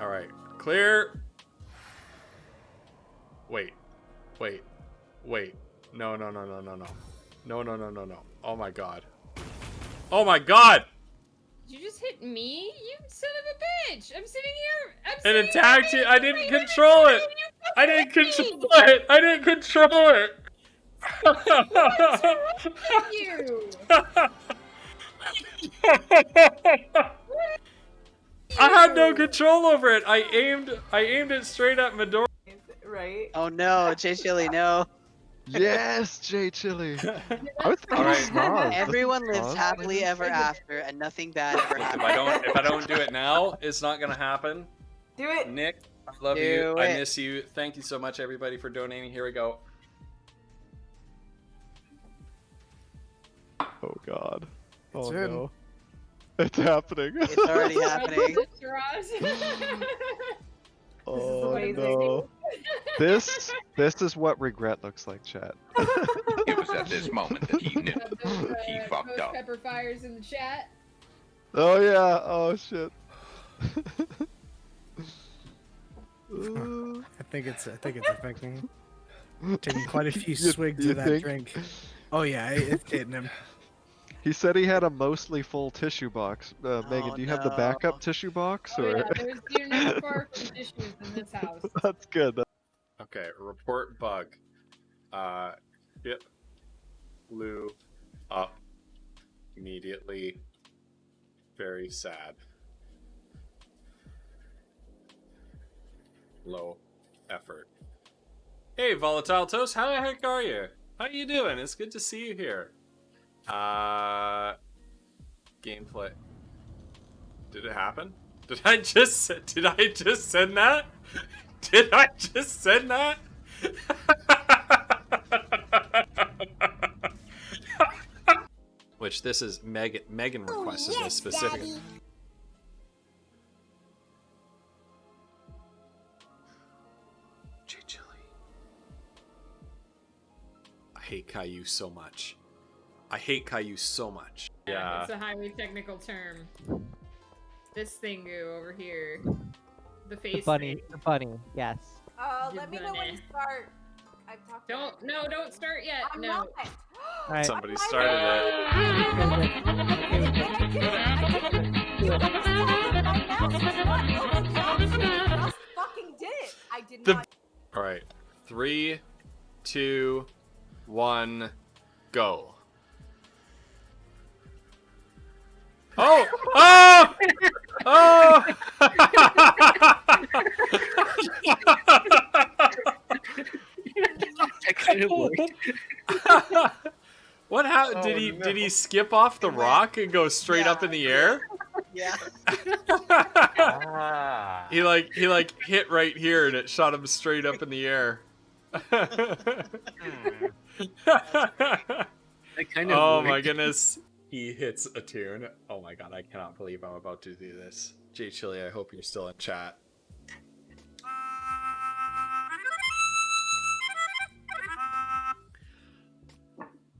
All right, clear. Wait. No. No. Oh my god. Oh my god! Did you just hit me? You son of a bitch! I'm sitting here. It attacked you. I didn't control it. I didn't control it. I didn't control it. What's wrong with you? I had no control over it. I aimed it straight at Midori. Right? Oh no, J Chili, no. Yes, J Chili. I was thinking Alright. Snaz. Everyone lives Snaz. happily ever after, and nothing bad ever If happens. I don't do it now, it's not gonna happen. Do it. Nick, I love Do you. I it. miss you. Thank you so much, everybody, for donating. Here we go. Oh god. Oh It's in. no. It's happening. It's already happening. Oh amazing. no. This is what regret looks like, chat. It was at this moment that he knew he fucked up. Pepper fires in the chat. Oh yeah. Oh shit. I think it's affecting him. Taking quite a few You- swigs you of that think? drink. Oh yeah, it's hitting him. He said he had a mostly full tissue box. Megan, Oh, do you have the no. backup tissue box? Oh Or yeah, you're not far from dishes in this house. that's good. Okay, report bug. Yep. Blew up immediately. Very sad. Low effort. Hey, Volatile Toast, how the heck are you? How you doing? It's good to see you here. Gameplay. Did it happen? Did I just send that? Did I just send that? Which this is Megan requested this specifically. Daddy. J Chili. I hate Caillou so much. I hate Caillou so much. Yeah. It's a highly technical term. This thingo over here. The face The bunny, thing. the bunny, yes. Let me know when you start. I've talked about it. Don't start yet. I'm no. not. Alright. Somebody started it. Fucking did it. I did The- not. All right. 3, 2, 1, go. Oh! Oh! Oh! What happened? Did he skip off the rock and go straight up in the air? Yeah. He like hit right here and it shot him straight up in the air. Oh my goodness. He hits a tune. Oh my god, I cannot believe I'm about to do this. J Chili, I hope you're still in chat.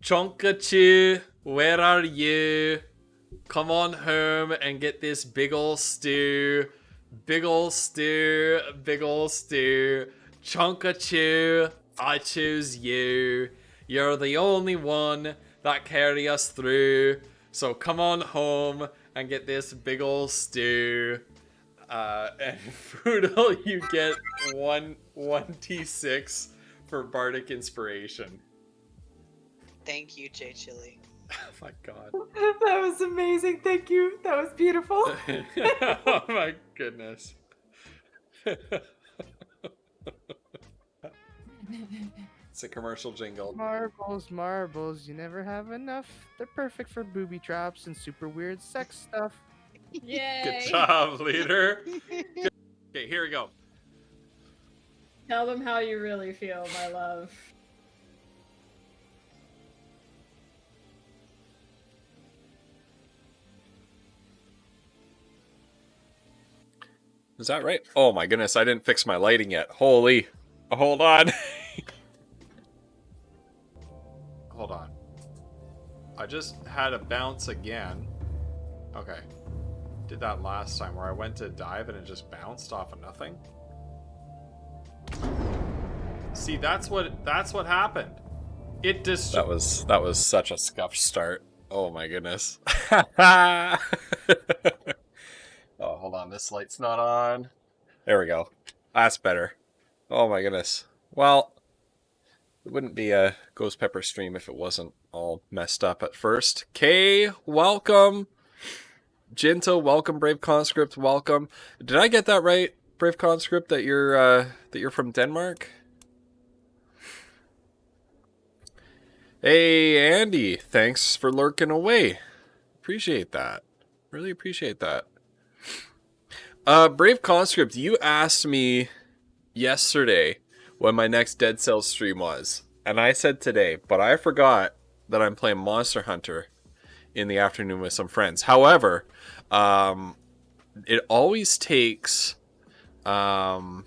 Chonkachu, where are you? Come on home and get this big ol' stew. Big ol' stew, big ol' stew. Chonkachu, I choose you. You're the only one that carry us through. So come on home and get this big ol' stew. And Frutal, you get one T6 for Bardic Inspiration. Thank you, J Chili. Oh my god. That was amazing. Thank you. That was beautiful. Oh my goodness. It's a commercial jingle. Marbles, marbles, you never have enough. They're perfect for booby traps and super weird sex stuff. Yay! Good job, leader. Okay, here we go. Tell them how you really feel, my love. Is that right? Oh my goodness, I didn't fix my lighting yet. Holy. Hold on. Hold on. I just had a bounce again. Okay. did that last time where I went to dive and it just bounced off of nothing. See, that's what happened. It just that was such a scuffed start. Oh my goodness. Oh, hold on, this light's not on. There we go. That's better. Oh my goodness. Well, it wouldn't be a Ghost Pepper stream if it wasn't all messed up at first. Kay, welcome. Jinto, welcome. Brave Conscript, welcome. Did I get that right, Brave Conscript, that you're from Denmark? Hey, Andy, thanks for lurking away. Appreciate that. Really appreciate that. Brave Conscript, you asked me yesterday when my next Dead Cells stream was, and I said today, but I forgot that I'm playing Monster Hunter in the afternoon with some friends. However, it always takes, what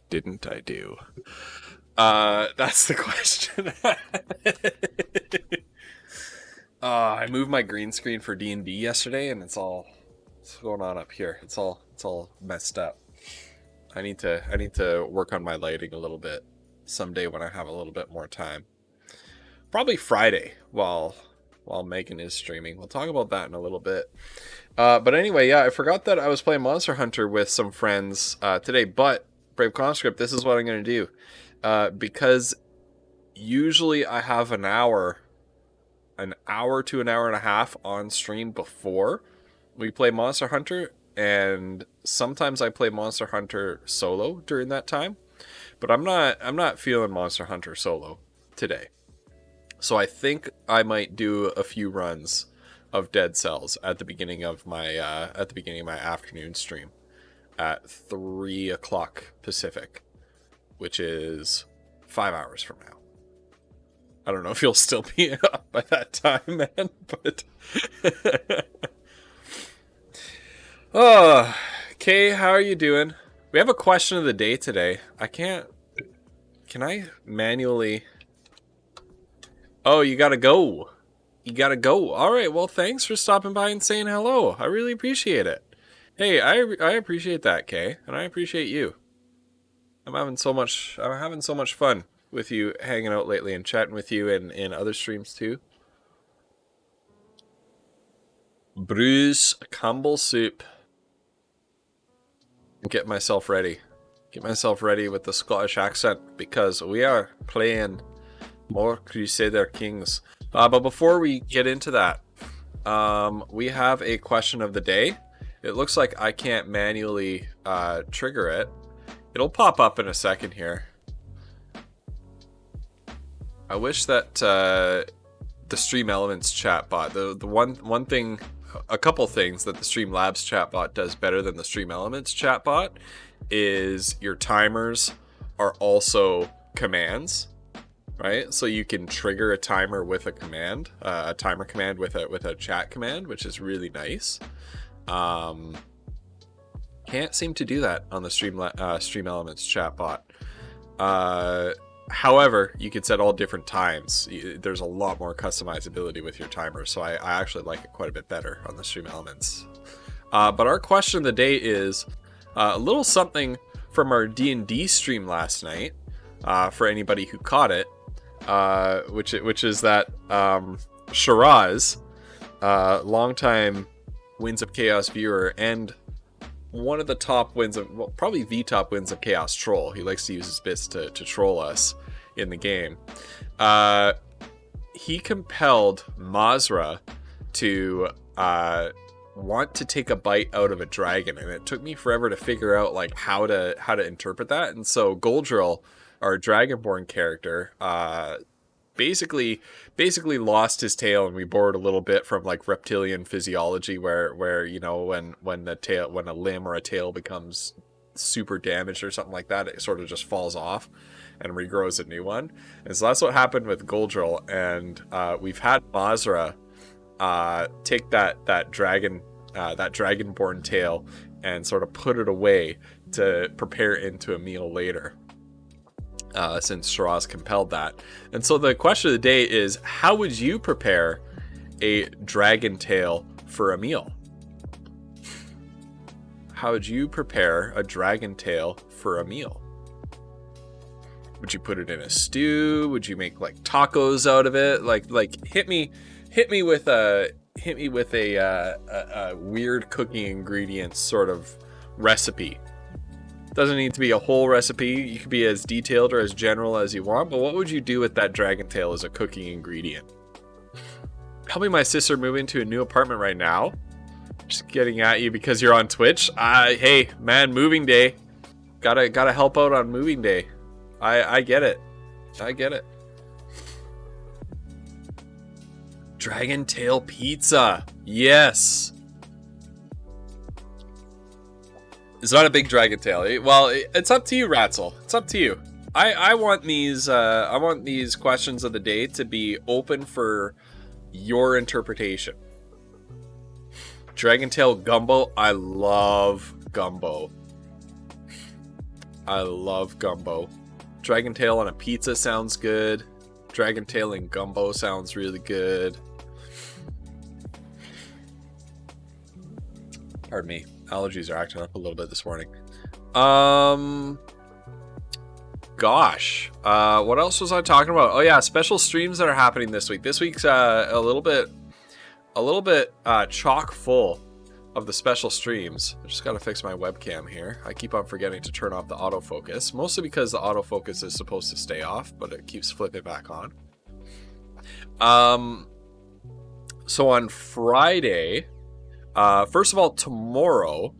didn't I do? That's the question. I moved my green screen for D&D yesterday, and it's going on up here. It's all messed up. I need to work on my lighting a little bit someday when I have a little bit more time. Probably Friday while Megan is streaming. We'll talk about that in a little bit. But anyway, yeah, I forgot that I was playing Monster Hunter with some friends today. But Brave Conscript, this is what I'm going to do. Because usually I have an hour to an hour and a half on stream before we play Monster Hunter, and sometimes I play Monster Hunter solo during that time, but I'm not feeling Monster Hunter solo today. So I think I might do a few runs of Dead Cells at the beginning of my afternoon stream at 3 o'clock Pacific, which is 5 hours from now. I don't know if you'll still be up by that time, man, but... Oh, Kay, how are you doing? We have a question of the day today. Can I manually... Oh, you gotta go. You gotta go. Alright, well, thanks for stopping by and saying hello. I really appreciate it. Hey, I appreciate that, Kay, and I appreciate you. I'm having so much fun with you hanging out lately and chatting with you in other streams too. Bruce Campbell soup. Get myself ready with the Scottish accent because we are playing more Crusader Kings. But before we get into that, we have a question of the day. It looks like I can't manually trigger it. It'll pop up in a second here. I wish that the Stream Elements chatbot, the one thing, a couple things that the Streamlabs chatbot does better than the Stream Elements chatbot is your timers are also commands, right? So you can trigger a timer with a command, a timer command with a chat command, which is really nice. Can't seem to do that on the Stream Elements chatbot. However, you can set all different times. There's a lot more customizability with your timer, so I actually like it quite a bit better on the Stream Elements. But our question of the day is a little something from our D&D stream last night, for anybody who caught it, which is that Shiraz, longtime Winds of Chaos viewer and one of the top wins of, well, probably the top wins of Chaos troll. He likes to use his bits to troll us in the game. He compelled Mazra to want to take a bite out of a dragon, and it took me forever to figure out like how to interpret that. And so Goldrill, our Dragonborn character, basically lost his tail, and we borrowed a little bit from like reptilian physiology where you know when a limb or a tail becomes super damaged or something like that, it sort of just falls off and regrows a new one. And so that's what happened with Goldrill, and we've had Mazra take that dragonborn tail and sort of put it away to prepare it into a meal later. Since Shiraz compelled that. And so the question of the day is, how would you prepare a dragon tail for a meal? How would you prepare a dragon tail for a meal? Would you put it in a stew? Would you make like tacos out of it? Like hit me with a weird cooking ingredients sort of recipe. Doesn't need to be a whole recipe. You can be as detailed or as general as you want, but what would you do with that dragon tail as a cooking ingredient? Helping my sister move into a new apartment right now. Just getting at you because you're on Twitch. Hey, man, moving day. Gotta help out on moving day. I get it. I get it. Dragon tail pizza. Yes. It's not a big dragon tail. Well, it's up to you, Ratzel. It's up to you. I want these questions of the day to be open for your interpretation. Dragon tail gumbo. I love gumbo. I love gumbo. Dragon tail on a pizza sounds good. Dragon tail and gumbo sounds really good. Pardon me. Allergies are acting up a little bit this morning. Gosh. What else was I talking about? Oh yeah, special streams that are happening this week. This week's a little bit chock full of the special streams. I just gotta fix my webcam here. I keep on forgetting to turn off the autofocus, mostly because the autofocus is supposed to stay off, but it keeps flipping back on. So on Friday, first of all, tomorrow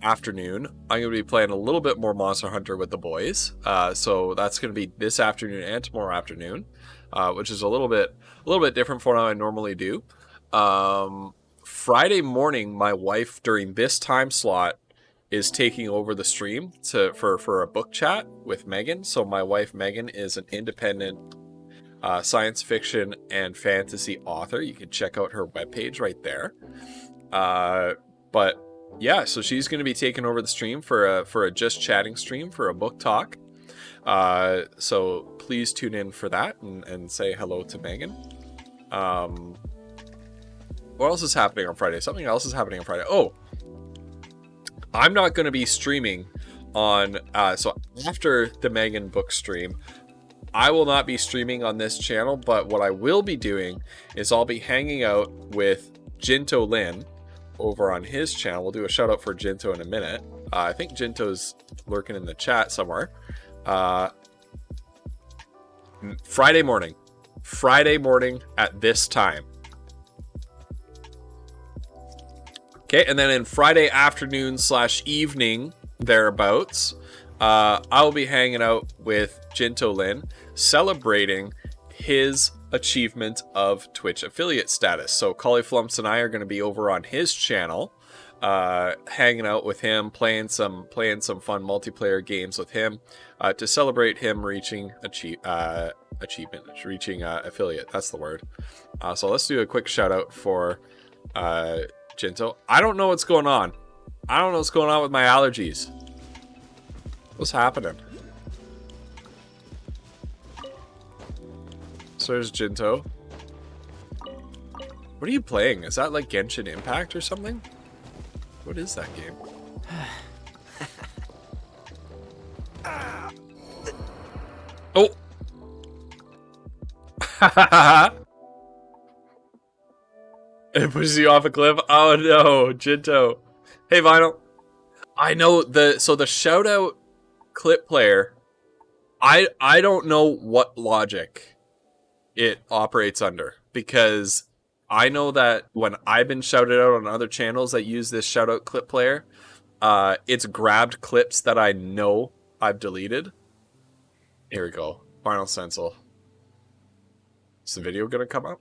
afternoon, I'm gonna be playing a little bit more Monster Hunter with the boys. So that's gonna be this afternoon and tomorrow afternoon, which is a little bit different from what I normally do. Friday morning, my wife during this time slot is taking over the stream for a book chat with Megan. So my wife Megan is an independent science fiction and fantasy author. You can check out her webpage right there. But yeah, so she's going to be taking over the stream for a just chatting stream for a book talk. So please tune in for that and say hello to Megan. What else is happening on Friday? Something else is happening on Friday. Oh, I'm not going to be streaming on, so after the Megan book stream, I will not be streaming on this channel, but what I will be doing is I'll be hanging out with Jinto Lin over on his channel. We'll do a shout out for Jinto in a minute. I think Jinto's lurking in the chat somewhere. Friday morning at this time. Okay, and then in Friday afternoon / evening, thereabouts, I will be hanging out with Jinto Lin, celebrating his achievement of Twitch affiliate status. So Cauliflumps and I are going to be over on his channel, hanging out with him, playing some fun multiplayer games with him, to celebrate him reaching affiliate. That's the word. So let's do a quick shout out for Jinto. I don't know what's going on. I don't know what's going on with my allergies. What's happening? So there's Jinto. What are you playing? Is that like Genshin Impact or something? What is that game? Oh! It pushes you off a cliff. Oh no, Jinto. Hey Vinyl. I know the shout out clip player. I don't know what logic it operates under, because I know that when I've been shouted out on other channels that use this shout out clip player, it's grabbed clips that I know I've deleted. Here we go. Final stencil. Is the video gonna come up?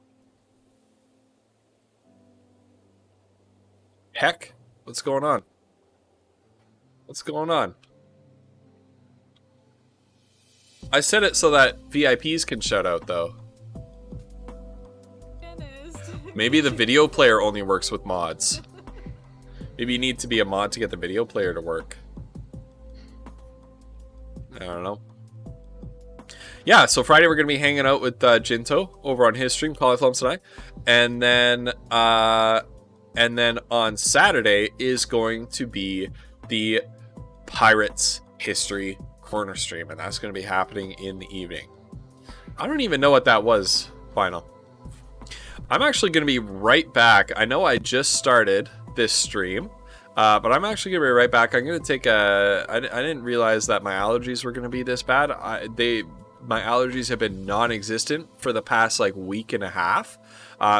Heck, what's going on? What's going on? I said it so that VIPs can shout out, though. Maybe the video player only works with mods. Maybe you need to be a mod to get the video player to work. I don't know. yeah, so Friday we're gonna be hanging out with Jinto over on his stream, Cauliflumps and I, and then on Saturday is going to be the Pirates History Corner stream, and that's going to be happening in the evening. I don't even know what that was, Final. I'm actually going to be right back. I know I just started this stream, but I'm actually going to be right back. I'm going to take a... I didn't realize that my allergies were going to be this bad. My allergies have been non-existent for the past like week and a half.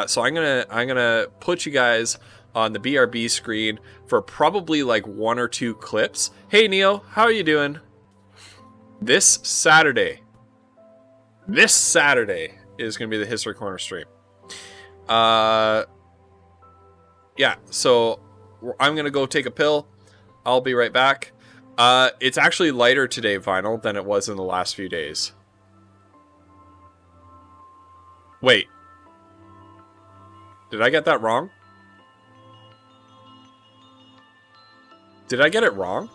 So I'm gonna put you guys on the BRB screen for probably like 1 or 2 clips. Hey Neo, how are you doing? This Saturday is gonna be the History Corner stream. Yeah, so I'm gonna go take a pill. I'll be right back. It's actually lighter today, Vinyl, than it was in the last few days. Wait. Did I get that wrong? Did I get it wrong?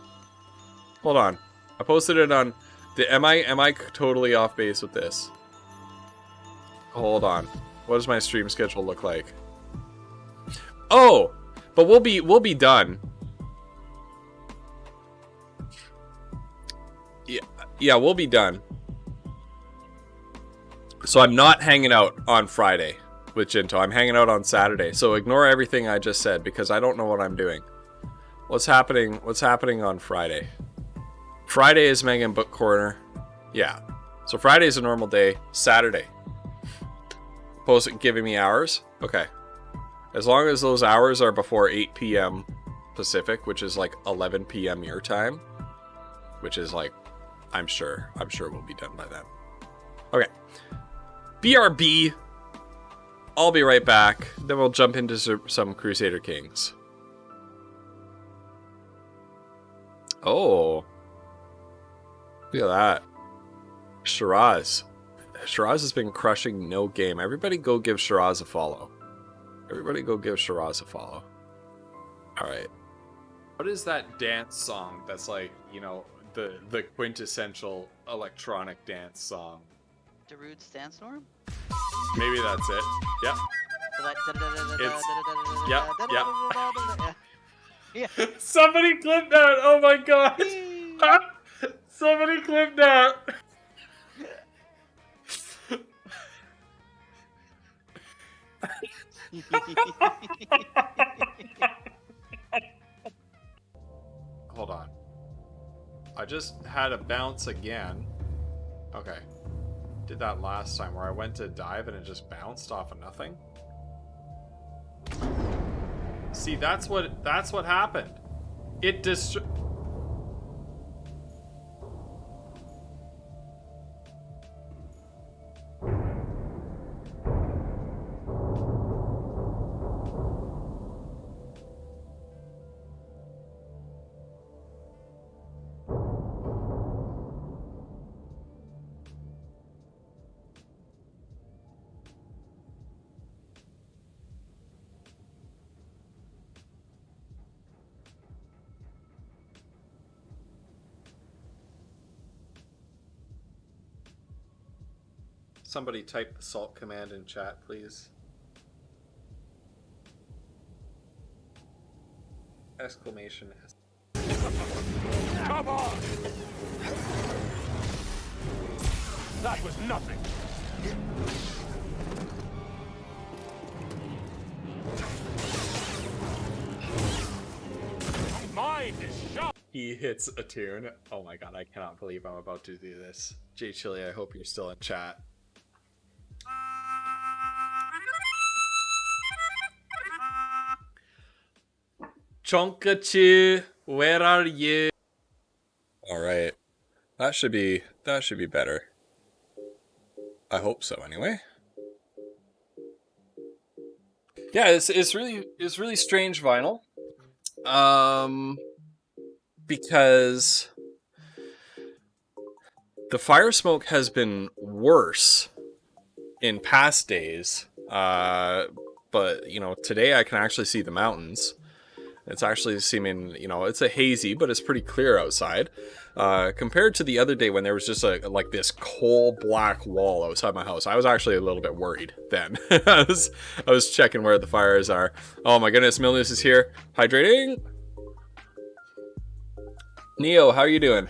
Hold on. I posted it on the am I totally off base with this? Hold on. What does my stream schedule look like? Oh, but we'll be done. Yeah, we'll be done. So I'm not hanging out on Friday with Jinto. I'm hanging out on Saturday. So ignore everything I just said because I don't know what I'm doing. What's happening on Friday? Friday is Megan Book Corner. Yeah. So Friday is a normal day. Saturday. Post giving me hours? Okay. As long as those hours are before 8 p.m. Pacific, which is like 11 p.m. your time, which is like I'm sure we'll be done by then. Okay. BRB. I'll be right back. Then we'll jump into some Crusader Kings. Oh. Look at that. Shiraz. Shiraz has been crushing no game. Everybody go give Shiraz a follow. Everybody go give Shiraz a follow. Alright. What is that dance song that's like, you know, the quintessential electronic dance song? Darude Sandstorm? Maybe that's it. Yep. Yep. Somebody clip that! Oh my god! Somebody clip that! Hold on. I just had a bounce again. Okay. Did that last time where I went to dive and it just bounced off of nothing. See, that's what happened. It Somebody type the salt command in chat, please. Exclamation. Come on! That was nothing. Mind is sharp. He hits a tune. Oh my god, I cannot believe I'm about to do this. J Chili, I hope you're still in chat. Chonkachu, where are you? All right, that should be better. I hope so. Anyway, yeah, it's really strange, Vinyl. Because the fire smoke has been worse in past days. But you know, today I can actually see the mountains. It's actually seeming, you know, it's a hazy, but it's pretty clear outside. Compared to the other day when there was just like this coal black wall outside my house. I was actually a little bit worried then. I was checking where the fires are. Oh my goodness, Milnews is here. Hydrating. Neo, how are you doing?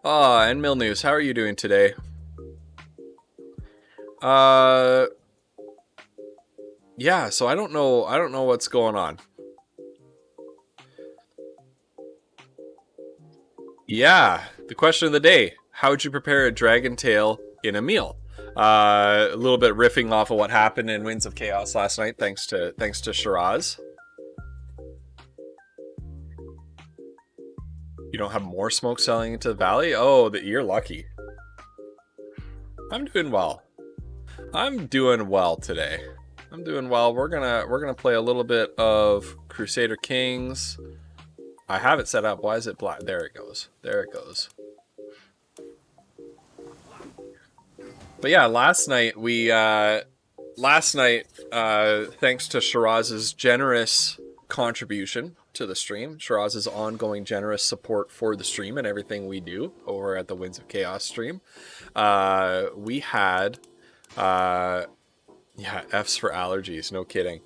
And Milnews, how are you doing today? Yeah, so I don't know what's going on. Yeah, the question of the day: how would you prepare a dragon tail in a meal? A little bit riffing off of what happened in Winds of Chaos last night, thanks to Shiraz. You don't have more smoke selling into the valley? Oh, you're lucky. I'm doing well. I'm doing well today. I'm doing well. We're gonna play a little bit of Crusader Kings. I have it set up. Why is it black? There it goes. There it goes. But yeah, last night, thanks to Shiraz's generous contribution to the stream, Shiraz's ongoing generous support for the stream and everything we do over at the Winds of Chaos stream, we had, yeah, F's for allergies, no kidding.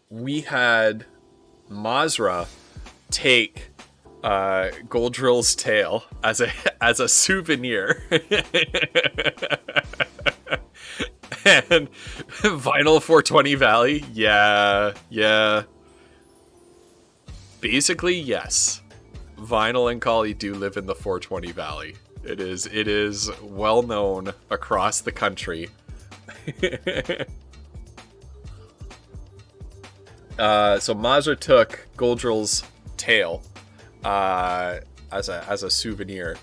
We had Mazra take Goldrill's tail as a souvenir. And Vinyl 420 Valley, yeah. Basically, yes. Vinyl and Collie do live in the 420 Valley. It is well known across the country. So Mazra took Goldrill's tail as a souvenir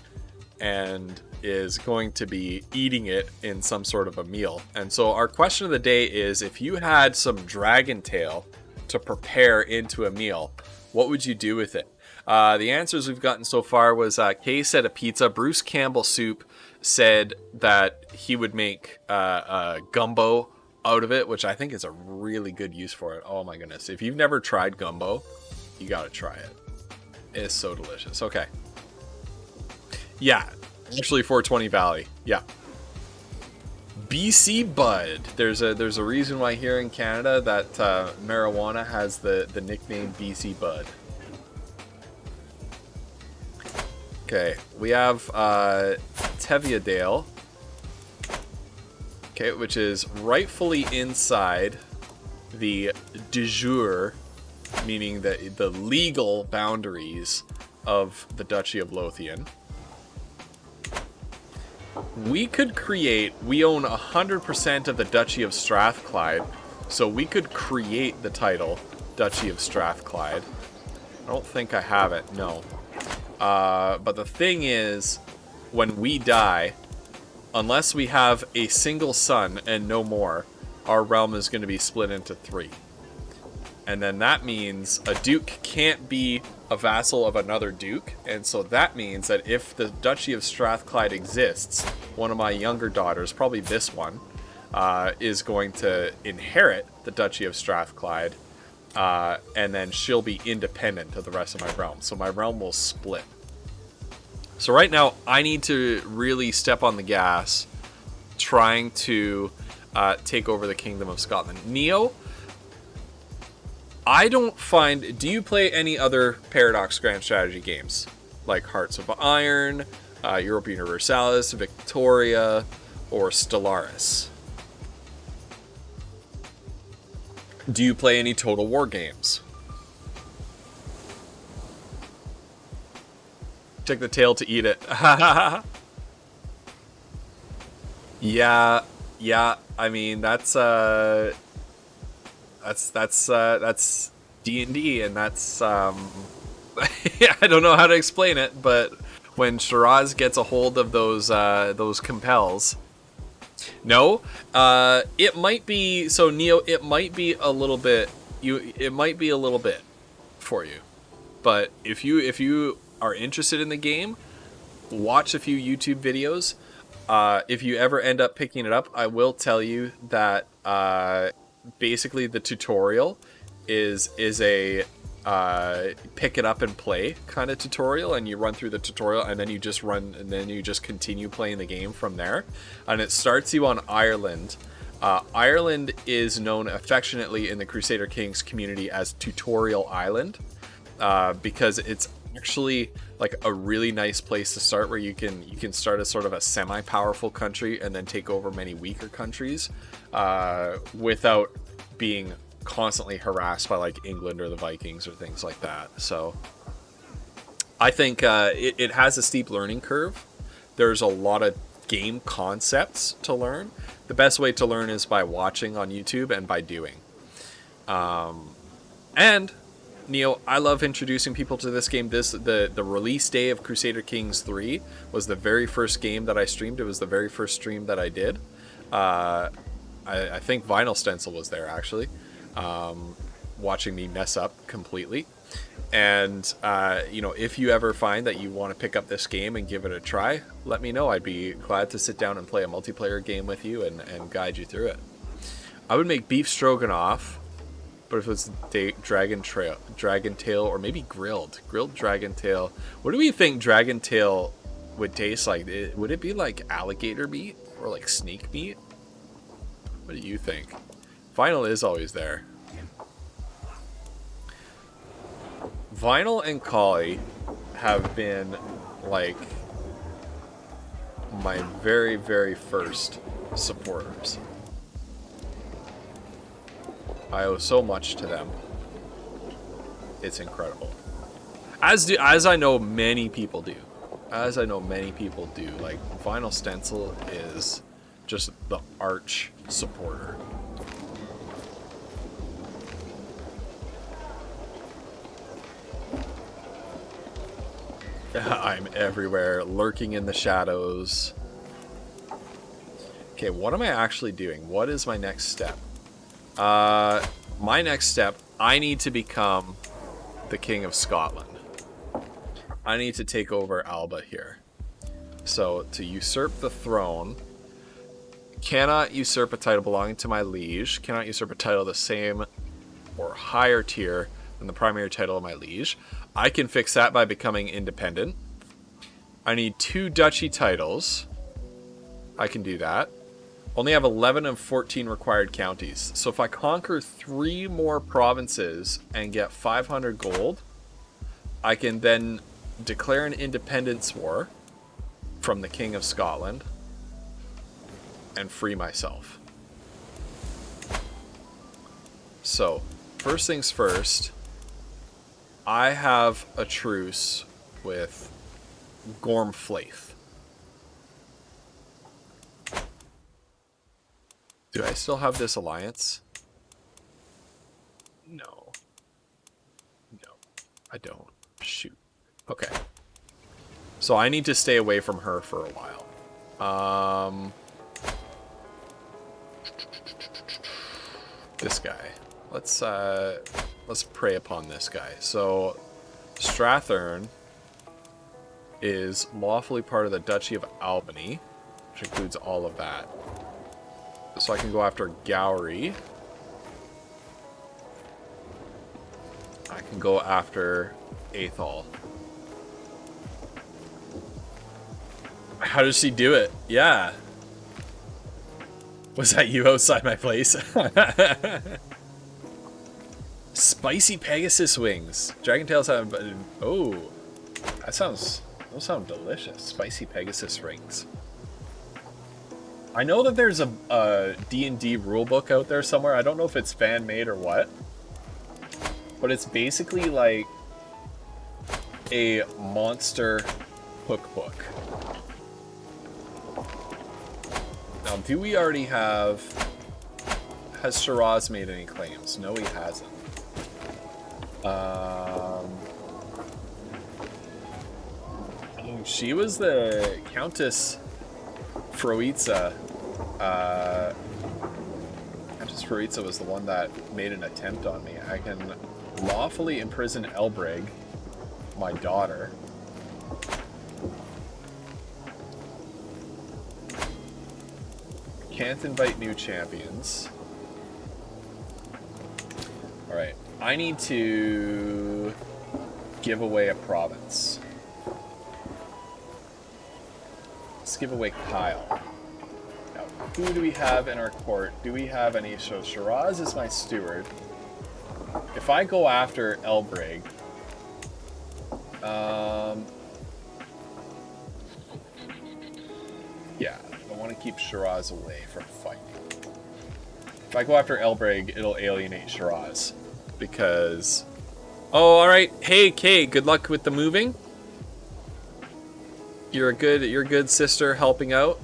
and is going to be eating it in some sort of a meal. And so our question of the day is, if you had some dragon tail to prepare into a meal, what would you do with it? The answers we've gotten so far was Kay said a pizza. Bruce Campbell Soup said that he would make a gumbo out of it, which I think is a really good use for it. Oh my goodness. If you've never tried gumbo, you gotta try it. It's so delicious. Okay. Yeah. Actually 420 Valley. Yeah. BC Bud. There's a reason why here in Canada that marijuana has the nickname BC Bud. Okay, we have Teviadale. Okay, which is rightfully inside the de jure, meaning the legal boundaries of the Duchy of Lothian. We own 100% of the Duchy of Strathclyde, so we could create the title Duchy of Strathclyde. I don't think I have it, no. But the thing is, when we die, unless we have a single son and no more, our realm is going to be split into 3. And then that means a duke can't be a vassal of another duke, and so that means that if the Duchy of Strathclyde exists, one of my younger daughters, probably this one, is going to inherit the Duchy of Strathclyde, and then she'll be independent of the rest of my realm. So my realm will split. So right now, I need to really step on the gas, trying to take over the Kingdom of Scotland. Neo, I don't find... Do you play any other Paradox Grand Strategy games? Like Hearts of Iron, Europa Universalis, Victoria, or Stellaris? Do you play any Total War games? Take the tail to eat it. Yeah. I mean, that's D&D, and that's I don't know how to explain it, but when Shiraz gets a hold of those compels. No, it might be, so Neo, it might be a little bit, it might be a little bit for you, but if you are interested in the game, watch a few YouTube videos. if you ever end up picking it up, I will tell you that basically the tutorial is a pick it up and play kind of tutorial, and you run through the tutorial and then you just continue playing the game from there. And it starts you on Ireland. Ireland is known affectionately in the Crusader Kings community as Tutorial Island, because it's actually like a really nice place to start, where you can start as sort of a semi-powerful country and then take over many weaker countries without being constantly harassed by like England or the Vikings or things like that. So I think it has a steep learning curve. There's a lot of game concepts to learn. The best way to learn is by watching on YouTube and by doing. And Neo, I love introducing people to this game. The release day of Crusader Kings 3 was the very first game that I streamed. It was the very first stream that I did. I think Vinyl Stencil was there actually, watching me mess up completely. And if you ever find that you want to pick up this game and give it a try, let me know. I'd be glad to sit down and play a multiplayer game with you and guide you through it. I would make beef stroganoff, but if it's dragon tail, or maybe grilled dragon tail. What do we think dragon tail would taste like? Would it be like alligator meat or like snake meat? What do you think? Vinyl is always there. Vinyl and Collie have been like my very, very first supporters. I owe so much to them. It's incredible. As I know many people do. Like, Vinyl Stencil is just the arch supporter. I'm everywhere, lurking in the shadows. Okay, what am I actually doing? What is my next step? My next step, I need to become the King of Scotland. I need to take over Alba here. So, to usurp the throne, cannot usurp a title belonging to my liege, cannot usurp a title the same or higher tier than the primary title of my liege. I can fix that by becoming independent. I need 2 duchy titles. I can do that. Only have 11 of 14 required counties. So if I conquer 3 more provinces and get 500 gold, I can then declare an independence war from the King of Scotland and free myself. So, first things first, I have a truce with Gormflaith. Do I still have this alliance? No. No, I don't. Shoot. Okay. So I need to stay away from her for a while. This guy. Let's prey upon this guy. So Strathern is lawfully part of the Duchy of Albany, which includes all of that. So I can go after Gowrie. I can go after Athol. How does she do it? Yeah. Was that you outside my place? Spicy Pegasus wings. Dragon tails have... Oh. Those sound delicious. Spicy Pegasus rings. I know that there's a D&D rulebook out there somewhere. I don't know if it's fan-made or what. But it's basically like a monster cookbook. Now, do we already have... Has Shiraz made any claims? No, he hasn't. She was the Countess Froitza. Countess Froitza was the one that made an attempt on me. I can lawfully imprison Elbrig, my daughter. Can't invite new champions. Alright, I need to give away a province. Let's give away Kyle. Now, who do we have in our court? Do we have any? So Shiraz is my steward. If I go after Elbrig, yeah, I want to keep Shiraz away from fighting. If I go after Elbrig, it'll alienate Shiraz. Because... Oh, alright. Hey, Kay, good luck with the moving. You're a good sister helping out.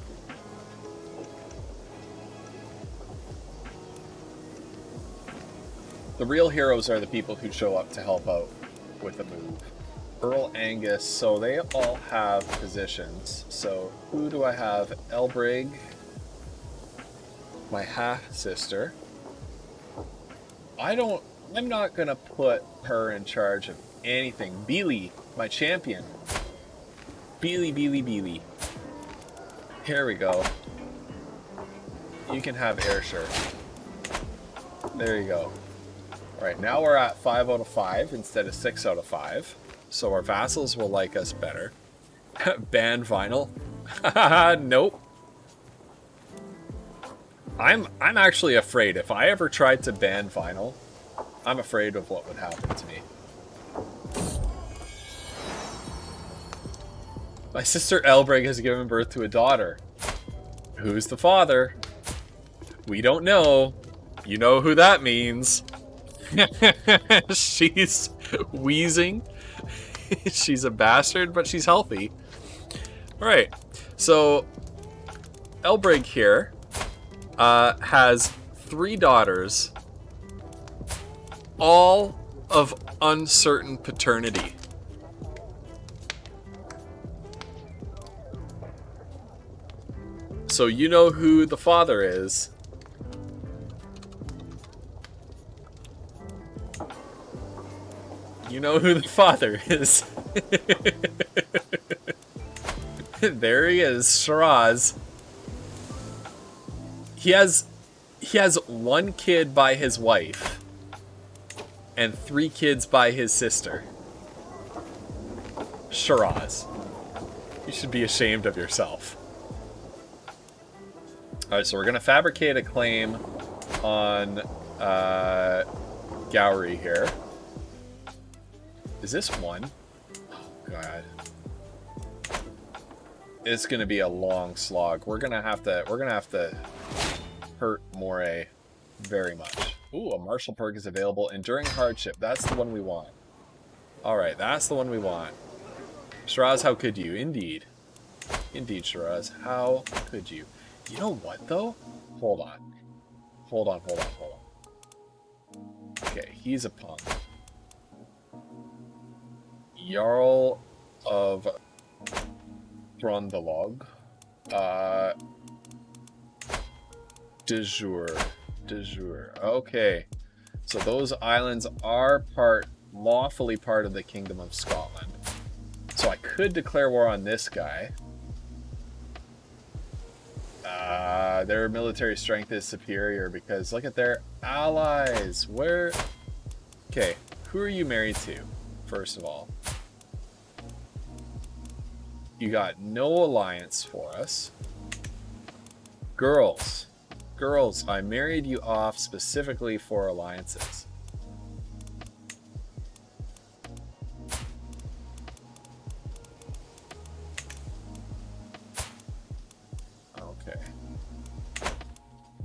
The real heroes are the people who show up to help out with the move. Earl Angus, so they all have positions. So who do I have? Elbrig, my half-sister. I'm not gonna put her in charge of anything. Beely, my champion. Beely. Here we go. You can have Ayrshire. There you go. Alright, now we're at 5 out of 5 instead of 6 out of 5. So our vassals will like us better. Ban vinyl? Nope. I'm actually afraid. If I ever tried to ban vinyl, I'm afraid of what would happen to me. My sister Elbrig has given birth to a daughter. Who's the father? We don't know. You know who that means. She's wheezing. She's a bastard, but she's healthy. Alright, so Elbrig here has 3 daughters, all of uncertain paternity. So you know who the father is. You know who the father is. There he is, Shiraz. He has 1 kid by his wife and 3 kids by his sister. Shiraz. You should be ashamed of yourself. Alright, so we're gonna fabricate a claim on Gowrie here. Is this 1? Oh god. It's gonna be a long slog. We're gonna have to hurt Moray very much. Ooh, a martial perk is available. Enduring hardship. That's the one we want. Alright, that's the one we want. Shiraz, how could you? Indeed. Indeed, Shiraz. How could you? You know what, though? Hold on. Hold on. Okay, he's a punk. Jarl of Throndalog. De jour. Okay. So those islands are lawfully part of the Kingdom of Scotland. So I could declare war on this guy. Their military strength is superior because look at their allies. Where? Okay, who are you married to, first of all? You got no alliance for us. Girls, I married you off specifically for alliances. Okay.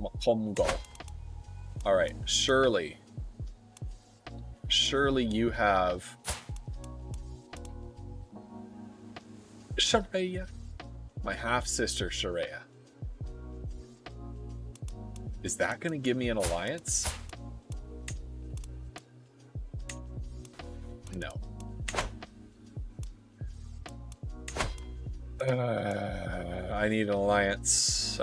Makomgo. Alright, Shirley, you have Shareya. My half-sister, Shareya. Is that going to give me an alliance? No. I need an alliance.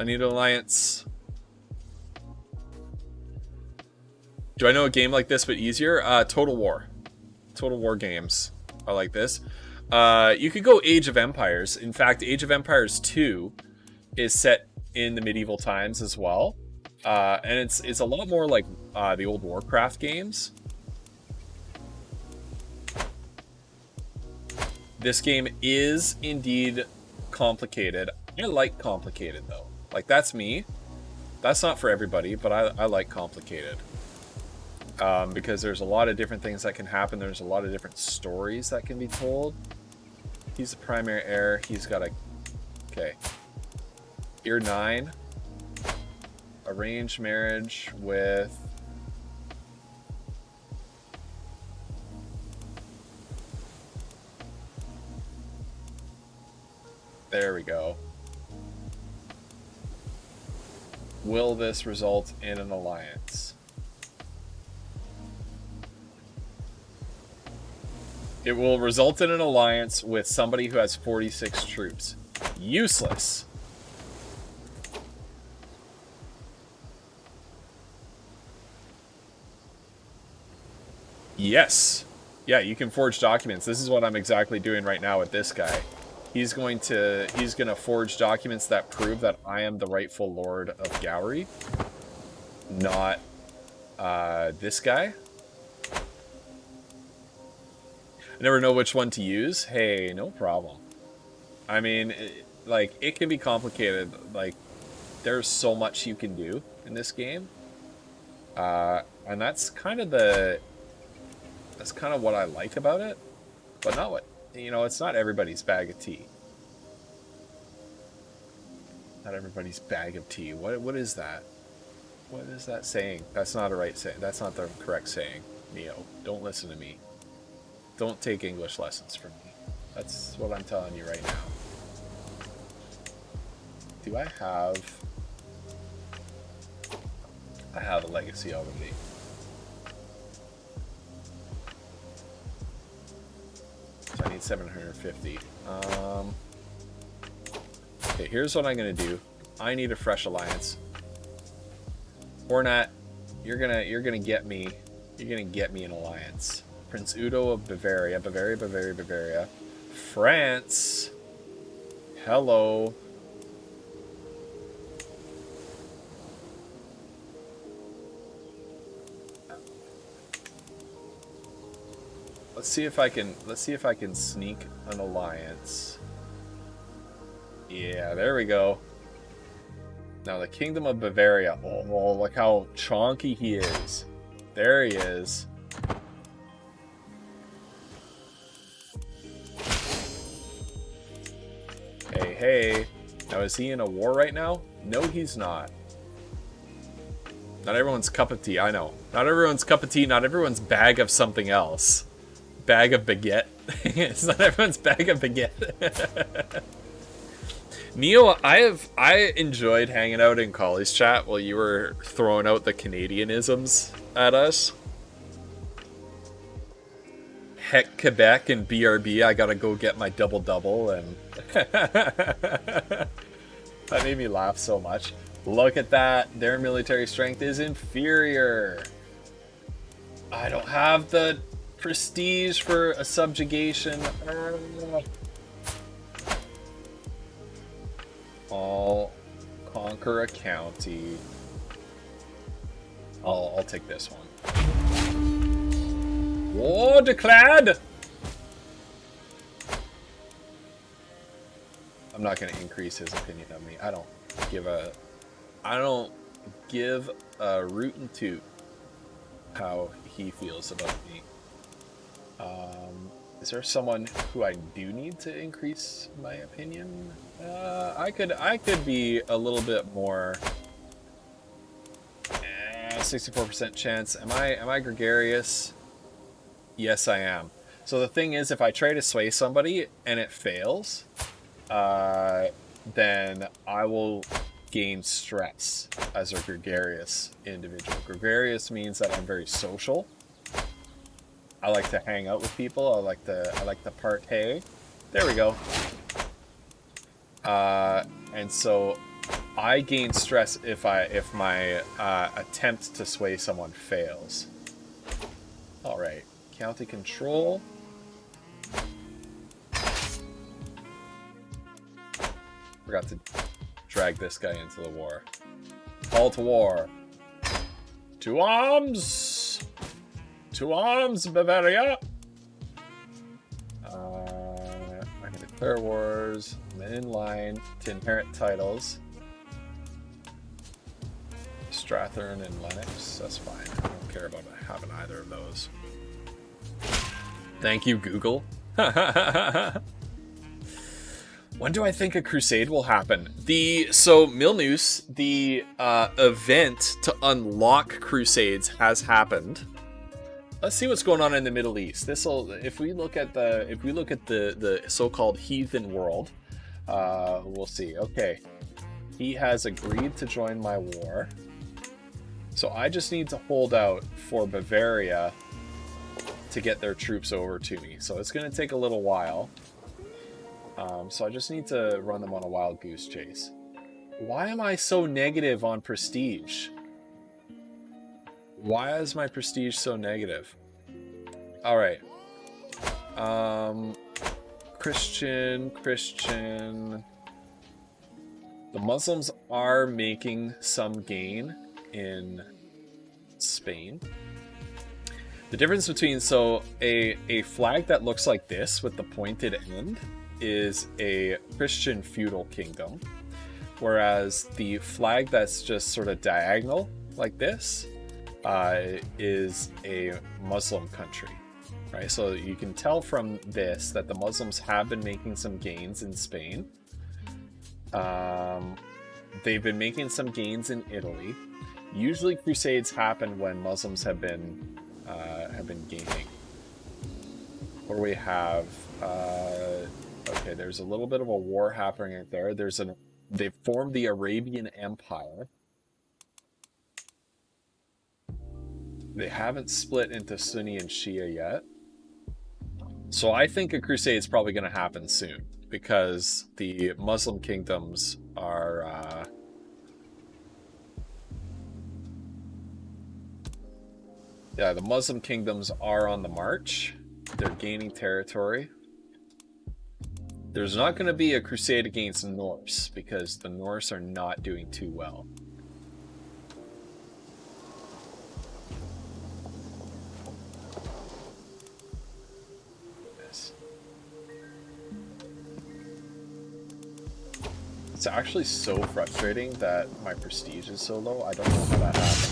Do I know a game like this but easier? Total War. Total War games are like this. You could go Age of Empires. In fact, Age of Empires 2 is set in the medieval times as well. And it's a lot more like the old Warcraft games. This game is indeed complicated. I like complicated though. Like, that's me. That's not for everybody, but I like complicated. Because there's a lot of different things that can happen. There's a lot of different stories that can be told. He's the primary heir. He's got a... Okay. Year 9. Arranged marriage with... There we go. Will this result in an alliance? It will result in an alliance with somebody who has 46 troops. Useless. Yes. Yeah, you can forge documents. This is what I'm exactly doing right now with this guy. He's gonna forge documents that prove that I am the rightful Lord of Gowrie, not this guy. I never know which one to use. Hey, no problem. I mean, it can be complicated. Like, there's so much you can do in this game, and that's kind of what I like about it, but not what, it's not everybody's bag of tea. Not everybody's bag of tea. What is that? What is that saying? That's not a right saying. That's not the correct saying. Neo, don't listen to me. Don't take English lessons from me. That's what I'm telling you right now. Do I have... I have a legacy already. So I need 750. Okay, here's what I'm gonna do. I need a fresh alliance. Ornat, you're gonna get me. You're gonna get me an alliance. Prince Udo of Bavaria, Bavaria. France. Hello. Let's see if I can sneak an alliance. Yeah, there we go. Now the Kingdom of Bavaria. Oh, look how chonky he is. There he is. Hey. Now, is he in a war right now? No, he's not. Not everyone's cup of tea, I know. Not everyone's cup of tea, not everyone's bag of something else. Bag of baguette. It's not everyone's bag of baguette. Neo, I enjoyed hanging out in Collie's chat while you were throwing out the Canadianisms at us. Heck, Quebec and BRB, I gotta go get my double-double, and... That made me laugh so much. Look at that, their military strength is inferior. I don't have the prestige for a subjugation. I'll conquer a county. I'll take this one. War declared! I'm not gonna increase his opinion of me. I don't give a root and toot how he feels about me. Is there someone who I do need to increase my opinion? I could be a little bit more. 64% chance. Am I gregarious? Yes, I am. So the thing is, if I try to sway somebody and it fails, then I will gain stress as a gregarious individual. Gregarious means that I'm very social. I like to hang out with people. I like to partay. There we go. And so I gain stress if my attempt to sway someone fails. All right, county control. Forgot to drag this guy into the war. Call to war. To arms! To arms, Bavaria! I can declare wars. I'm in line to inherit titles. Strathern and Lennox, that's fine. I don't care about having either of those. Thank you, Google. When do I think a crusade will happen? So Milnews, the event to unlock crusades has happened. Let's see what's going on in the Middle East. If we look at the so-called heathen world, we'll see. Okay, he has agreed to join my war. So I just need to hold out for Bavaria to get their troops over to me. So it's going to take a little while. So I just need to run them on a wild goose chase. Why am I so negative on prestige? Why is my prestige so negative? Alright. Christian. The Muslims are making some gain in Spain. The difference between, a flag that looks like this with the pointed end is a Christian feudal kingdom, whereas the flag that's just sort of diagonal like this is a Muslim country, right? So you can tell from this that the Muslims have been making some gains in Spain. They've been making some gains in Italy. Usually crusades happen when Muslims have been gaining. Or we have okay, there's a little bit of a war happening right there. They've formed the Arabian Empire. They haven't split into Sunni and Shia yet. So I think a crusade is probably going to happen soon, because the Muslim kingdoms are yeah, the Muslim kingdoms are on the march. They're gaining territory. There's not going to be a crusade against the Norse, because the Norse are not doing too well. It's actually so frustrating that my prestige is so low. I don't know how that happened.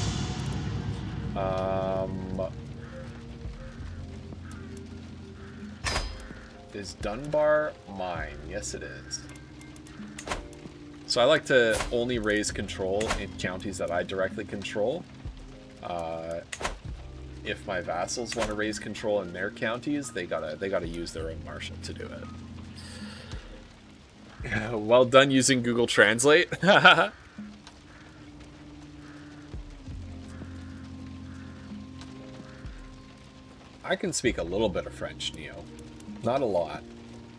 Is Dunbar mine? Yes, it is. So I like to only raise control in counties that I directly control. If my vassals want to raise control in their counties, they gotta use their own marshal to do it. Well done using Google Translate. I can speak a little bit of French, Neo. Not a lot.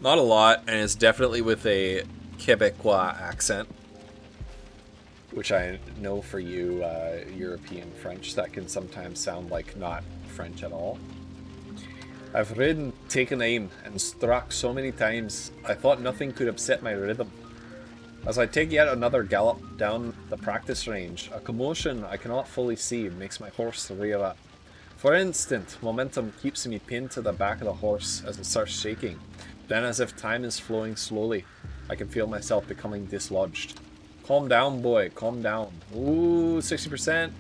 Not a lot, and it's definitely with a Quebecois accent. Which I know for you, European French, that can sometimes sound like not French at all. I've ridden, taken aim, and struck so many times, I thought nothing could upset my rhythm. As I take yet another gallop down the practice range, a commotion I cannot fully see makes my horse rear up. For an instant, momentum keeps me pinned to the back of the horse as it starts shaking. Then, as if time is flowing slowly, I can feel myself becoming dislodged. Calm down, boy, calm down. Ooh, 60%.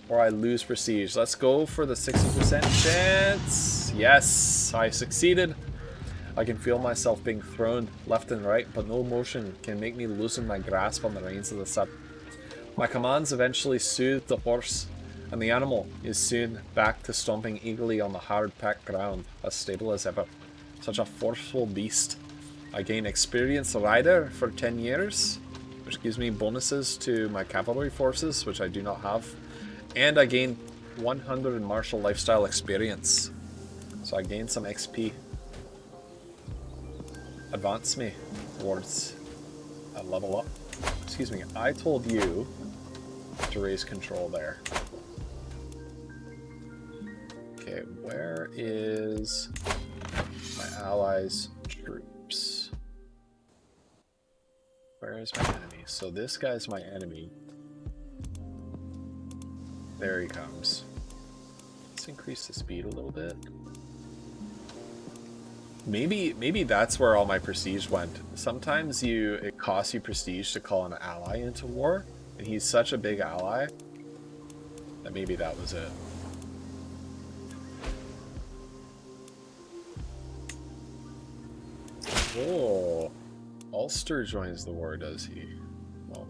Or I lose prestige. Let's go for the 60% chance. Yes, I succeeded. I can feel myself being thrown left and right, but no motion can make me loosen my grasp on the reins of the saddle. My commands eventually soothe the horse, and the animal is soon back to stomping eagerly on the hard-packed ground, as stable as ever. Such a forceful beast. I gain experienced rider for 10 years, which gives me bonuses to my cavalry forces, which I do not have. And I gain 100 martial lifestyle experience. So I gain some XP. Advance me towards a level up. Excuse me, I told you to raise control there. Okay, where is my allies' troops? Where is my enemy? So this guy's my enemy. There he comes. Let's increase the speed a little bit. Maybe that's where all my prestige went. Sometimes it costs you prestige to call an ally into war, and he's such a big ally that maybe that was it. Oh, Ulster joins the war, does he? Well.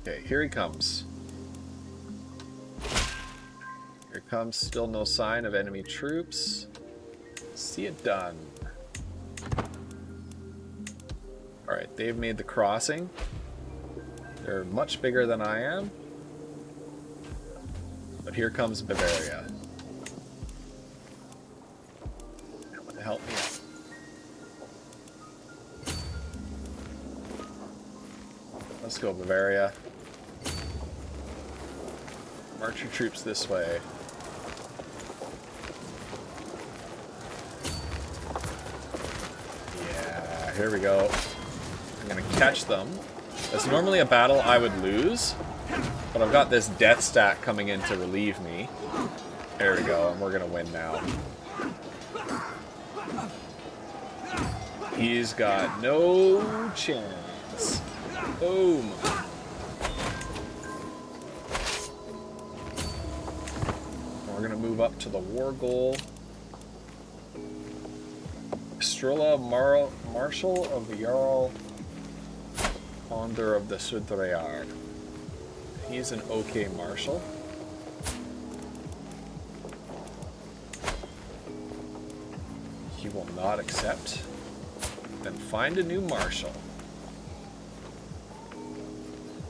Okay, here he comes. Here comes, still no sign of enemy troops. See it done. Alright, they've made the crossing. They're much bigger than I am. But here comes Bavaria. Someone to help me out. Let's go, Bavaria. March your troops this way. Yeah, here we go. I'm gonna catch them. It's normally a battle I would lose, but I've got this death stat coming in to relieve me. There we go, and we're gonna win now. He's got no chance. Boom. We're gonna move up to the war goal. Strilla Marshal of the Jarl Ponder of the Sudreyar. He's an okay marshal. He will not accept. Then find a new marshal.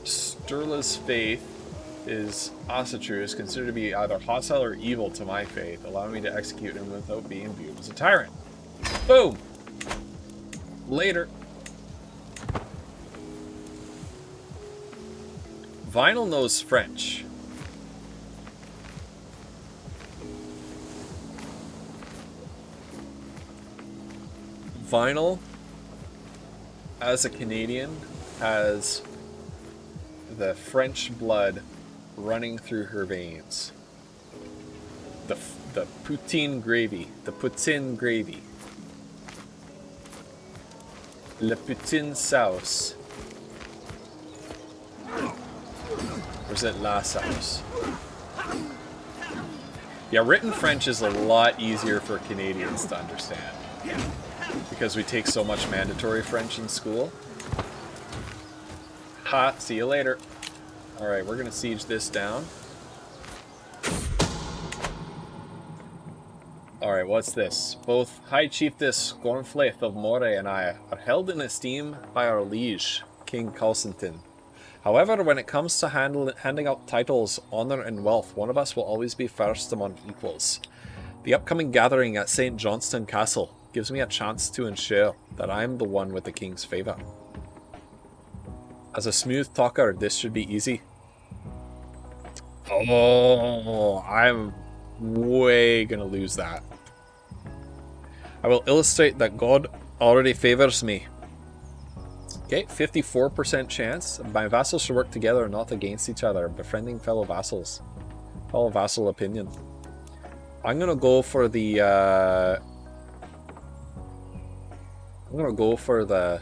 Sturla's faith is Asatru is considered to be either hostile or evil to my faith, allowing me to execute him without being viewed as a tyrant. Boom! Later. Vinyl knows French. Vinyl, as a Canadian, has the French blood running through her veins. The poutine gravy. The poutine gravy. Le poutine sauce. Or is it la sauce? Yeah, written French is a lot easier for Canadians to understand. Because we take so much mandatory French in school. Ha, see you later. Alright, we're gonna siege this down. Alright, what's this? Both High Chiefess Gormflaith of Moray and I are held in esteem by our liege, King Calcintin. However, when it comes to handing out titles, honor, and wealth, one of us will always be first among equals. The upcoming gathering at St. Johnston Castle gives me a chance to ensure that I'm the one with the king's favour. As a smooth talker, this should be easy. Oh, I'm way gonna lose that. I will illustrate that God already favours me. Okay, 54% chance. My vassals should work together, not against each other, befriending fellow vassals. Fellow vassal opinion. I'm gonna go for the, I'm gonna go for the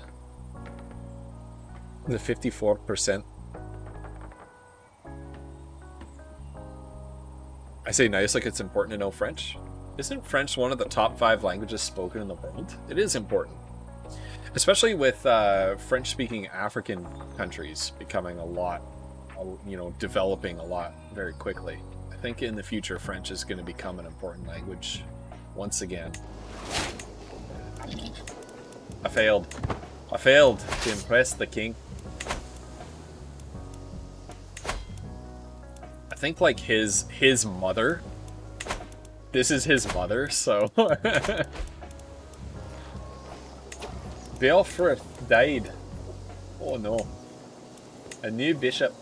54%. I say nice like it's important to know French. Isn't French one of the top 5 languages spoken in the world? It is important. Especially with French-speaking African countries becoming a lot, you know, developing a lot very quickly. I think in the future French is going to become an important language once again. I failed. I failed to impress the king. I think like his mother. This is his mother, so Belfort died. Oh no. A new bishop.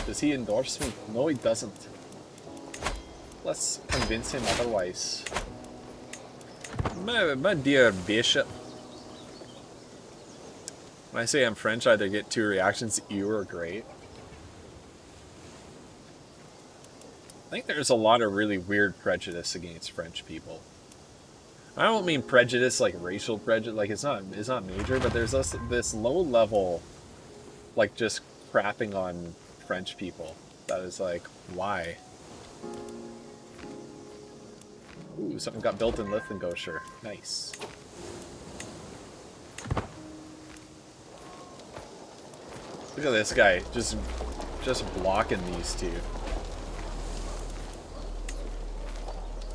Does he endorse me? No, he doesn't. Let's convince him otherwise. My dear bishop. When I say I'm French, I either get two reactions, ew or great. I think there's a lot of really weird prejudice against French people. I don't mean prejudice like racial prejudice, like it's not major, but there's this low level, like just crapping on French people. That is like, why? Ooh, something got built in Lincolnshire. Nice. Look at this guy, just blocking these two.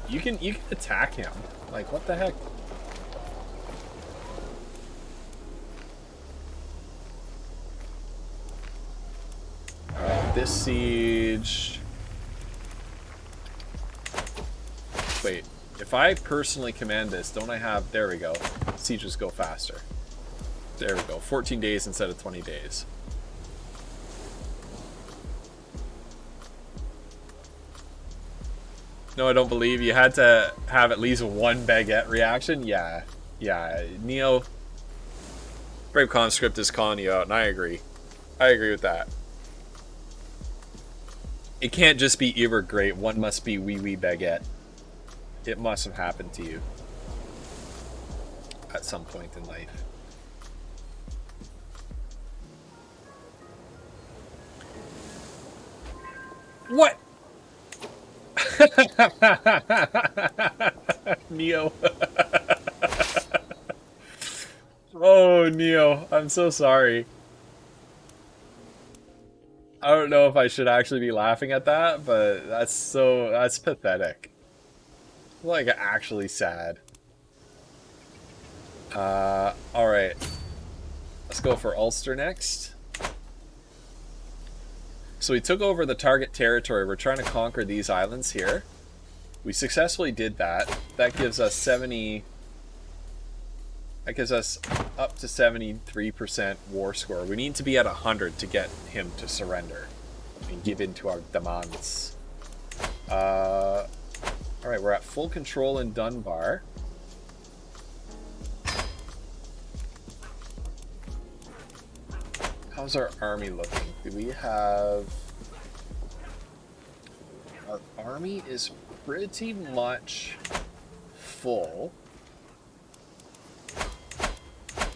You can attack him. Like, what the heck? Alright, this siege. Wait, if I personally command this, don't I have... There we go. Sieges go faster. There we go. 14 days instead of 20 days. No, I don't believe you had to have at least one baguette reaction. Yeah, Neo, Brave Conscript is calling you out, and I agree. I agree with that. It can't just be ever great. One must be wee baguette. It must have happened to you at some point in life. What? Neo. Oh, Neo, I'm so sorry. I don't know if I should actually be laughing at that, but that's pathetic. Like, actually sad. Alright. Let's go for Ulster next. So we took over the target territory. We're trying to conquer these islands here. We successfully did that. That gives us 70... That gives us up to 73% war score. We need to be at 100 to get him to surrender and give in to our demands. Alright, we're at full control in Dunbar. How's our army looking? Do we have... Our army is pretty much full.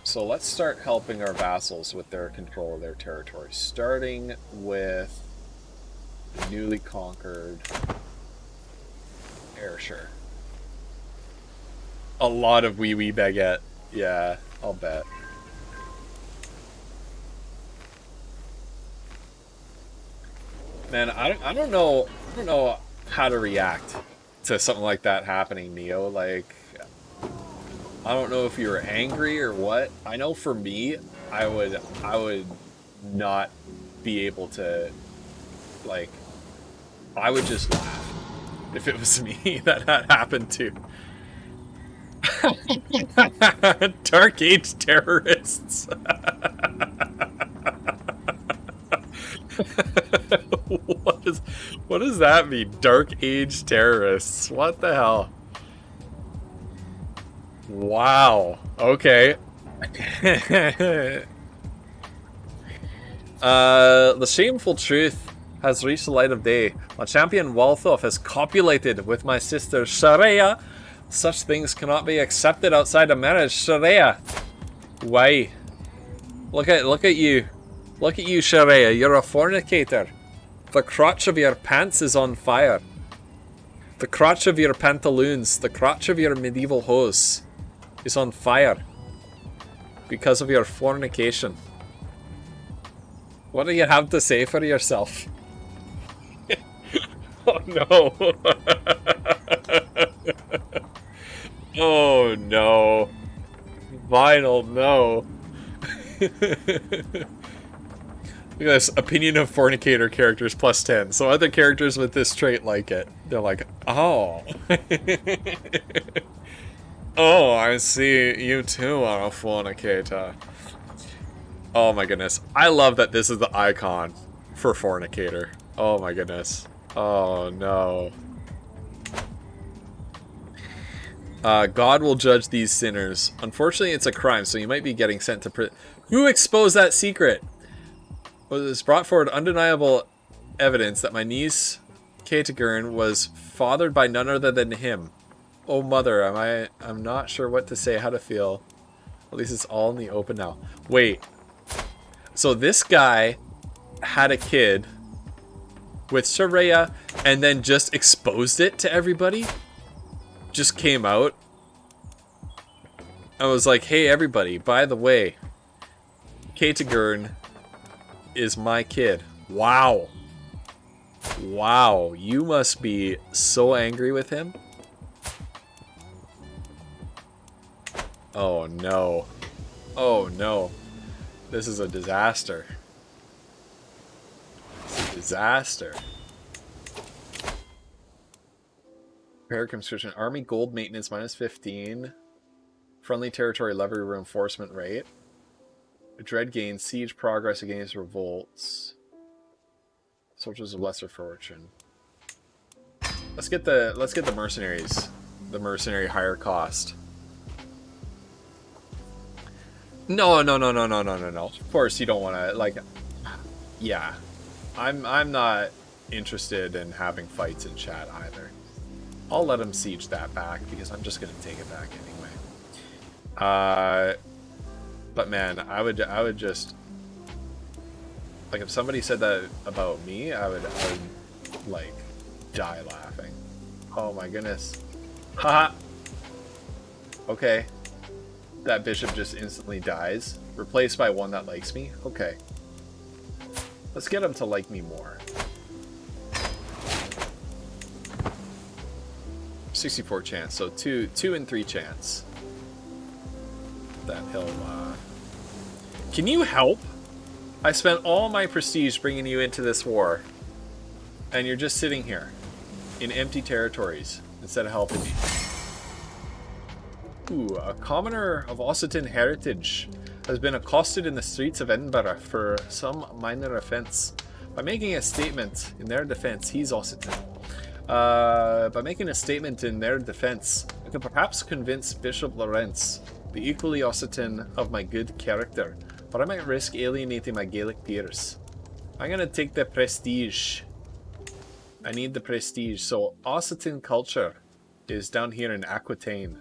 So let's start helping our vassals with their control of their territory. Starting with the newly conquered Ayrshire. A lot of wee baguette. Yeah, I'll bet. Man, I don't know how to react to something like that happening, Neo. Like, I don't know if you were angry or what. I know for me, I would not be able to, like, I would just laugh if it was me that happened to. Dark Age terrorists. What does that mean? Dark Age terrorists. What the hell? Wow. Okay. The shameful truth has reached the light of day. My champion Walthoff has copulated with my sister Sharia. Such things cannot be accepted outside of marriage. Sharia. Why? Look at you. Look at you, Sharia. You're a fornicator. The crotch of your pants is on fire. The crotch of your pantaloons, the crotch of your medieval hose is on fire because of your fornication. What do you have to say for yourself? Oh no. Oh no. Vinyl, no. Look at this, opinion of fornicator characters plus 10. So other characters with this trait like it. They're like, oh. Oh, I see. You too are a fornicator. Oh my goodness. I love that this is the icon for fornicator. Oh my goodness. Oh no. God will judge these sinners. Unfortunately, it's a crime, so you might be getting sent to prison. Who exposed that secret? Well, it's brought forward undeniable evidence that my niece, Kategern, was fathered by none other than him. Oh, mother, I'm not sure what to say, how to feel. At least it's all in the open now. Wait. So this guy had a kid with Soraya and then just exposed it to everybody? Just came out. I was like, hey, everybody, by the way, Kategern is my kid. Wow. Wow, you must be so angry with him. Oh no. Oh no. This is a disaster. It's a disaster. Repair conscription. Army gold maintenance minus 15. Friendly territory levy reinforcement rate. Dread gain. Siege progress against revolts. Soldiers of lesser fortune. Let's get the mercenaries. The mercenary higher cost. No. Of course you don't want to, like, yeah. I'm not interested in having fights in chat either. I'll let him siege that back because I'm just gonna take it back anyway. But man, I would just, like, if somebody said that about me, I would like die laughing. Oh my goodness. Haha. Okay. That bishop just instantly dies. Replaced by one that likes me? Okay. Let's get him to like me more. 64 chance, so 2 and 3 chance. That he'll, Can you help? I spent all my prestige bringing you into this war. And you're just sitting here. In empty territories. Instead of helping me. Ooh, a commoner of Occitan heritage has been accosted in the streets of Edinburgh for some minor offence. By making a statement in their defence, he's Occitan. By making a statement in their defence, I could perhaps convince Bishop Lawrence, the equally Occitan, of my good character, but I might risk alienating my Gaelic peers. I'm gonna take the prestige. I need the prestige. So Occitan culture is down here in Aquitaine.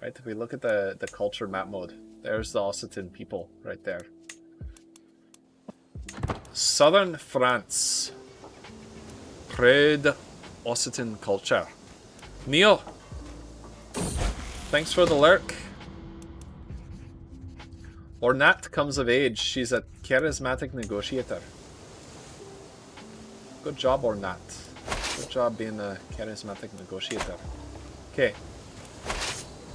Right, if we look at the culture map mode, there's the Occitan people right there. Southern France. Proud Occitan culture. Neil, thanks for the lurk. Ornat comes of age. She's a charismatic negotiator. Good job, Ornat. Good job being a charismatic negotiator. Okay.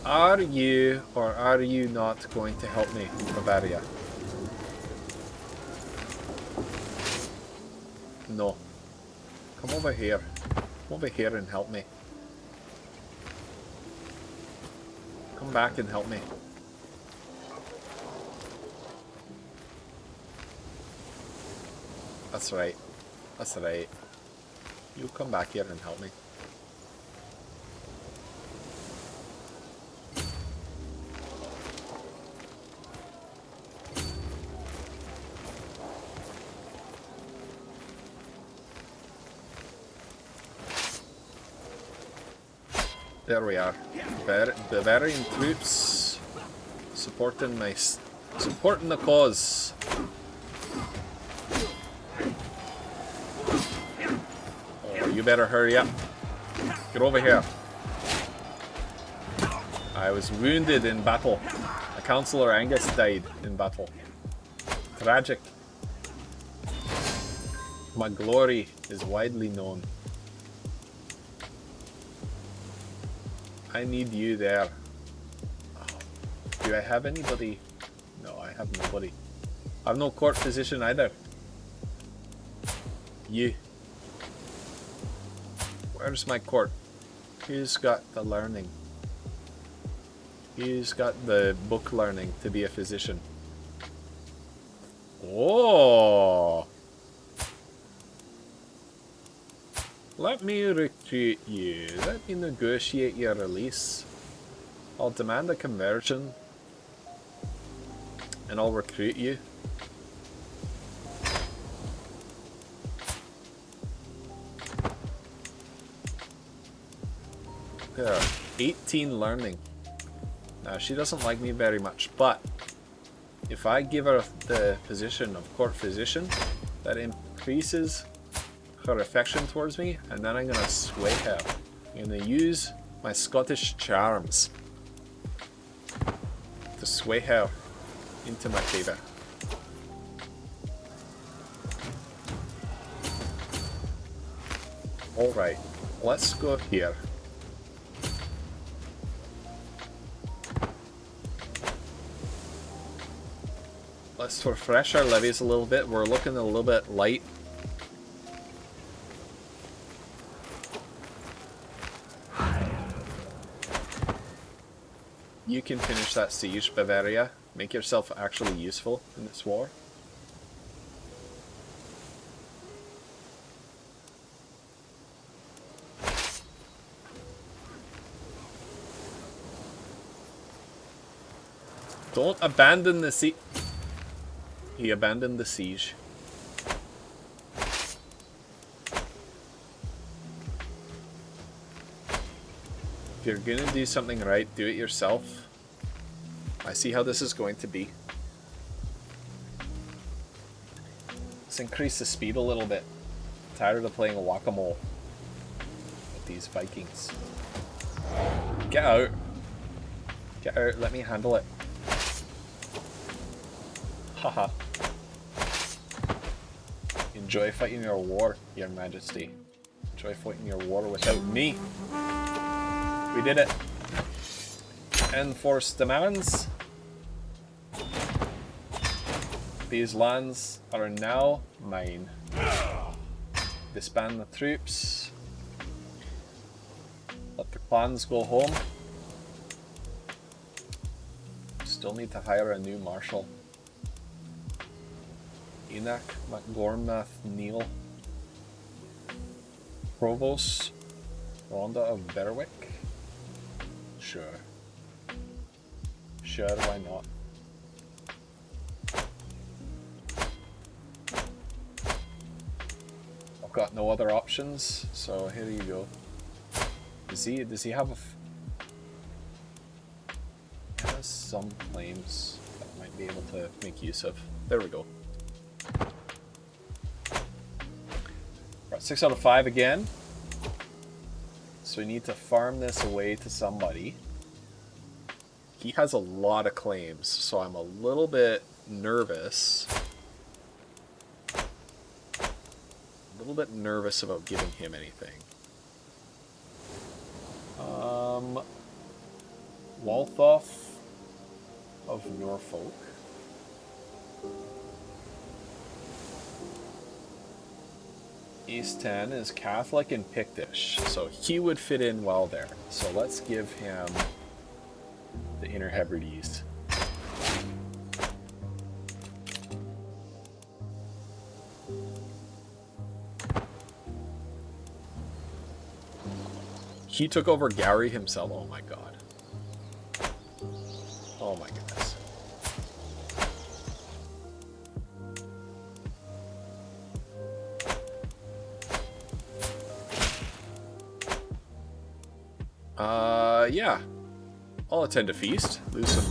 Are you or are you not going to help me, Bavaria? No. Come over here. Come over here and help me. Come back and help me. That's right. That's right. You come back here and help me. There we are. Bavarian troops supporting the cause. Oh, you better hurry up. Get over here. I was wounded in battle. A councillor Angus died in battle. Tragic. My glory is widely known. I need you there. Oh, do I have anybody? No, I have nobody. I have no court physician either. You. Where's my court? Who's got the learning? Who's got the book learning to be a physician? Oh! Let me recruit you. Let me negotiate your release. I'll demand a conversion. And I'll recruit you. There, 18 learning. Now, she doesn't like me very much, but if I give her the position of court physician, that increases her affection towards me, and then I'm gonna sway her. I'm gonna use my Scottish charms to sway her into my favor. Alright, let's go here. Let's refresh our levies a little bit. We're looking a little bit light. You can finish that siege, Bavaria. Make yourself actually useful in this war. Don't abandon the siege. He abandoned the siege. If you're gonna do something right, do it yourself. I see how this is going to be. Let's increase the speed a little bit. I'm tired of playing whack-a-mole with these Vikings. Get out. Get out, let me handle it. Haha. Enjoy fighting your war, Your Majesty. Enjoy fighting your war without me. We did it. Enforced demands. These lands are now mine. Disband the troops. Let the clans go home. Still need to hire a new marshal. Enoch McGormath Neal. Provost Rhonda of Berwick. Sure. Sure, why not? I've got no other options, so here you go. Does he have a he has some claims that I might be able to make use of. There we go. We're at 6 out of 5 again. So we need to farm this away to somebody. He has a lot of claims, so I'm a little bit nervous. A little bit nervous about giving him anything. Walthoff of Norfolk. East 10 is Catholic and Pictish, so he would fit in well there. So let's give him the Inner Hebrides. He took over Gary himself. Oh my god. Oh my goodness. Yeah. I'll attend a feast. Lose some.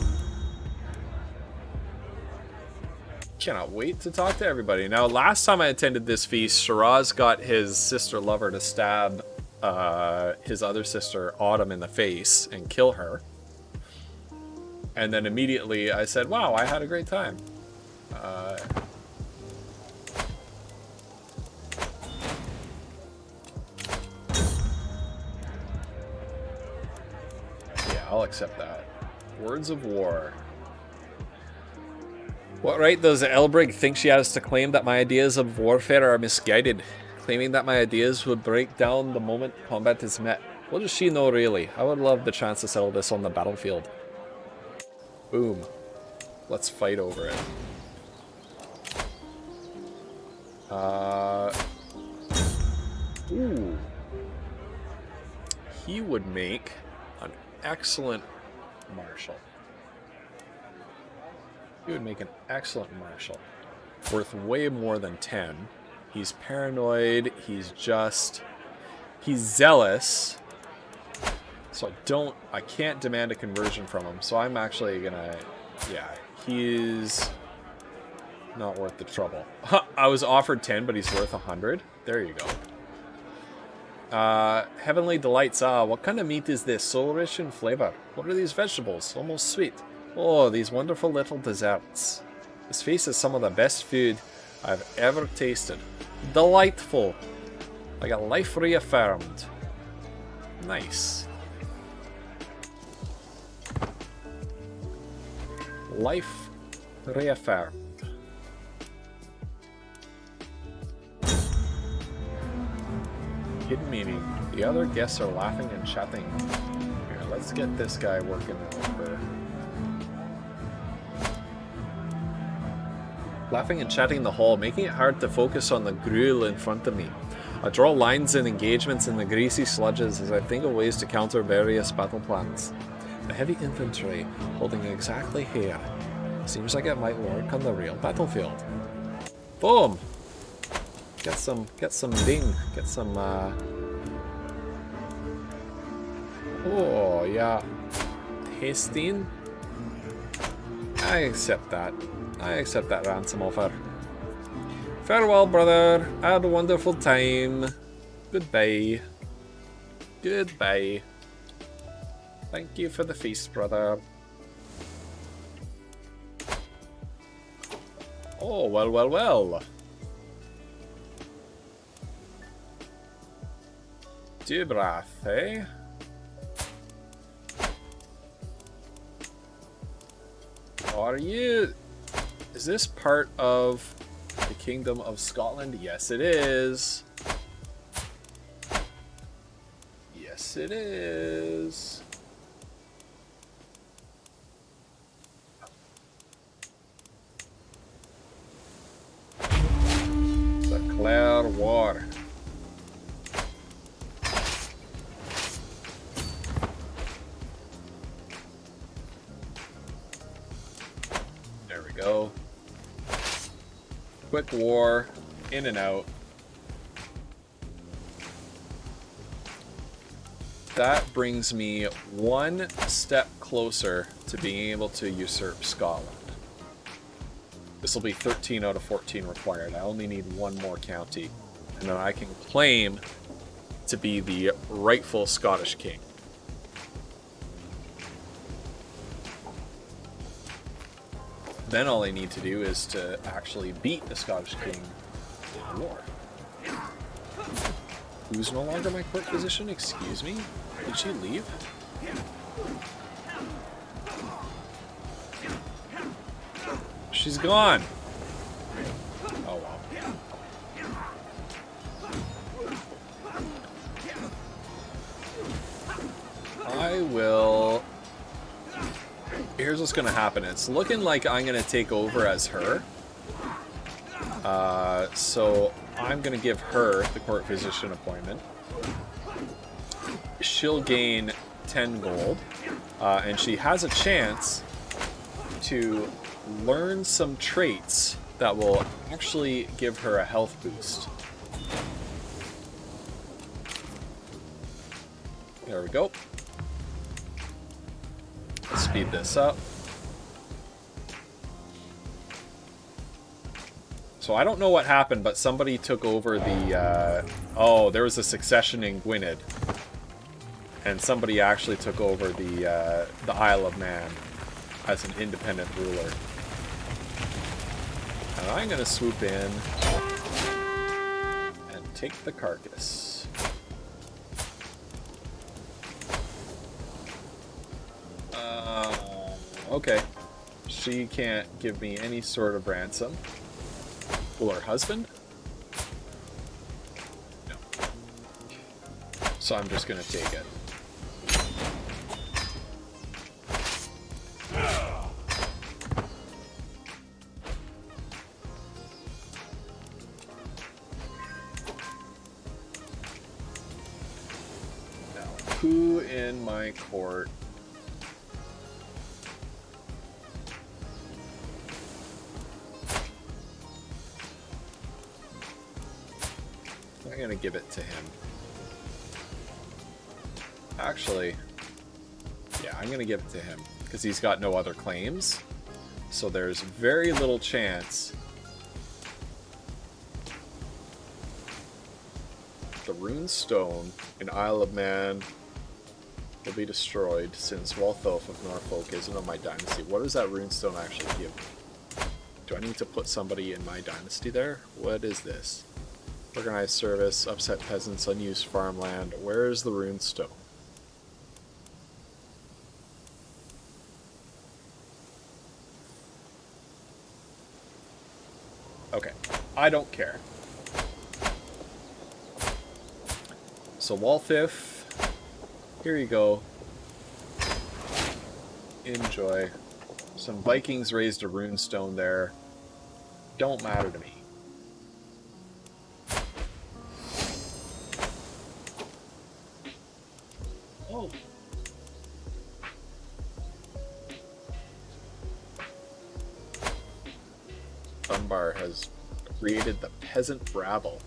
Cannot wait to talk to everybody. Now, last time I attended this feast, Shiraz got his sister lover to stab his other sister, Autumn, in the face and kill her. And then immediately I said, wow, I had a great time. Yeah, I'll accept that. Words of war. What right does Elbrig think she has to claim that my ideas of warfare are misguided? Claiming that my ideas would break down the moment combat is met. What does she know, really? I would love the chance to settle this on the battlefield. Boom. Let's fight over it. Ooh. He would make an excellent marshal. He would make an excellent marshal. Worth way more than 10. He's paranoid. He's zealous. So I can't demand a conversion from him. So I'm actually gonna, yeah, he's not worth the trouble. I was offered 10, but he's worth 100. There you go. Heavenly Delights. What kind of meat is this? So rich in flavor. What are these vegetables? Almost sweet. Oh, these wonderful little desserts. This feast is some of the best food I've ever tasted. Delightful. Like a life reaffirmed. Nice. Life reaffirmed. Hidden meaning. The other guests are laughing and chatting. Here, let's get this guy working over. Laughing and chatting in the hall, making it hard to focus on the gruel in front of me. I draw lines and engagements in the greasy sludges as I think of ways to counter various battle plans. The heavy infantry holding exactly here. Seems like it might work on the real battlefield. Boom! Get some ding. Get some, oh, yeah. Tasting? I accept that. I accept that ransom offer. Farewell, brother. I had a wonderful time. Goodbye. Goodbye. Thank you for the feast, brother. Oh, well, well, well. Dubrath, eh? Are you... Is this part of the Kingdom of Scotland? Yes, it is. Yes, it is. The Clare War. There we go. Quick war, in and out. That brings me one step closer to being able to usurp Scotland. This will be 13 out of 14 required. I only need one more county, and then I can claim to be the rightful Scottish king. Then all I need to do is to actually beat the Scottish king in war. Who's no longer my court position? Excuse me? Did she leave? She's gone! Oh well. I will... Here's what's gonna happen. It's looking like I'm gonna take over as her. So I'm gonna give her the court physician appointment. She'll gain 10 gold, and she has a chance to learn some traits that will actually give her a health boost. There we go. Let's speed this up. So I don't know what happened, but somebody took over the, oh, there was a succession in Gwynedd. And somebody actually took over the Isle of Man as an independent ruler. And I'm gonna swoop in and take the carcass. Okay. She can't give me any sort of ransom. Will her husband? No. So I'm just gonna take it. Now, who in my court gonna give it to him. Actually, yeah, I'm gonna give it to him because he's got no other claims. So there's very little chance the rune stone in Isle of Man will be destroyed since Walthof of Norfolk isn't on my dynasty. What does that rune stone actually give me? Do I need to put somebody in my dynasty there? What is this? Organized service, upset peasants, unused farmland. Where is the rune stone? Okay, I don't care. So Walthif, here you go. Enjoy. Some Vikings raised a rune stone there. Don't matter to me. Oh. Dunbar has created the peasant rabble.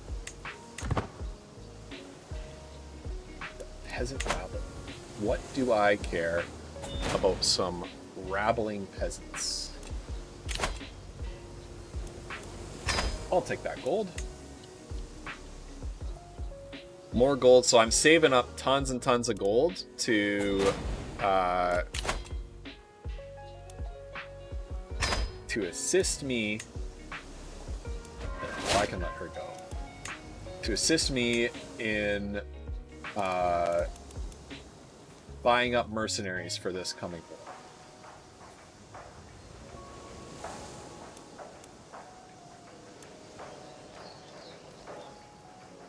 The peasant rabble. What do I care about some rabbling peasants? I'll take that gold. More gold, so I'm saving up tons and tons of gold to assist me. Oh, I can let her go. To assist me in buying up mercenaries for this coming war.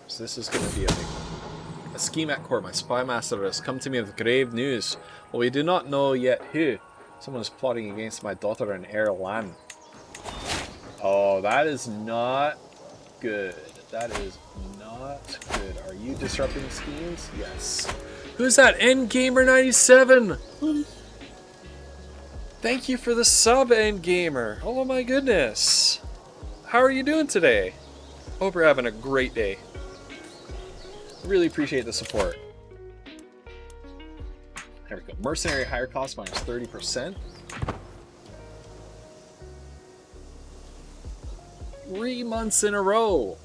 So this is going to be a big one. A scheme at court. My spy master has come to me with grave news. Well, we do not know yet who. Someone is plotting against my daughter in Erlan. Oh, that is not good. That is not good. Are you disrupting schemes? Yes. Who's that? Endgamer97! Thank you for the sub, Endgamer. Oh my goodness. How are you doing today? Hope you're having a great day. Really appreciate the support. There we go. Mercenary higher cost minus 30%. 3 months in a row.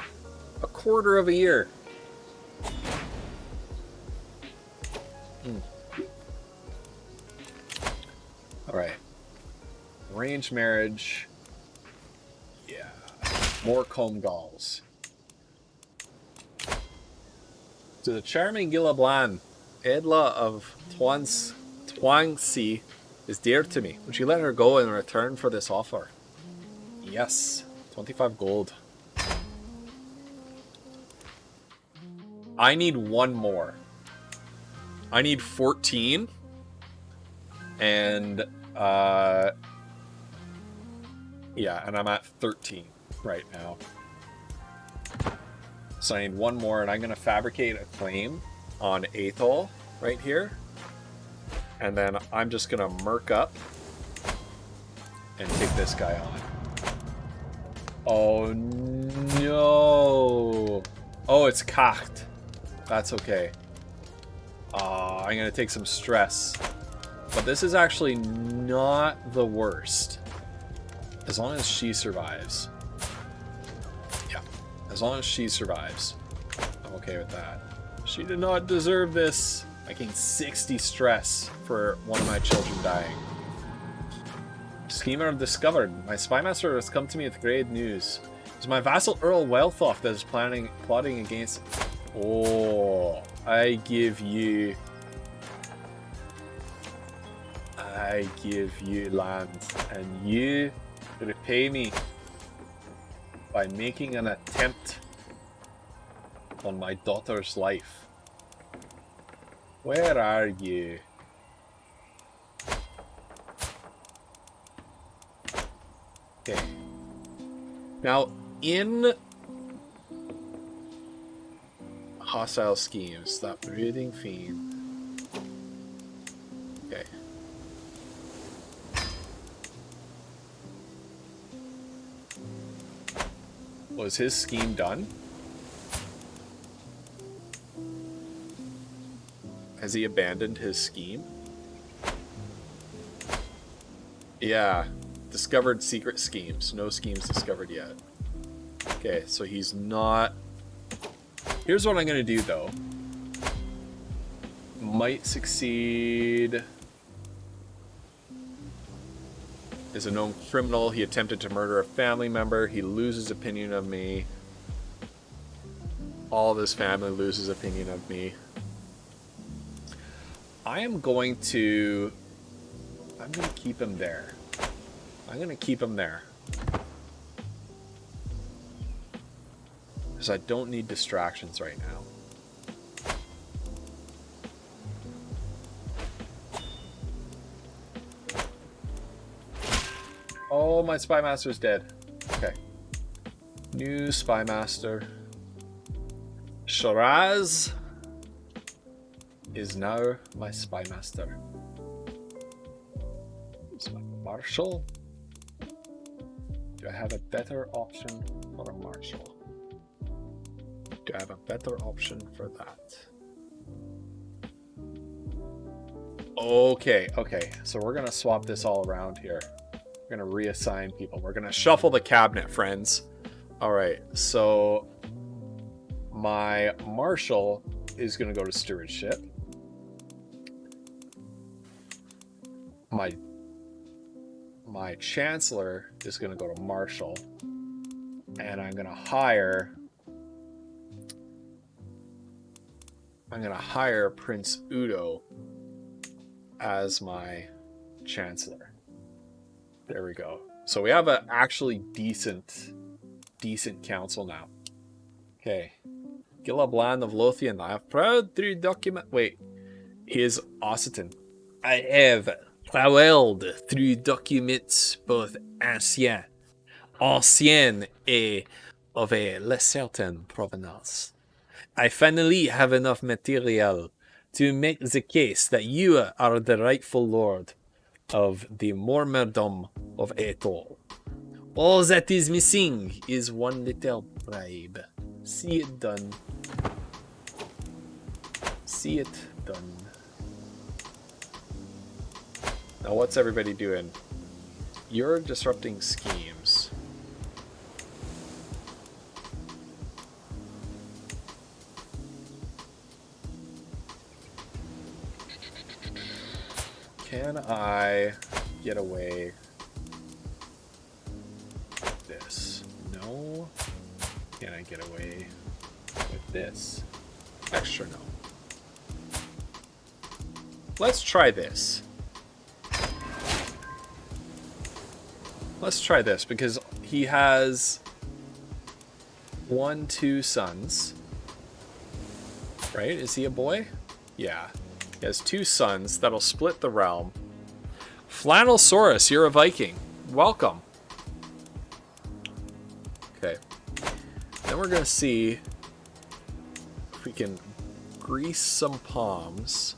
A quarter of a year. Alright. Arranged marriage. Yeah. More comb galls. To the charming Gilablan, Edla of Twangsea is dear to me. Would you let her go in return for this offer? Yes. 25 gold. I need one more. I need 14. And, yeah, and I'm at 13 right now. So I need one more, and I'm going to fabricate a claim on Athol right here. And then I'm just going to merc up and take this guy on. Oh, no. Oh, it's cocked. That's okay. I'm going to take some stress. But this is actually not the worst. As long as she survives. Yeah. As long as she survives. I'm okay with that. She did not deserve this. I gained 60 stress for one of my children dying. Schemer discovered. My spymaster has come to me with great news. It's my vassal Earl Welthoff that is plotting against... Oh, I give you land, and you repay me by making an attempt on my daughter's life. Where are you? Okay. Now, in hostile schemes, that breathing fiend. Okay. Was his scheme done? Has he abandoned his scheme? Yeah. Discovered secret schemes. No schemes discovered yet. Okay, so he's not... Here's what I'm going to do, though. Might succeed... Is a known criminal. He attempted to murder a family member. He loses opinion of me. All of his family loses opinion of me. I'm going to keep him there. I'm going to keep him there. Because I don't need distractions right now. Oh, my Spy Master's dead. Okay. New Spy Master. Shiraz is now my Spy Master. It's my Marshal. Do I have a better option for a Marshal? Do I have a better option for that? Okay, okay. So we're going to swap this all around here. We're going to reassign people. We're going to shuffle the cabinet, friends. All right, so my Marshal is going to go to Stewardship. My Chancellor is going to go to Marshal. And I'm going to hire Prince Udo as my Chancellor. There we go. So we have a actually decent council now. Okay. Gilabland of Lothian, I have proud through document... Wait. He is Occitan. I have travelled through documents both anciens et of a less certain provenance. I finally have enough material to make the case that you are the rightful lord of the Mormerdom of Atoll. All that is missing is one little bribe. See it done. See it done. Now what's everybody doing? You're disrupting schemes. Can I get away with this? No. Can I get away with this? Extra no. Let's try this. Let's try this because he has 2 sons. Right? Is he a boy? Yeah. He has 2 sons that'll split the realm. Flannelsaurus, you're a Viking. Welcome. Okay. Then we're going to see if we can grease some palms.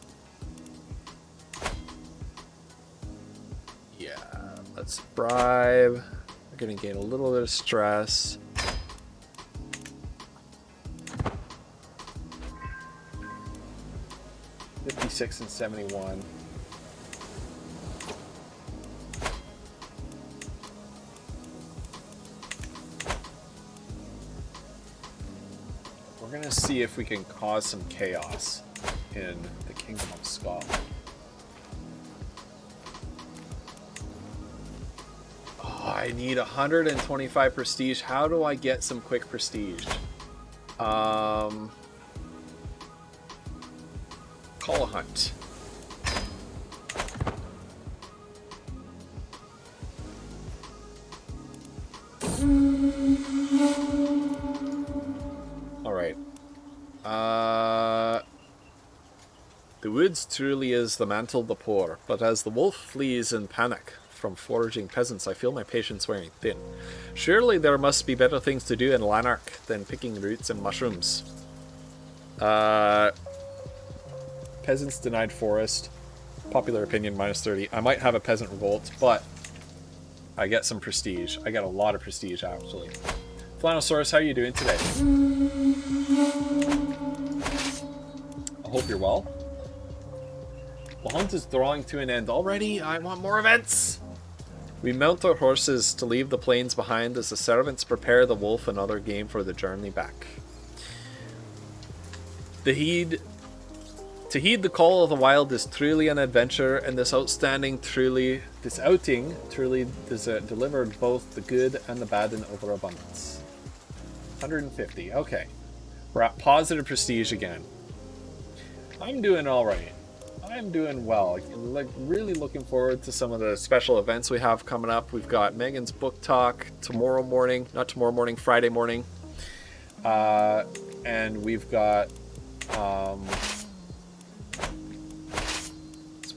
Yeah, let's bribe. We're going to gain a little bit of stress. $56 and $71. We're gonna see if we can cause some chaos in the Kingdom of Scotland. Oh, I need 125 prestige. How do I get some quick prestige? Call a hunt. Alright. The woods truly is the mantle of the poor, but as the wolf flees in panic from foraging peasants, I feel my patience wearing thin. Surely there must be better things to do in Lanark than picking roots and mushrooms. Peasants denied forest. Popular opinion, -30. I might have a peasant revolt, but I get some prestige. I get a lot of prestige, actually. Flanosaurus, how are you doing today? I hope you're well. The hunt is drawing to an end already. I want more events. We mount our horses to leave the plains behind as the servants prepare the wolf and other game for the journey back. To heed the call of the wild is truly an adventure, and this outing truly delivered both the good and the bad in overabundance. 150. Okay, we're at positive prestige again. I'm doing all right. I'm doing well. Like, really looking forward to some of the special events we have coming up. We've got Megan's book talk tomorrow morning, not tomorrow morning, Friday morning, and we've got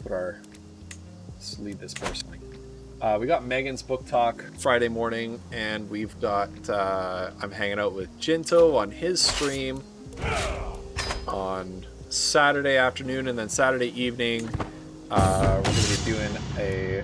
let's lead this personally. We got Megan's book talk Friday morning, and we've got I'm hanging out with Jinto on his stream on Saturday afternoon, and then Saturday evening we're going to be doing a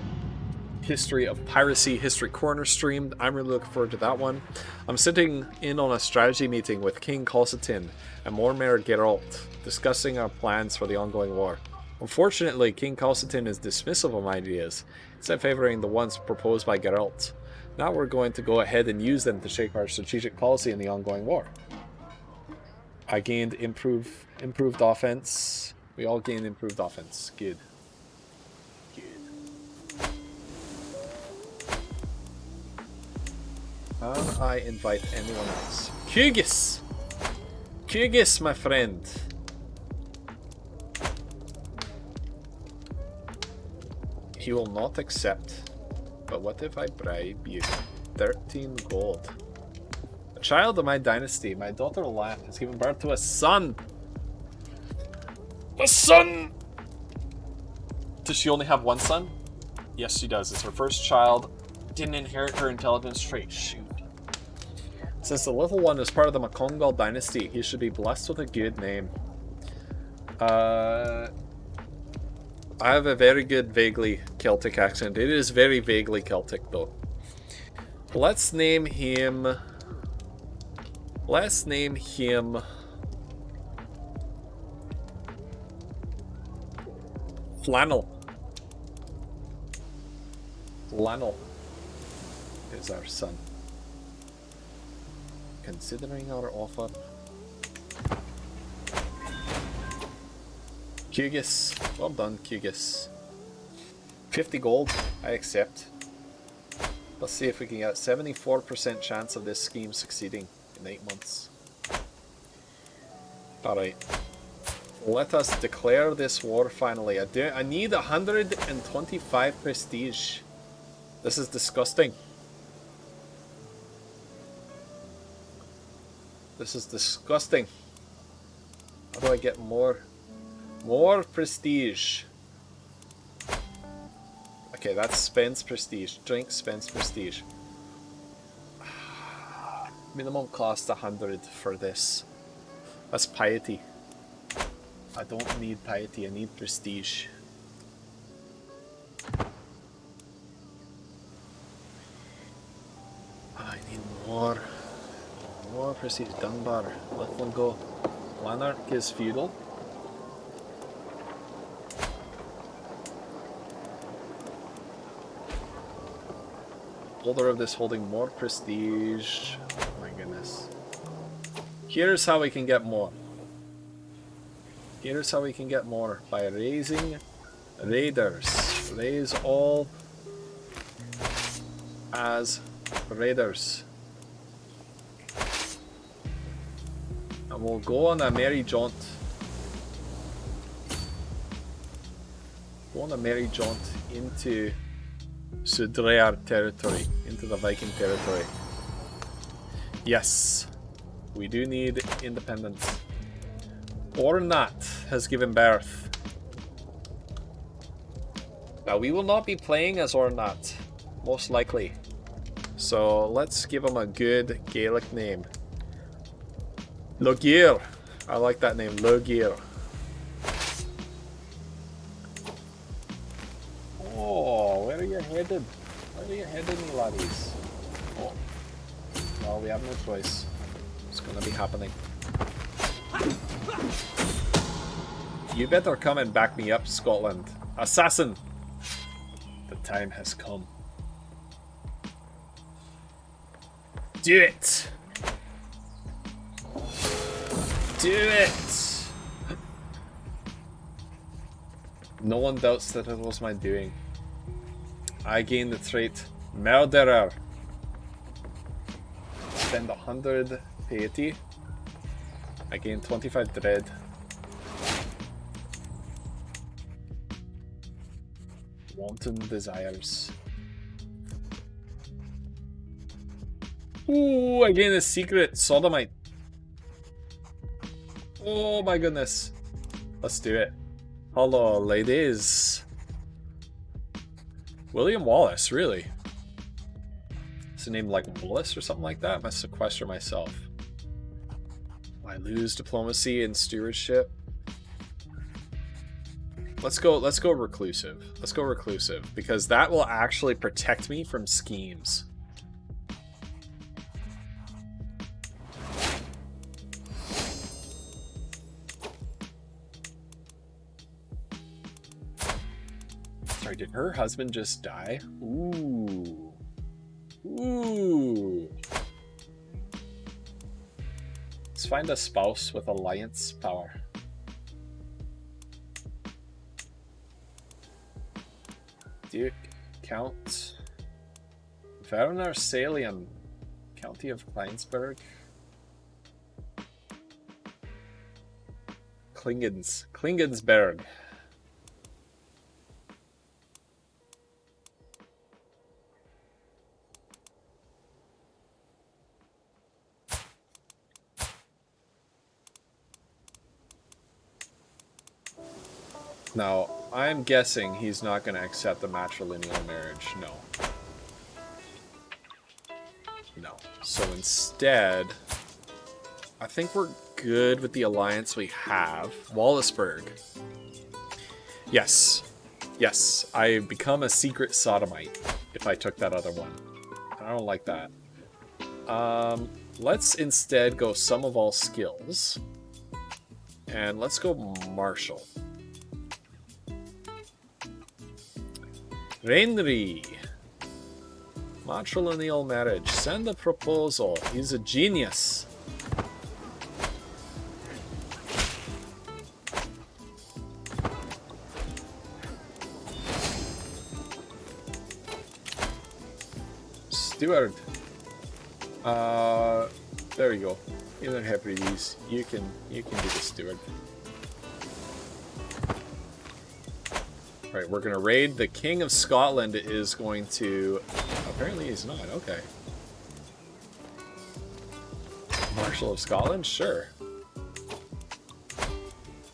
history of piracy history corner stream. I'm really looking forward to that one. I'm sitting in on a strategy meeting with King Constantine and Mormir Geralt, discussing our plans for the ongoing war. Unfortunately, King Constantine is dismissive of my ideas, instead favoring the ones proposed by Geralt. Now we're going to go ahead and use them to shape our strategic policy in the ongoing war. I gained improved offense. We all gained improved offense. Good. Good. Can I invite anyone else? Haggis! Haggis, my friend. He will not accept. But what if I bribe you? 13 gold. A child of my dynasty, my daughter Lan, has given birth to a son. A son! Does she only have one son? Yes, she does. It's her first child. Didn't inherit her intelligence trait. Shoot. Since the little one is part of the Makongal dynasty, he should be blessed with a good name. I have a very good vaguely Celtic accent. It is very vaguely Celtic though. Let's name him Flannel. Flannel is our son. Considering our offer. Haggis. Well done, Haggis. 50 gold. I accept. Let's see if we can get 74% chance of this scheme succeeding in 8 months. Alright. Let us declare this war finally. I need 125 prestige. This is disgusting. This is disgusting. How do I get more? More prestige. Okay, that's spends prestige. Drink spends prestige. Minimum cost 100 for this. That's piety. I don't need piety, I need prestige. I need more. More prestige. Dunbar. Let one go. Lanark is feudal. Holder of this holding more prestige. Oh my goodness. Here's how we can get more. Here's how we can get more. By raising raiders. Raise all as raiders. And we'll go on a merry jaunt. Go on a merry jaunt into Sudrear territory, into the Viking territory. Yes, we do need independence. Ornat has given birth. Now we will not be playing as Ornat, most likely. So let's give him a good Gaelic name. Logir. I like that name, Logir. Oh, where are you headed? Where are you headed, me laddies? Oh. Well, we have no choice. It's gonna be happening. You better come and back me up, Scotland. Assassin! The time has come. Do it! Do it! No one doubts that it was my doing. I gained the trait Murderer. Spend 100 piety. I gain 25 dread. Wanton desires. Ooh, I gain a secret sodomite. Oh my goodness. Let's do it. Hello, ladies. William Wallace, really? Is the name like Wallace or something like that? I must sequester myself. I lose diplomacy and stewardship. Let's go reclusive. Let's go reclusive, because that will actually protect me from schemes. Sorry, did her husband just die? Ooh. Ooh. Let's find a spouse with alliance power. Duke, Count, Werner Salium, County of Kleinsberg, Klingensberg. Now, I'm guessing he's not going to accept the matrilineal marriage. No. No. So instead, I think we're good with the alliance we have. Wallaceburg. Yes. Yes. I become a secret sodomite if I took that other one. I don't like that. Let's instead go sum of all skills. And let's go martial. Reinri. Matrilineal marriage. Send a proposal. He's a genius. Steward. There you go. You don't have these. You can be the steward. Right, we're gonna raid. The King of Scotland is going to... Apparently he's not, okay. Marshal of Scotland? Sure.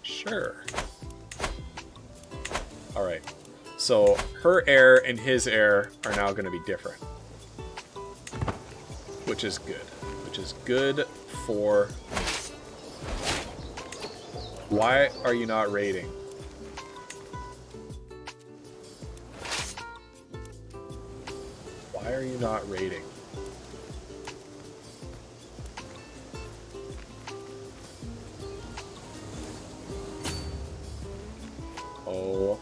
Sure. Alright. So, her heir and his heir are now gonna be different. Which is good. Which is good for me. Why are you not raiding? Why are you not raiding? Oh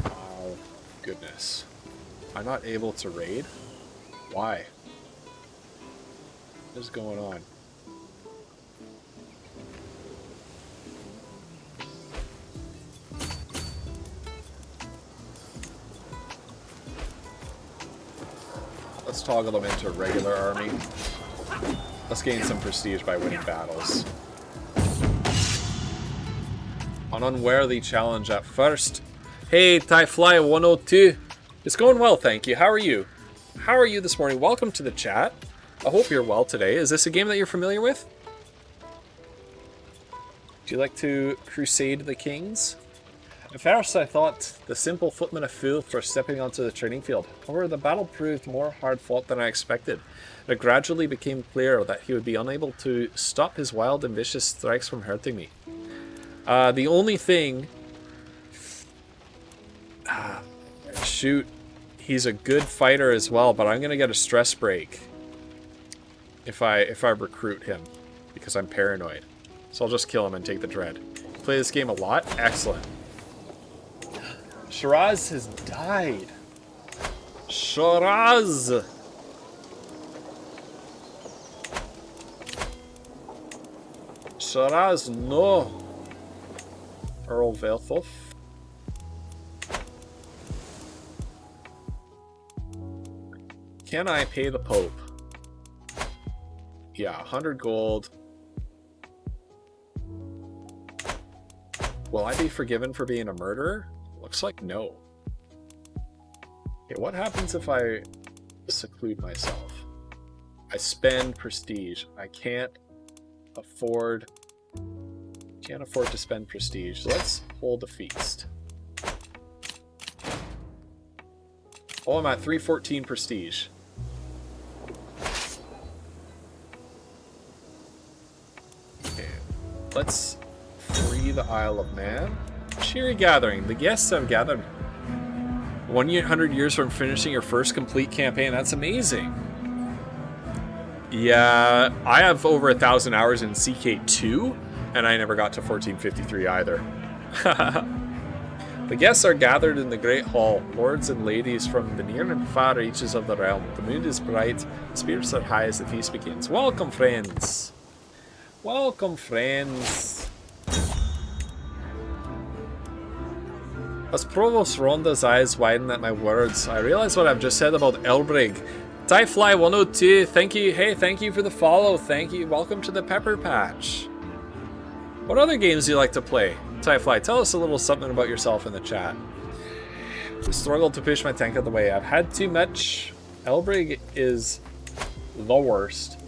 my goodness. I'm not able to raid? Why? What is going on? Let's toggle them into regular army. Let's gain some prestige by winning battles. An unworthy challenge at first. Hey, TieFly102. It's going well, thank you. How are you? How are you this morning? Welcome to the chat. I hope you're well today. Is this a game that you're familiar with? Do you like to crusade the kings? At first, I thought the simple footman a fool for stepping onto the training field. However, the battle proved more hard-fought than I expected. It gradually became clear that he would be unable to stop his wild and vicious strikes from hurting me. The only thing... shoot, he's a good fighter as well, but I'm going to get a stress break if I recruit him, because I'm paranoid. So I'll just kill him and take the dread. Play this game a lot? Excellent. Shiraz has died. Shiraz! Shiraz, no! Earl Velthoff. Can I pay the Pope? Yeah, 100 gold. Will I be forgiven for being a murderer? Looks like no. Okay, what happens if I seclude myself? I spend prestige. I can't afford to spend prestige. So let's hold a feast. Oh, I'm at 314 prestige. Okay, let's free the Isle of Man. Cheery gathering. The guests have gathered 100 years from finishing your first complete campaign. That's amazing. Yeah, I have over 1,000 hours in CK2, and I never got to 1453 either. The guests are gathered in the Great Hall, lords and ladies from the near and far reaches of the realm. The moon is bright, spirits are high as the feast begins. Welcome, friends. Welcome, friends. As Provost Ronda's eyes widen at my words, I realize what I've just said about Elbrig. Tyfly102, thank you. Hey, thank you for the follow. Thank you. Welcome to the Pepper Patch. What other games do you like to play? Tyfly, tell us a little something about yourself in the chat. I struggled to push my tank out of the way. I've had too much. Elbrig is the worst.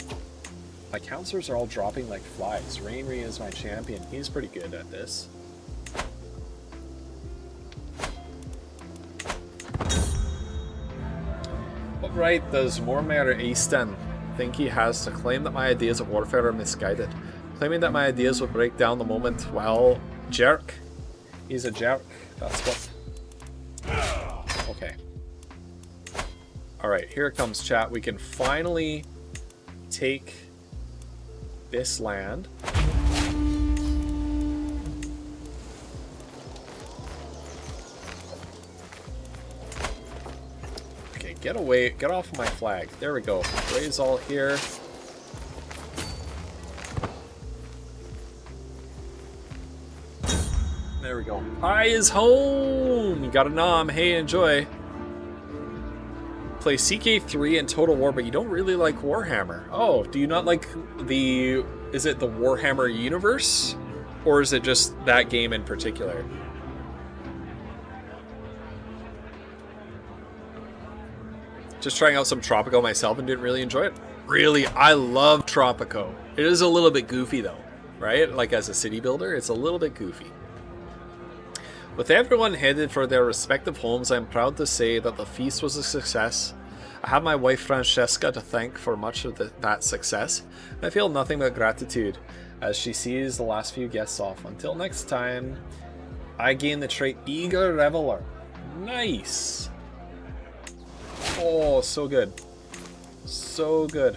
My counselors are all dropping like flies. Rainry is my champion. He's pretty good at this. What right does Mormir Easton think he has to claim that my ideas of warfare are misguided? Claiming that my ideas will break down the moment, well, jerk. He's a jerk. That's what. Okay. Alright, here it comes, chat. We can finally take this land. Okay, get away. Get off of my flag. There we go. Raise all here. There we go. Pie is home! You got a nom. Hey, enjoy. Play CK3 and Total War, but you don't really like Warhammer. Oh, do you not like the... Is it the Warhammer universe? Or is it just that game in particular? Just trying out some Tropico myself and didn't really enjoy it. Really, I love Tropico. It is a little bit goofy though, right? Like as a city builder, it's a little bit goofy. With everyone headed for their respective homes, I am proud to say that the feast was a success. I have my wife Francesca to thank for much of that success, and I feel nothing but gratitude as she sees the last few guests off. Until next time, I gain the trait Eager Reveler. Nice! Oh, so good. So good.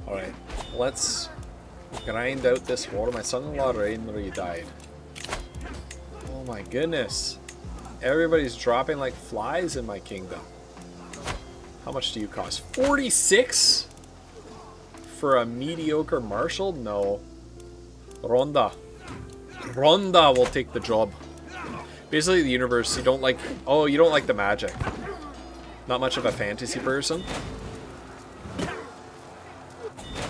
Alright, let's grind out this war. My son-in-law Rainry died. Oh my goodness. Everybody's dropping like flies in my kingdom. How much do you cost? 46? For a mediocre marshal? No. Ronda. Ronda will take the job. Basically the universe, you don't like... Oh, you don't like the magic. Not much of a fantasy person.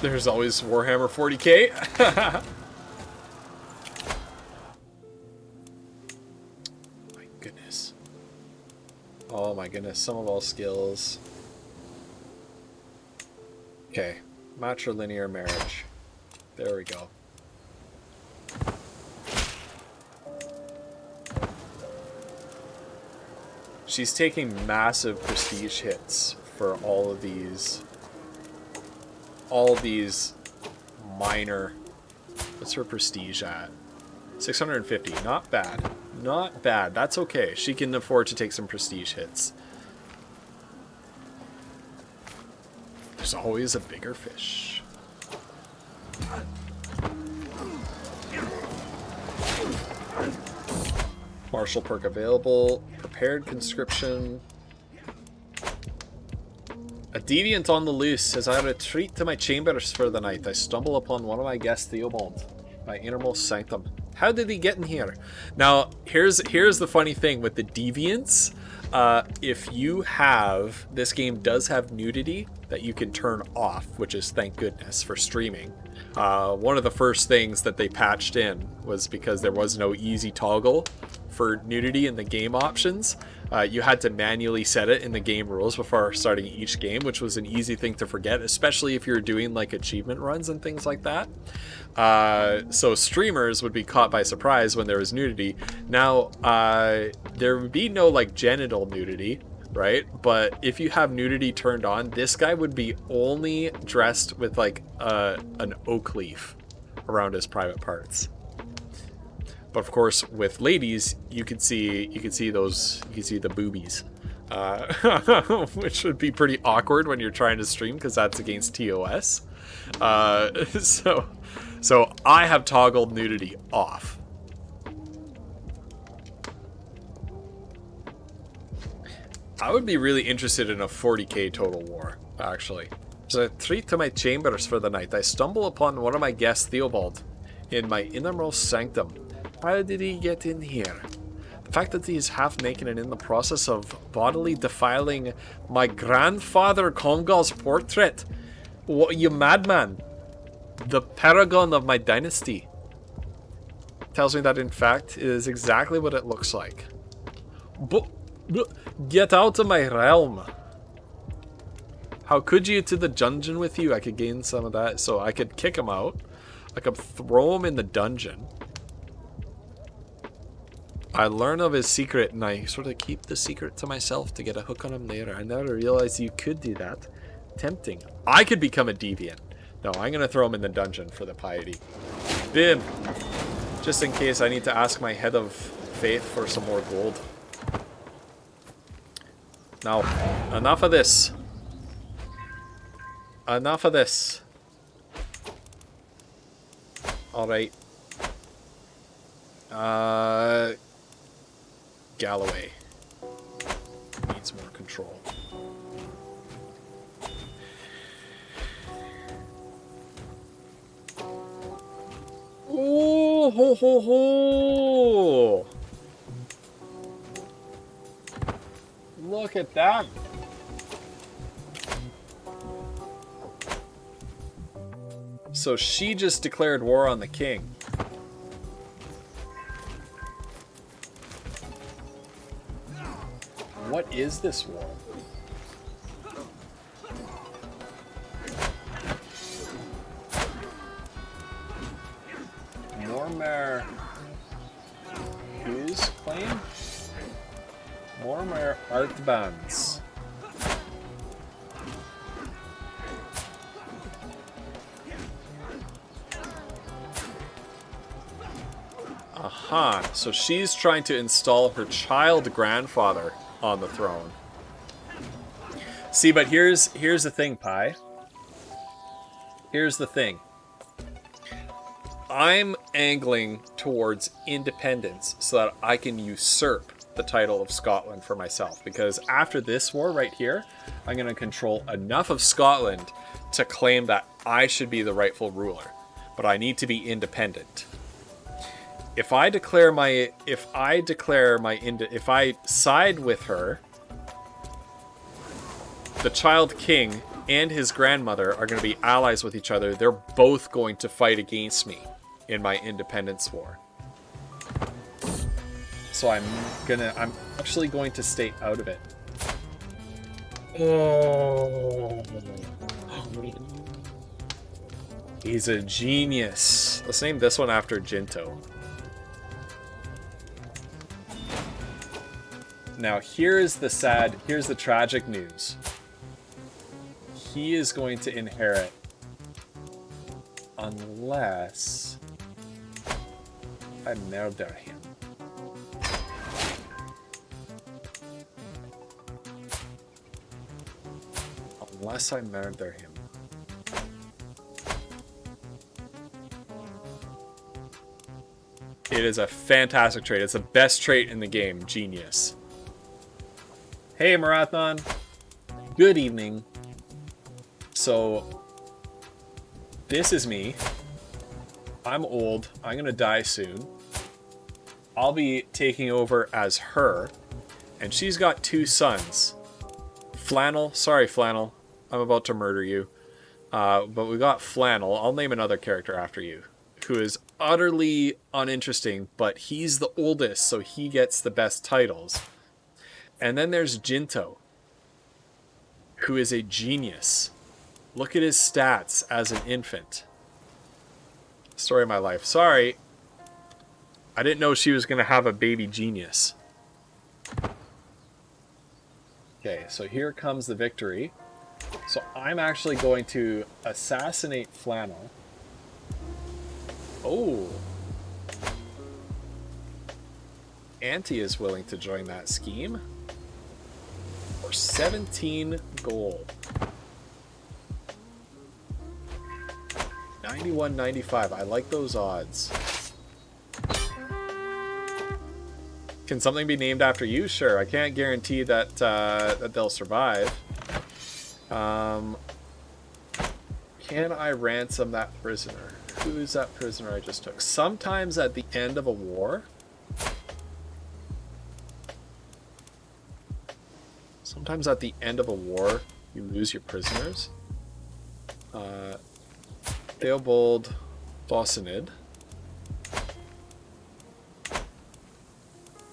There's always Warhammer 40k. My goodness. Oh my goodness, some of all skills. Okay, matrilinear marriage. There we go. She's taking massive prestige hits for all of these minor... What's her prestige at? 650. Not bad. Not bad. That's okay. She can afford to take some prestige hits. There's always a bigger fish. Martial perk available. Prepared conscription. A deviant on the loose. As I retreat to my chambers for the night, I stumble upon one of my guests, Theobald, my innermost sanctum. How did he get in here? Now, here's the funny thing with the deviants. If you have, this game does have nudity that you can turn off, which is thank goodness for streaming. One of the first things that they patched in was because there was no easy toggle for nudity in the game options. You had to manually set it in the game rules before starting each game, which was an easy thing to forget, especially if you're doing like achievement runs and things like that. So streamers would be caught by surprise when there was nudity. Now, there would be no like genital nudity, right? But if you have nudity turned on, this guy would be only dressed with like an oak leaf around his private parts. But of course, with ladies, you can see the boobies, which would be pretty awkward when you're trying to stream because that's against TOS. So I have toggled nudity off. I would be really interested in a 40k total war, actually. As I retreat to my chambers for the night, I stumble upon one of my guests, Theobald, in my innermost sanctum. How did he get in here? The fact that he is half naked and in the process of bodily defiling my grandfather Congal's portrait. What, you madman? The paragon of my dynasty. Tells me that in fact it is exactly what it looks like. Get out of my realm. How could you to the dungeon with you? I could gain some of that, so I could kick him out. I could throw him in the dungeon. I learn of his secret and I sort of keep the secret to myself to get a hook on him later. I never realized you could do that. Tempting. I could become a deviant. No, I'm going to throw him in the dungeon for the piety. Bim! Just in case I need to ask my head of faith for some more gold. Now, enough of this. Enough of this. Alright. Galloway needs more control. Oh, ho, ho, ho. Look at that. So she just declared war on the king. What is this war? Mormare. Whose claim? Mormare Artbands. Aha, so she's trying to install her child grandfather on the throne. See, but here's the thing, Pi. Here's the thing. I'm angling towards independence so that I can usurp the title of Scotland for myself. Because after this war right here, I'm going to control enough of Scotland to claim that I should be the rightful ruler. But I need to be independent. If I side with her, the child king and his grandmother are going to be allies with each other. They're both going to fight against me in my independence war. So I'm actually going to stay out of it. Oh. He's a genius. Let's name this one after Jinto. Now here's the tragic news. He is going to inherit unless I murder him. Unless I murder him. It is a fantastic trait. It's the best trait in the game. Genius. Hey, Marathon. Good evening. So, this is me. I'm old. I'm going to die soon. I'll be taking over as her. And she's got 2 sons. Flannel. Sorry, Flannel. I'm about to murder you. But we got Flannel. I'll name another character after you. Who is utterly uninteresting, but he's the oldest, so he gets the best titles. And then there's Jinto, who is a genius. Look at his stats as an infant. Story of my life. Sorry. I didn't know she was going to have a baby genius. Okay, so here comes the victory. So I'm actually going to assassinate Flannel. Oh. Auntie is willing to join that scheme. For 17 gold. 91.95. I like those odds. Can something be named after you? Sure. I can't guarantee that that they'll survive. Can I ransom that prisoner? Who is that prisoner I just took? Sometimes at the end of a war. Sometimes at the end of a war, you lose your prisoners. Theobald Bossinid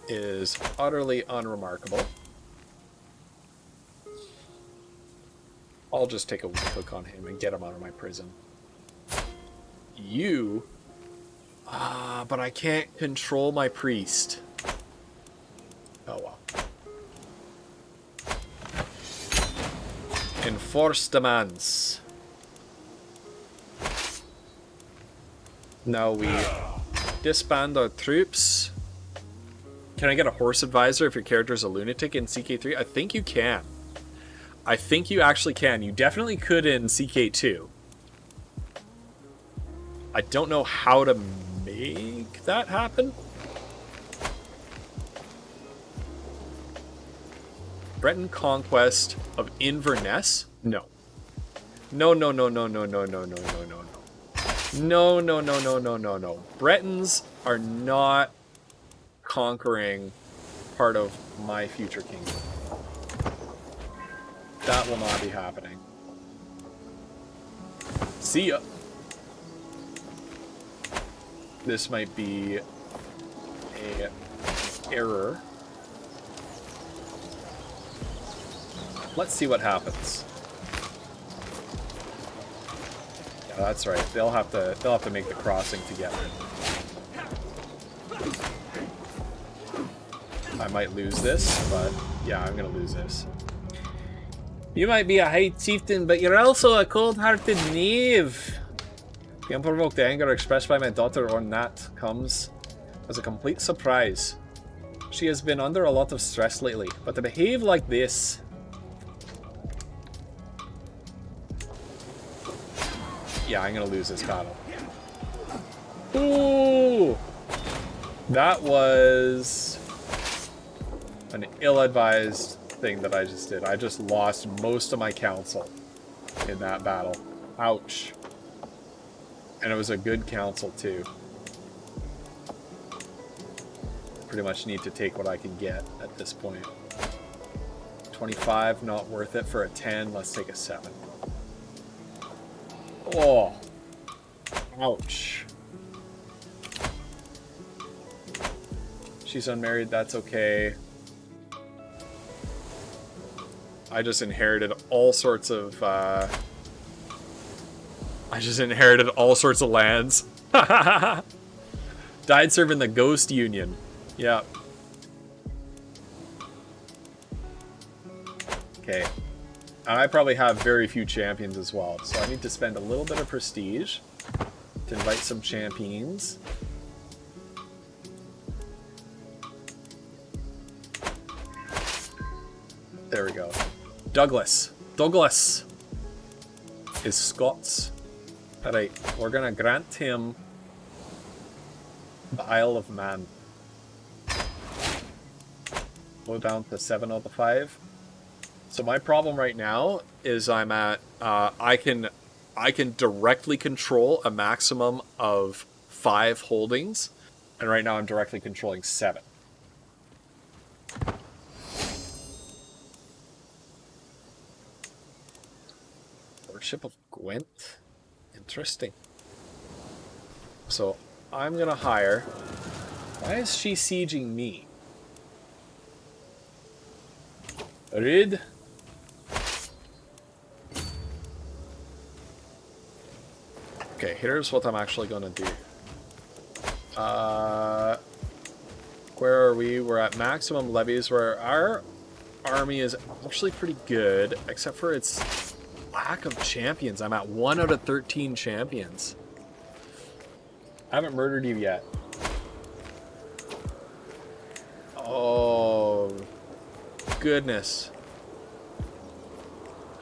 is utterly unremarkable. I'll just take a weak hook on him and get him out of my prison. You... but I can't control my priest. Oh well. Enforce demands. Now we disband our troops. Can I get a horse advisor if your character is a lunatic in CK3? I think you can. I think you actually can. You definitely could in CK2. I don't know how to make that happen. Breton conquest of Inverness? No. No, no, no, no, no, no, no, no, no, no, no. No, no, no, no, no, no, no. Bretons are not conquering part of my future kingdom. That will not be happening. See ya. This might be an error. Let's see what happens. Yeah, that's right. They'll have to make the crossing together. I might lose this, but yeah, I'm gonna lose this. You might be a high chieftain, but you're also a cold-hearted knave. The unprovoked anger expressed by my daughter Ornat comes as a complete surprise. She has been under a lot of stress lately, but to behave like this... Yeah, I'm gonna lose this battle. Ooh! That was an ill-advised thing that I just did. I just lost most of my council in that battle. Ouch. And it was a good council too. Pretty much need to take what I can get at this point. 25, not worth it for a 10. Let's take a 7. Oh. Ouch. She's unmarried, that's okay. I just inherited all sorts of, lands. Died serving the Ghost Union. Yeah. Okay. And I probably have very few champions as well, so I need to spend a little bit of prestige to invite some champions. There we go. Douglas. Douglas is Scots. Alright, we're gonna grant him The Isle of Man. Go down to 7 out of 5. So my problem right now is I'm at I can directly control a maximum of 5 holdings, and right now I'm directly controlling 7. Worship of Gwent. Interesting. So I'm gonna hire. Why is she sieging me? Rude. Okay, here's what I'm actually gonna do. Where are we? We're at maximum levies, where our army is actually pretty good, except for its lack of champions. I'm at 1 out of 13 champions. I haven't murdered you yet. Oh, goodness.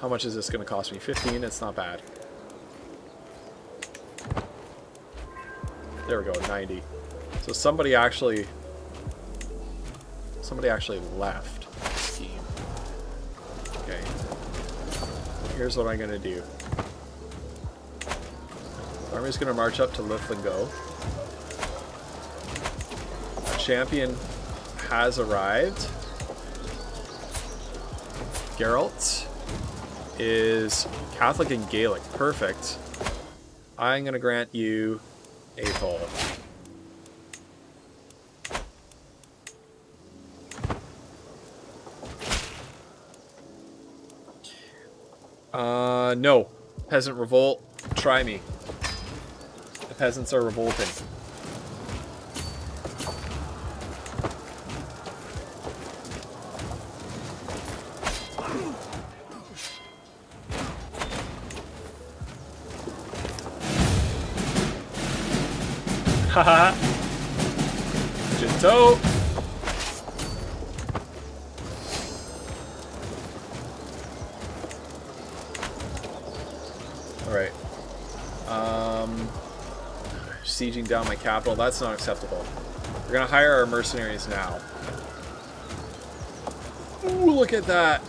How much is this going to cost me? 15? It's not bad. There we go, 90. So somebody actually left the scheme. Okay. Here's what I'm gonna do. Army's gonna march up to Lithlingo. Champion has arrived. Geralt is Catholic and Gaelic. Perfect. I'm gonna grant you a toll. No. Peasant revolt. Try me. The peasants are revolting. Haha. Jinto. Alright. Sieging down my capital. That's not acceptable. We're gonna hire our mercenaries now. Ooh, look at that.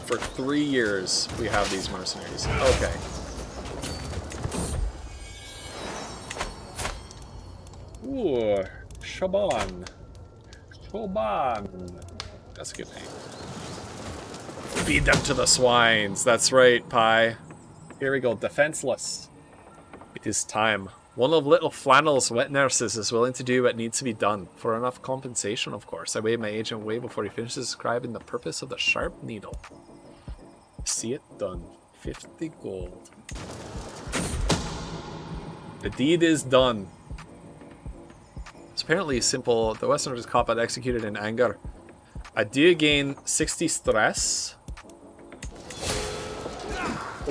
For 3 years, we have these mercenaries. Okay. Ooh, Shaban. Shaban. That's a good name. Feed them to the swines. That's right, Pi. Here we go. Defenseless. It is time. One of Little Flannel's wet nurses is willing to do what needs to be done. For enough compensation, of course. I wave my agent away before he finishes describing the purpose of the sharp needle. See it done. 50 gold. The deed is done. It's apparently simple. The Westerners caught but executed in anger. I do gain 60 stress.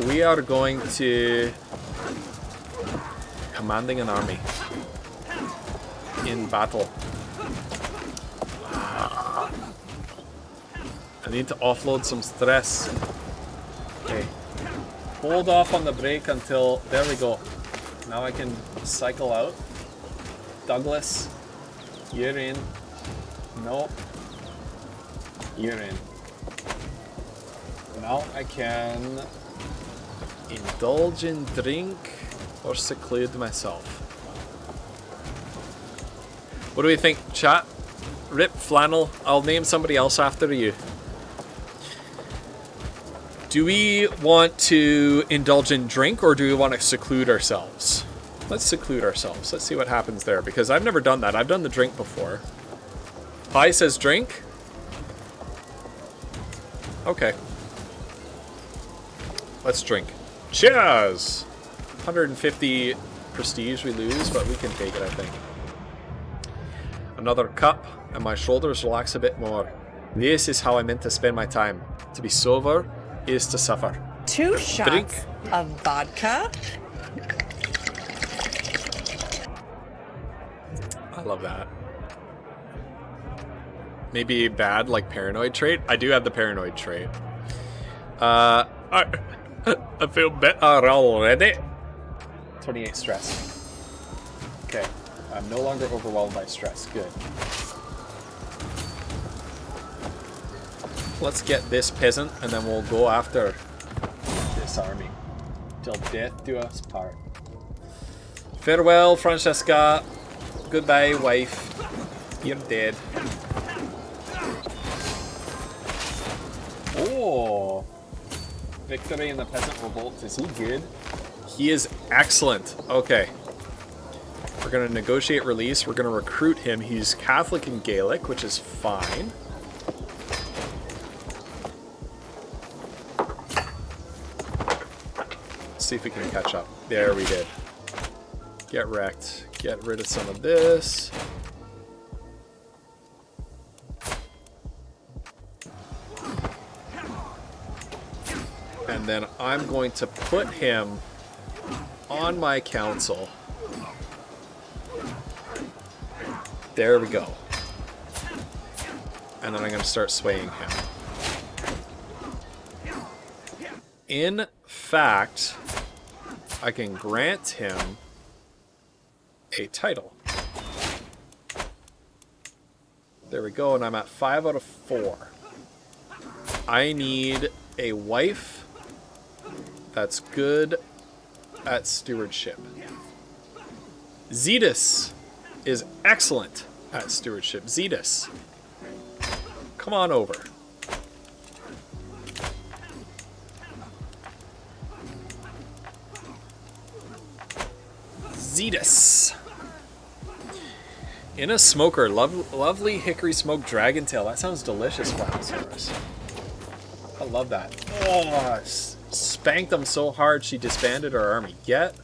We are going to... commanding an army. In battle. I need to offload some stress. Okay. Hold off on the break until... There we go. Now I can cycle out. Douglas. You're in. Nope. You're in. Now I can... indulge in drink or seclude myself. What do we think, chat? Rip Flannel. I'll name somebody else after you. Do we want to indulge in drink or do we want to seclude ourselves? Let's seclude ourselves. Let's see what happens there, because I've never done that. I've done the drink before. Pi says drink. Okay. Let's drink. Cheers! 150 prestige we lose, but we can take it, I think. Another cup, and my shoulders relax a bit more. This is how I meant to spend my time. To be sober is to suffer. 2 shots Drink. of vodka. I love that. Maybe bad, like paranoid trait? I do have the paranoid trait. I feel better already. 28 stress. Okay. I'm no longer overwhelmed by stress. Good. Let's get this peasant, and then we'll go after this army. Till death do us part. Farewell, Francesca. Goodbye, wife. You're dead. Oh. Victory in the peasant revolt. Is he good? He is excellent. Okay. We're going to negotiate release. We're going to recruit him. He's Catholic and Gaelic, which is fine. Let's see if we can catch up. There we did. Get wrecked. Get rid of some of this. And then I'm going to put him on my council. There we go. And then I'm going to start swaying him. In fact, I can grant him a title. There we go, and I'm at 5 out of 4. I need a wife that's good at stewardship. Zetus is excellent at stewardship. Zetus, come on over. Zetus. In a smoker, lovely hickory smoked dragon tail. That sounds delicious, Flapsaurus. I love that. Oh, spanked them so hard she disbanded her army. Get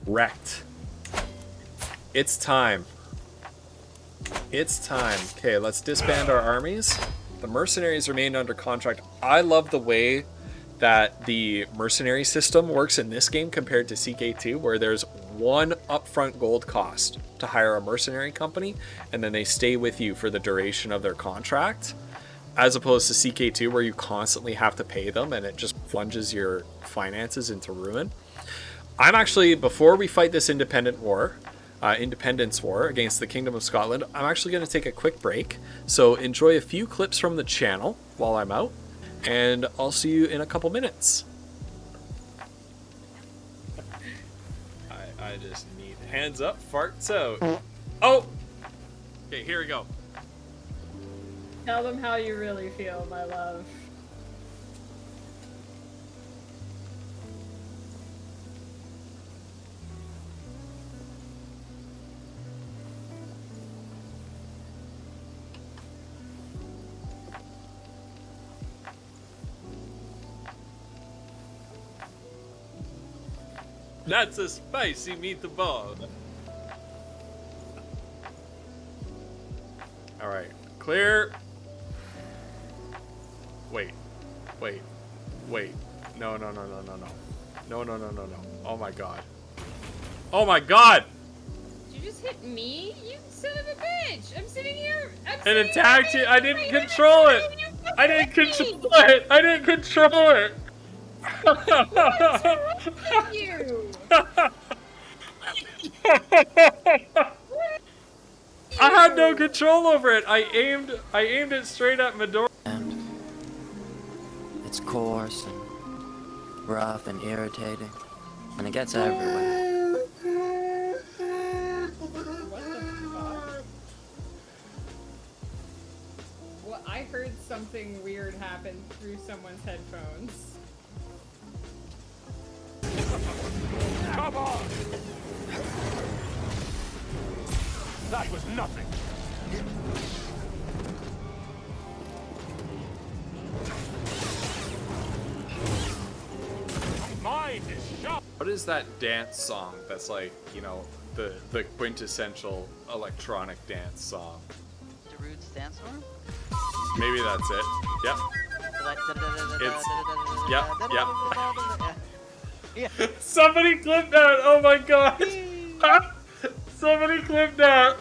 wrecked. It's time. It's time. Okay, let's disband our armies. The mercenaries remain under contract. I love the way that the mercenary system works in this game compared to CK2, where there's one upfront gold cost to hire a mercenary company, and then they stay with you for the duration of their contract, as opposed to CK2, where you constantly have to pay them and it just plunges your finances into ruin. I'm actually, before we fight this independence war against the Kingdom of Scotland, I'm actually going to take a quick break. So enjoy a few clips from the channel while I'm out, and I'll see you in a couple minutes. I just need hands up, farts out. Oh! Okay, here we go. Tell them how you really feel, my love. That's a spicy meatball. Alright, clear. Wait. No. No. Oh my god. Oh my god! Did you just hit me? You son of a bitch! I'm sitting here. It attacked you. I didn't control it. I didn't control it. I didn't control it. What's wrong with you? I had no control over it. I aimed it straight at Midori. And it's coarse and rough and irritating, and it gets everywhere. Well, I heard something weird happen through someone's headphones. Come on! That was nothing. Mind is sharp. What is that dance song that's like, you know, the quintessential electronic dance song? Darude's Dance Storm? Maybe that's it. Yep. Yeah. Somebody clip that! Oh my god! Somebody clip that!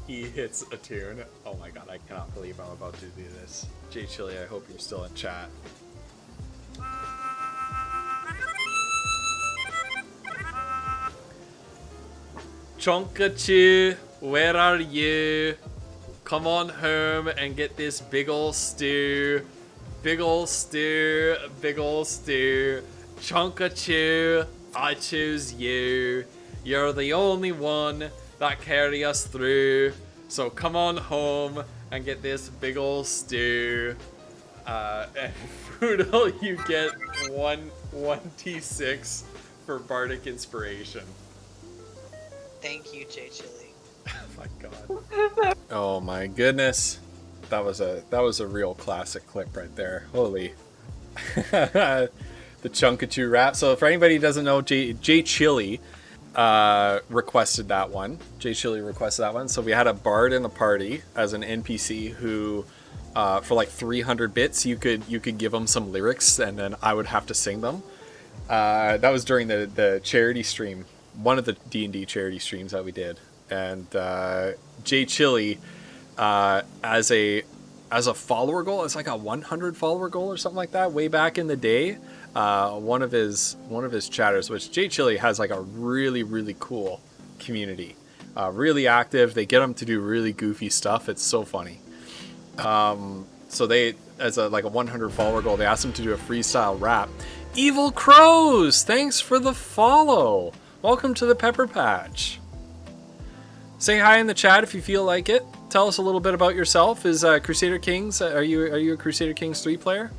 He hits a tune. Oh my god, I cannot believe I'm about to do this. Jay Chili, I hope you're still in chat. Chonkachu, where are you? Come on home and get this big ol' stew. Big ol' stew, big ol' stew. Chonkachu, I choose you. You're the only one that carry us through. So come on home and get this big ol' stew. And Frutal, you get one T6 for Bardic Inspiration. Thank you, J Chili. Oh my god. Oh my goodness. That was a real classic clip right there. Holy. The Chunkachu rap. So for anybody who doesn't know, J Chili requested that one. J Chili requested that one. So we had a bard in the party as an NPC who for like 300 bits you could give him some lyrics and then I would have to sing them. That was during the charity stream, one of the D&D charity streams that we did. And J Chili as a follower goal, it's like a 100 follower goal or something like that way back in the day. One of his chatters, which J Chili has like a really cool community, really active. They get him to do really goofy stuff. It's so funny. So they, as a 100 follower goal, they asked him to do a freestyle rap. Evil Crows, thanks for the follow. Welcome to the Pepper Patch. Say hi in the chat if you feel like it. Tell us a little bit about yourself. Is Crusader Kings? Are you a Crusader Kings 3 player?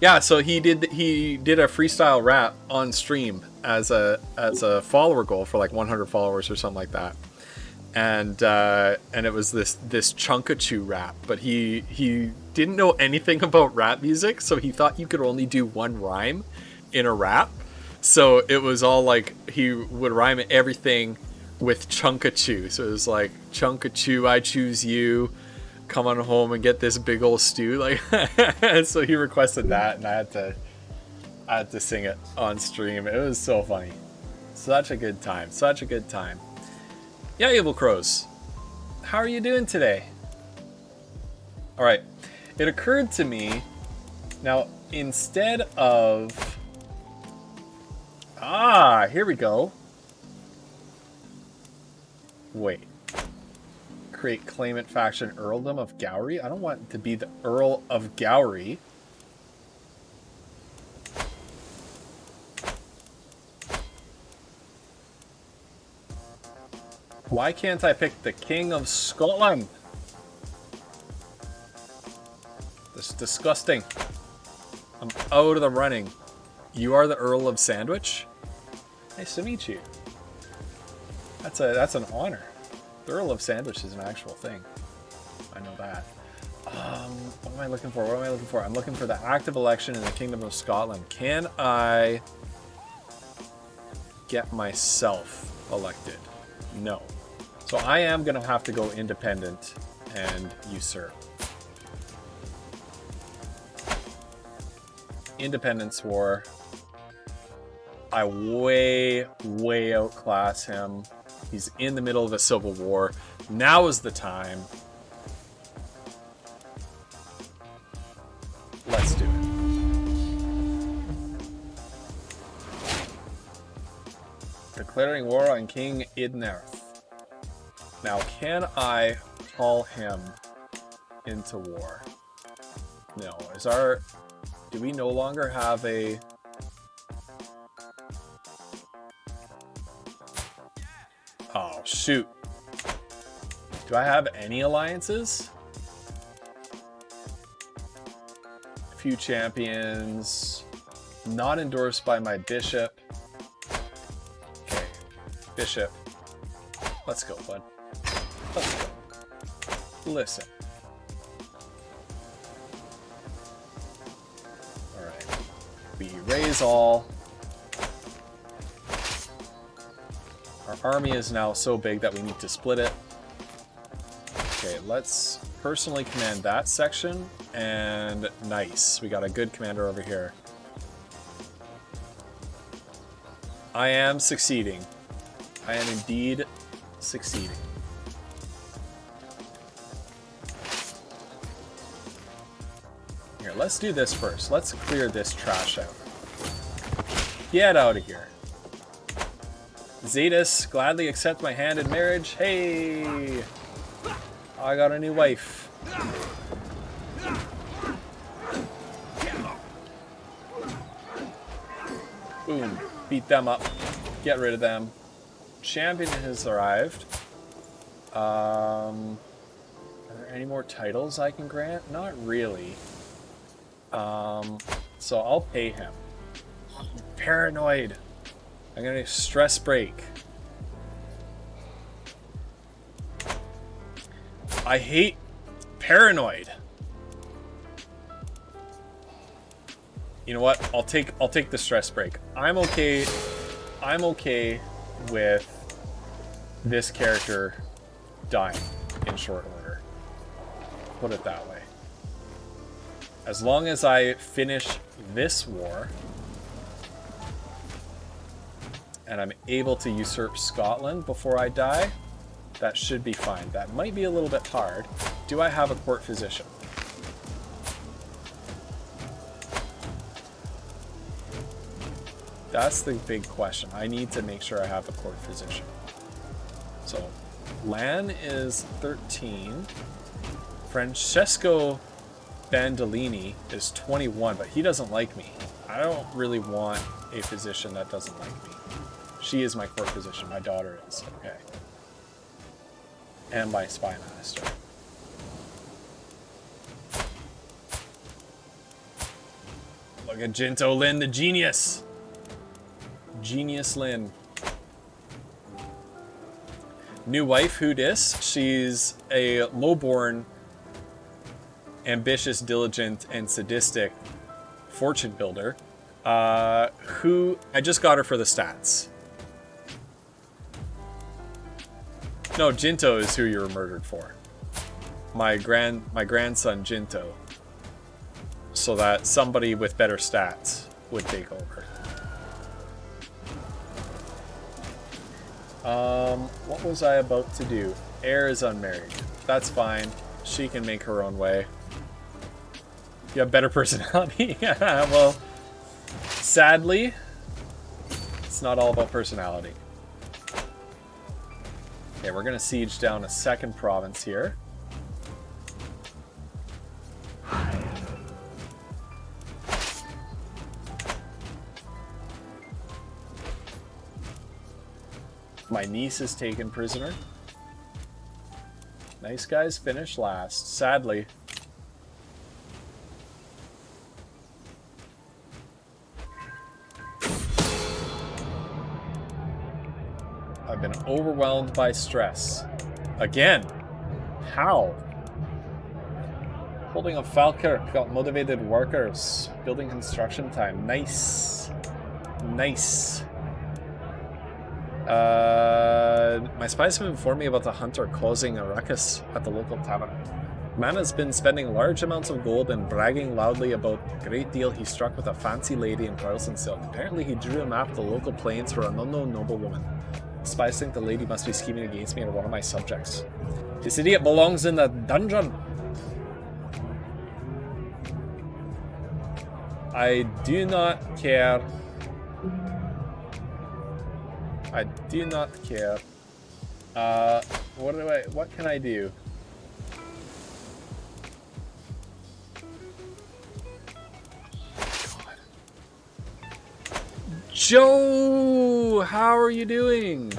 Yeah, so he did a freestyle rap on stream as a follower goal for like 100 followers or something like that, and it was this Chunkachu rap, but he didn't know anything about rap music, so he thought you could only do one rhyme in a rap, so it was all like he would rhyme everything with Chunkachu. So it was like, Chunkachu, I choose you. Come on home and get this big old stew. Like, so he requested that, and I had to sing it on stream. It was so funny. Such a good time. Such a good time. Yeah, Evil Crows. How are you doing today? All right. It occurred to me now, instead of here we go. Wait. Create claimant faction Earldom of Gowrie? I don't want it to be the Earl of Gowrie. Why can't I pick the King of Scotland? This is disgusting. I'm out of the running. You are the Earl of Sandwich? Nice to meet you. That's an honor. The Earl of Sandwich is an actual thing. I know that. What am I looking for? What am I looking for? I'm looking for the active election in the Kingdom of Scotland. Can I get myself elected? No. So I am going to have to go independent and usurp. Independence War. I way outclass him. He's in the middle of a civil war. Now is the time. Let's do it. Declaring war on King Idnerth. Now, can I call him into war? No. Do we no longer have a... Oh, shoot. Do I have any alliances? Few champions. Not endorsed by my bishop. Okay. Bishop. Let's go, bud. Let's go. Listen. Alright. We raise all. Our army is now so big that we need to split it. Okay, let's personally command that section, and nice. We got a good commander over here. I am succeeding. I am indeed succeeding. Here, let's do this first. Let's clear this trash out. Get out of here. Zetas, gladly accept my hand in marriage. Hey! I got a new wife. Boom. Beat them up. Get rid of them. Champion has arrived. Are there any more titles I can grant? Not really. So I'll pay him. I'm paranoid. I'm gonna stress break. I hate paranoid. You know what? I'll take the stress break. I'm okay with this character dying in short order. Put it that way. As long as I finish this war and I'm able to usurp Scotland before I die, that should be fine. That might be a little bit hard. Do I have a court physician? That's the big question. I need to make sure I have a court physician. So, Lan is 13. Francesco Bandolini is 21, but he doesn't like me. I don't really want a physician that doesn't like me. She is my court physician. My daughter is. Okay. And my spy master. Look at Jinto Lin, the genius. Genius Lin. New wife, who dis? She's a lowborn, ambitious, diligent, and sadistic fortune builder. Who I just got her for the stats. No, Jinto is who you were murdered for. My grandson Jinto. So that somebody with better stats would take over. What was I about to do? Heir is unmarried. That's fine. She can make her own way. You have better personality? Yeah, well, sadly, it's not all about personality. Okay, we're gonna siege down a second province here. My niece is taken prisoner. Nice guys finish last, sadly. I've been overwhelmed by stress. Again. How? Holding a Falkirk got motivated workers. Building construction time. Nice. Nice. My spies have informed me about the hunter causing a ruckus at the local tavern. Man has been spending large amounts of gold and bragging loudly about the great deal he struck with a fancy lady in Carlson silk. Apparently he drew a map of the local plains for an unknown noblewoman. Spies think the lady must be scheming against me or one of my subjects. This idiot belongs in the dungeon! I do not care. I do not care. What can I do? God. Joe, how are you doing?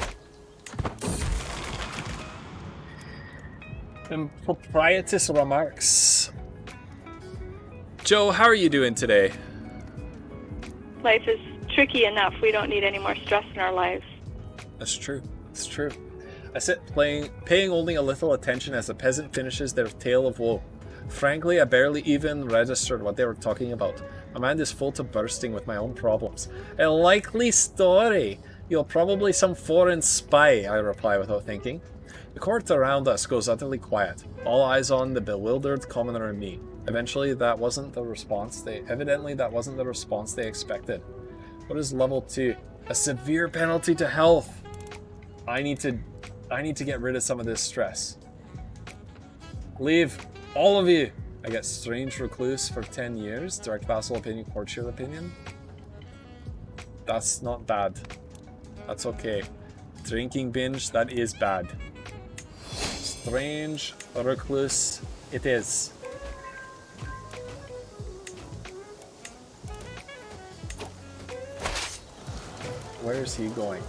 Improprietous remarks. Joe, how are you doing today? Life is tricky enough. We don't need any more stress in our lives. That's true. It's true. I sit paying only a little attention as the peasant finishes their tale of woe. Frankly, I barely even registered what they were talking about. My mind is full to bursting with my own problems. A likely story. You're probably some foreign spy, I reply without thinking. The court around us goes utterly quiet. All eyes on the bewildered commoner and me. Eventually, that wasn't the response they expected. What is level 2? A severe penalty to health. I need to get rid of some of this stress. Leave, all of you. I get strange recluse for 10 years. Direct vassal opinion, courtier opinion. That's not bad. That's okay. Drinking binge, that is bad. Strange recluse, it is. Where is he going?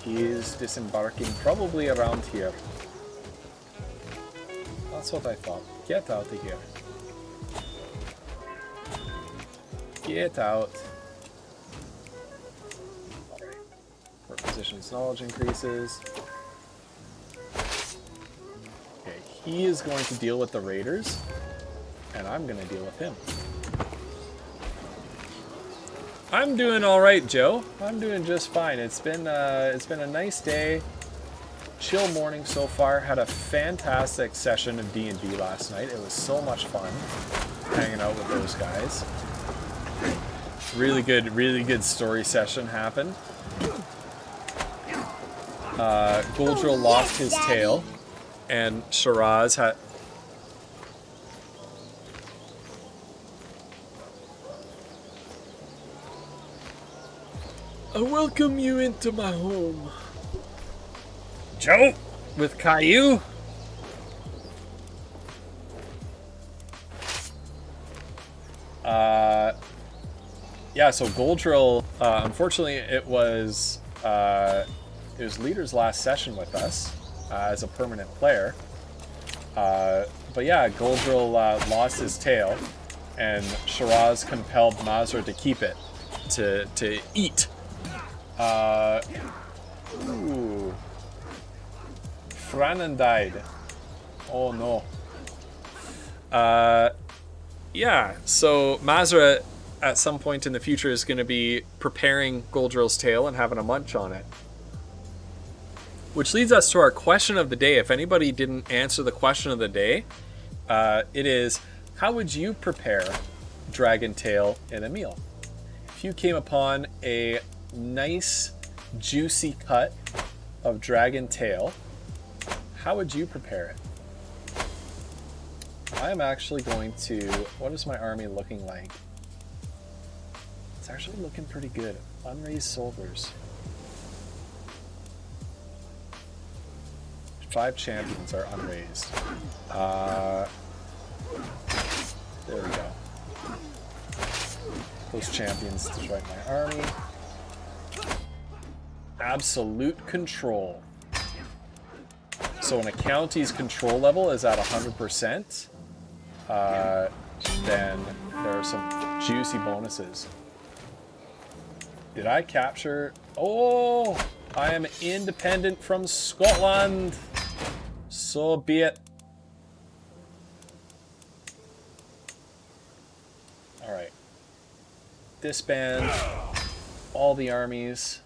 He is disembarking probably around here. That's what I thought. Get out of here. Get out. Alright. Our position's knowledge increases. Okay, he is going to deal with the raiders, and I'm going to deal with him. I'm doing all right, Joe. I'm doing just fine. It's been a nice day, chill morning so far. Had a fantastic session of D&D last night. It was so much fun hanging out with those guys. Really good story session happened. Goldrill lost his tail, and Shiraz had. I welcome you into my home. Joe, with Caillou. Yeah, so Goldrill, unfortunately it was Leader's last session with us as a permanent player. But yeah, Goldrill lost his tail, and Shiraz compelled Mazra to keep it, to eat. Ooh. Franan died. Oh no. Yeah, so Mazra at some point in the future is going to be preparing Goldrill's tail and having a munch on it. Which leads us to our question of the day. If anybody didn't answer the question of the day, it is, how would you prepare dragon tail in a meal? If you came upon a nice juicy cut of dragon tail, how would you prepare it? I'm actually going to, what is my army looking like? It's actually looking pretty good. Unraised soldiers. 5 champions are unraised. There we go. Those champions destroy my army. Absolute control. So when a county's control level is at 100%, then there are some juicy bonuses. Did I capture? Oh, I am independent from Scotland. So be it. All right. Disband all the armies.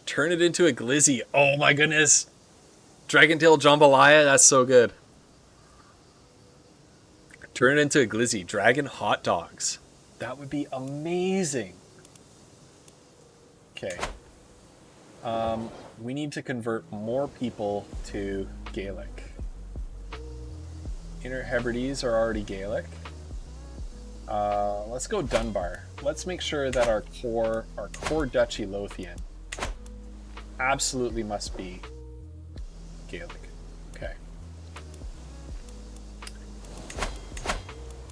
Turn it into a glizzy. Oh my goodness. Dragentail jambalaya, that's so good. Turn it into a glizzy. Dragon hot dogs. That would be amazing. Okay. We need to convert more people to Gaelic. Inner Hebrides are already Gaelic. Let's go Dunbar. Let's make sure that our core Duchy Lothian absolutely must be Gaelic. Okay.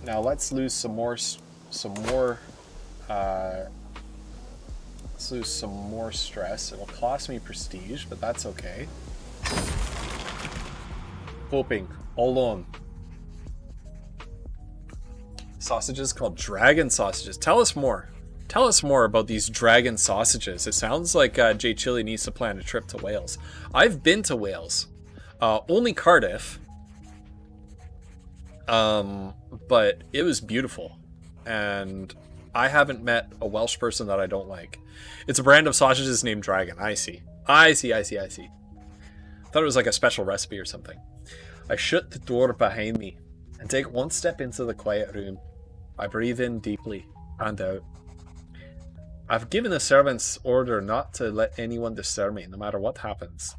Now let's lose some more stress. It'll cost me prestige, but that's okay. Hoping. Hold on. Sausages called dragon sausages. Tell us more. Tell us more about these dragon sausages. It sounds like Jay Chili needs to plan a trip to Wales. I've been to Wales. Only Cardiff. But it was beautiful. And I haven't met a Welsh person that I don't like. It's a brand of sausages named Dragon. I see. I thought it was like a special recipe or something. I shut the door behind me and take one step into the quiet room. I breathe in deeply and out. I've given the servants order not to let anyone disturb me, no matter what happens.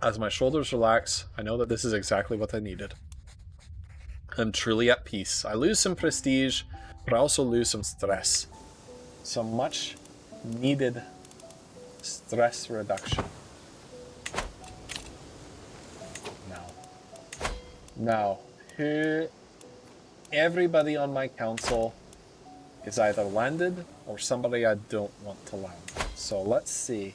As my shoulders relax, I know that this is exactly what I needed. I'm truly at peace. I lose some prestige, but I also lose some stress. Some much needed stress reduction. Now, everybody on my council is either landed or somebody I don't want to land. So let's see.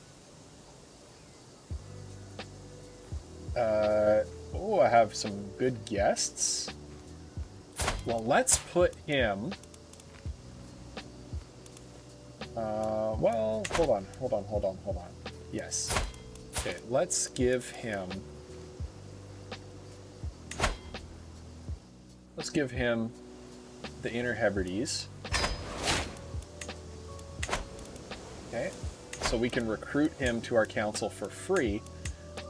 Oh, I have some good guests. Well, let's put him... well, hold on. Yes. Okay, let's give him... Let's give him the Inner Hebrides. Okay, so we can recruit him to our council for free,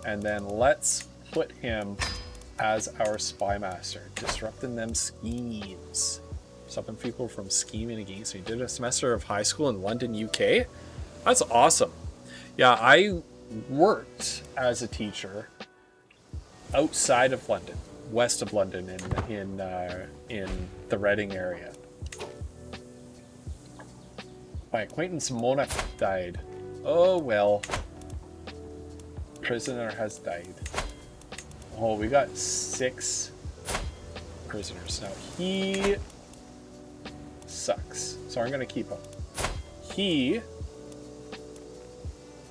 and then let's put him as our spy master, disrupting them schemes. Stopping people from scheming against me. Did a semester of high school in London, UK? That's awesome. Yeah, I worked as a teacher outside of London, west of London, in the Reading area. My acquaintance Mona died. Oh well. Prisoner has died. Oh, we got 6 prisoners now. He sucks, so I'm gonna keep him. He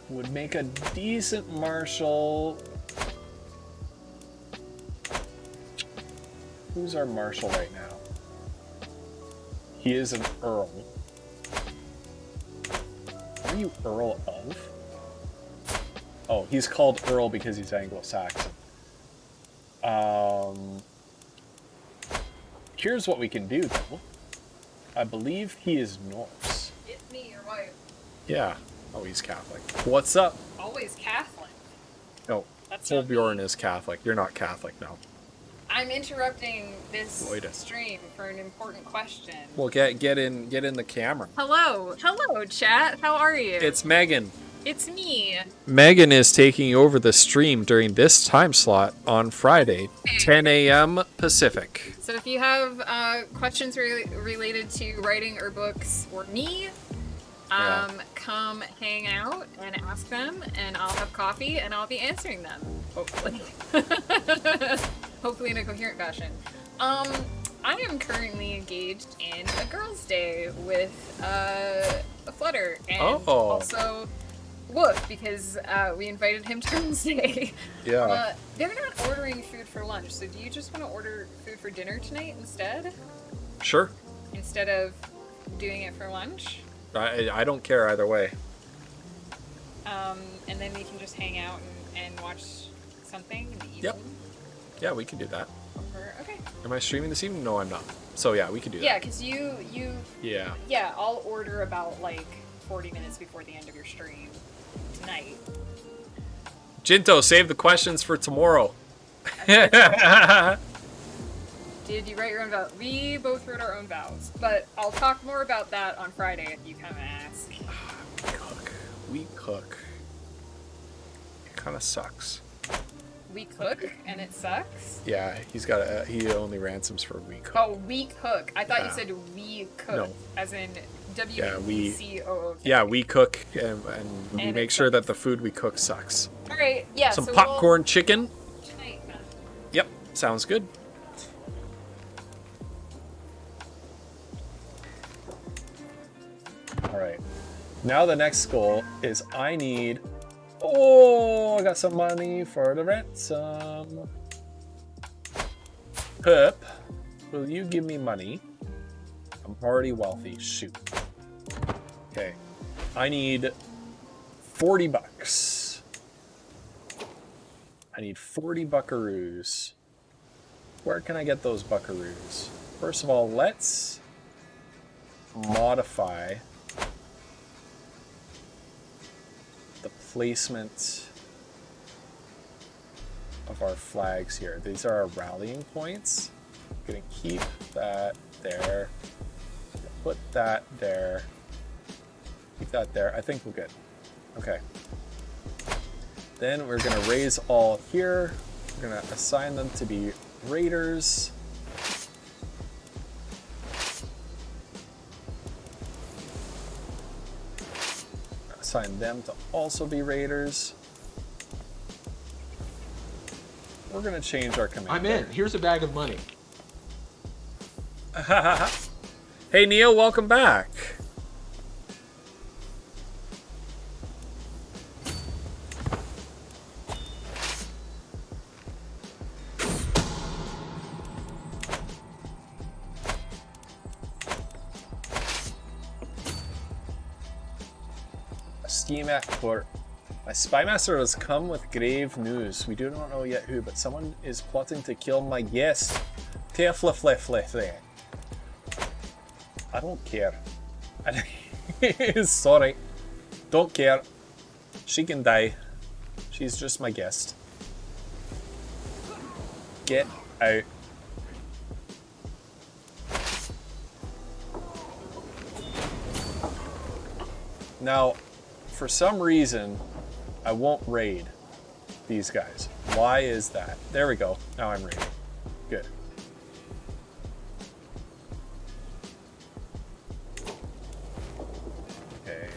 would make a decent marshal. Who's our marshal right now? He is an earl. What are you Earl of? Oh, he's called Earl because he's Anglo-Saxon. Here's what we can do, though. I believe he is Norse. It's me, your wife. Yeah. Oh, he's Catholic. What's up? Always Catholic. No, Bjorn is Catholic. You're not Catholic, no. I'm interrupting this Loida. stream for an important question. Well, get in the camera. Hello, chat. How are you? It's Megan. It's me. Megan is taking over the stream during this time slot on Friday, 10 a.m. Pacific. So if you have questions related to writing or books or me, come hang out and ask them, and I'll have coffee and I'll be answering them, hopefully. Hopefully in a coherent fashion. I am currently engaged in a girls' day with Flutter and also Woof, because we invited him to girls' day. Yeah. They're not ordering food for lunch, so do you just want to order food for dinner tonight instead? Sure. Instead of doing it for lunch? I don't care either way. And then we can just hang out and watch something in the evening? Yep. Yeah, we can do that. Okay. Am I streaming this evening? No, I'm not. So yeah, we can do that. Yeah, because you... Yeah. Yeah, I'll order about, like, 40 minutes before the end of your stream tonight. Jinto, save the questions for tomorrow. Did you write your own vows? We both wrote our own vows, but I'll talk more about that on Friday if you come and ask. We cook. It kind of sucks. We cook, and it sucks? Yeah, he only ransoms for we cook. Oh, we cook. I thought you said we cook. No. As in Yeah, W-E-C-O-O-K. Yeah, we cook, and we And make sure that the food we cook sucks. Alright, yeah, Some so popcorn chicken. Tonight, then. Yep, sounds good. Alright. Now the next goal is I need... Oh, I got some money for the ransom. Pip, will you give me money? I'm already wealthy. Shoot. Okay. I need 40 bucks. I need 40 buckaroos. Where can I get those buckaroos? First of all, let's modify the placement of our flags here. These are our rallying points. Gonna keep that there. Put that there. Keep that there. I think we're good. Okay. Then we're gonna raise all here. We're gonna assign them to be raiders. Assign them to also be raiders. We're gonna change our commander. I'm in. Here's a bag of money. Hey Neo, welcome back. A scheme at court. My spymaster has come with grave news. We do not know yet who, but someone is plotting to kill my guest. Teflefleflefle. I don't care. Sorry. Don't care. She can die. She's just my guest. Get out. Now, for some reason, I won't raid these guys. Why is that? There we go. Now I'm raiding. Good. Okay.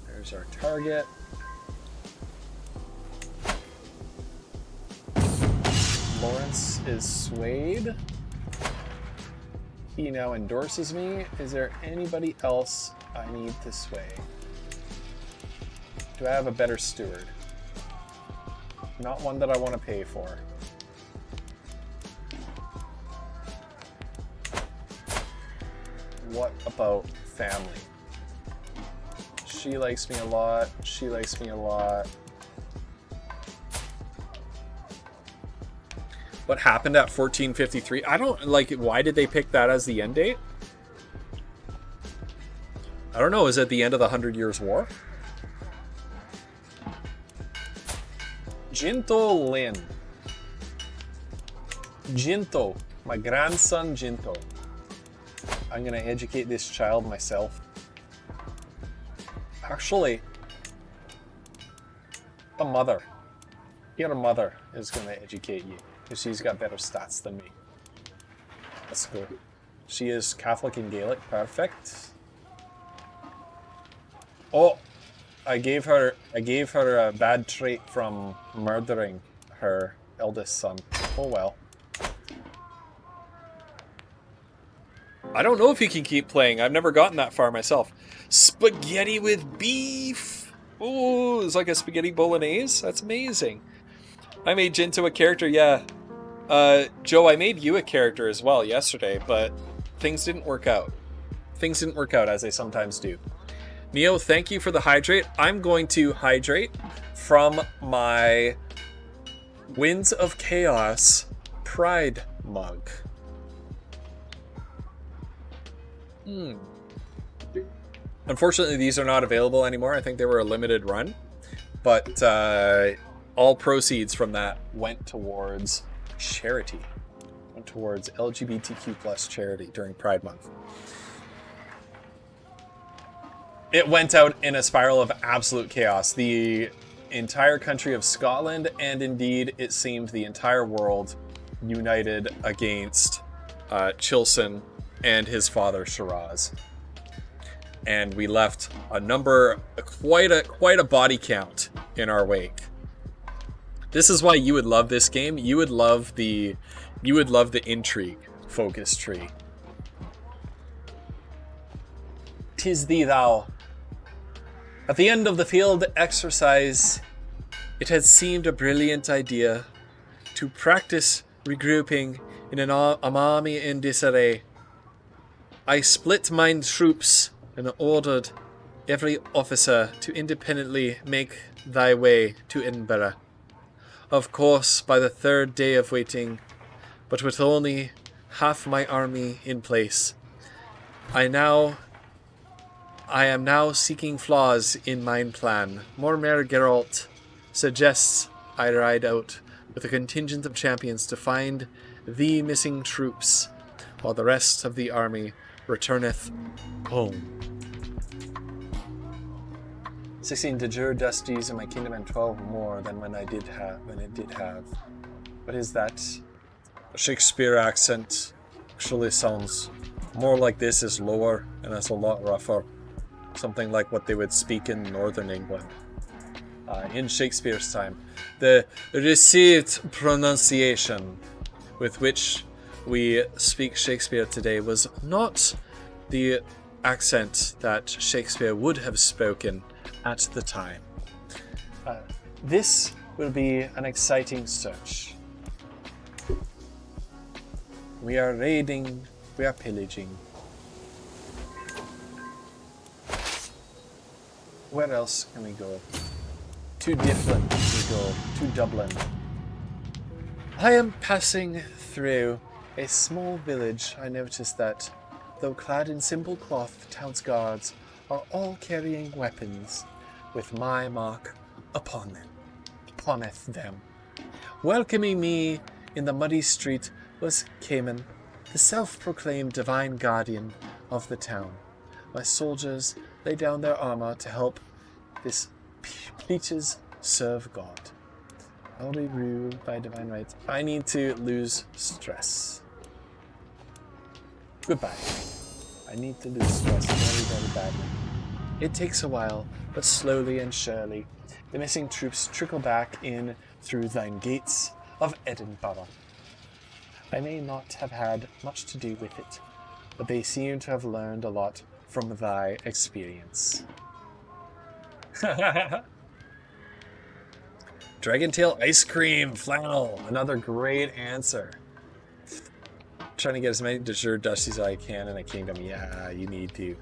There's our target. Lawrence is swayed. He now endorses me. Is there anybody else I need to sway? Do I have a better steward? Not one that I want to pay for. What about family? She likes me a lot. She likes me a lot. What happened at 1453? I don't like it. Why did they pick that as the end date? I don't know. Is it the end of the 100 Years' War? Jinto Lin. Jinto. My grandson Jinto. I'm gonna educate this child myself. Actually, a mother. Your mother is gonna educate you. Because she's got better stats than me. Let's go. She is Catholic and Gaelic. Perfect. Oh, I gave her a bad trait from murdering her eldest son. Oh well. I don't know if you can keep playing. I've never gotten that far myself. Spaghetti with beef. Oh, it's like a spaghetti bolognese. That's amazing. I made Jinto a character, yeah. Joe, I made you a character as well yesterday, but things didn't work out. Things didn't work out as they sometimes do. Neo, thank you for the hydrate. I'm going to hydrate from my Winds of Chaos Pride mug. Unfortunately, these are not available anymore. I think they were a limited run, but all proceeds from that went towards charity, went towards LGBTQ plus charity during Pride Month. It went out in a spiral of absolute chaos. The entire country of Scotland, and indeed it seemed the entire world, united against Chilson and his father Shiraz. And we left quite a body count in our wake. This is why you would love this game. You would love the intrigue focus tree. 'Tis thee, thou. At the end of the field exercise, it had seemed a brilliant idea to practice regrouping in an army in disarray. I split mine troops and ordered every officer to independently make thy way to Edinburgh. Of course, by the third day of waiting, but with only half my army in place, I am now seeking flaws in mine plan. Mormer Geralt suggests I ride out with a contingent of champions to find the missing troops, while the rest of the army returneth home. 16 de jure dusties in my kingdom and 12 more than when it did have. What is that? A Shakespeare accent actually sounds more like this is lower and that's a lot rougher. Something like what they would speak in northern England. In Shakespeare's time. The received pronunciation with which we speak Shakespeare today was not the accent that Shakespeare would have spoken at the time. This will be an exciting search. We are raiding, we are pillaging. Where else can we go? To Difflin we go, to Dublin. I am passing through a small village. I noticed that, though clad in simple cloth, the town's guards are all carrying weapons with my mark upon them. Welcoming me in the muddy street was Cayman, the self-proclaimed divine guardian of the town. My soldiers lay down their armor to help this peaches serve God. I will be ruled by divine rights. I need to lose stress. Goodbye. I need to lose stress very, very badly. It takes a while, but slowly and surely, the missing troops trickle back in through thine gates of Edinburgh. I may not have had much to do with it, but they seem to have learned a lot from thy experience. Dragontail ice cream flannel, another great answer. Trying to get as many de jure dusties as I can in a kingdom. Yeah, you need to.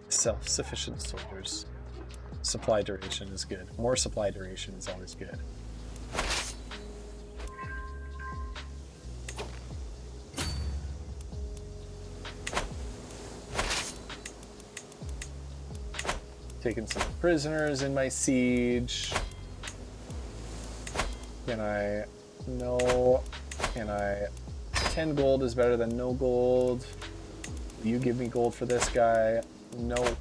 Self-sufficient soldiers. Supply duration is good. More supply duration is always good. Taking some prisoners in my siege. Can I? No. Can I? 10 gold is better than no gold. You give me gold for this guy. Nope.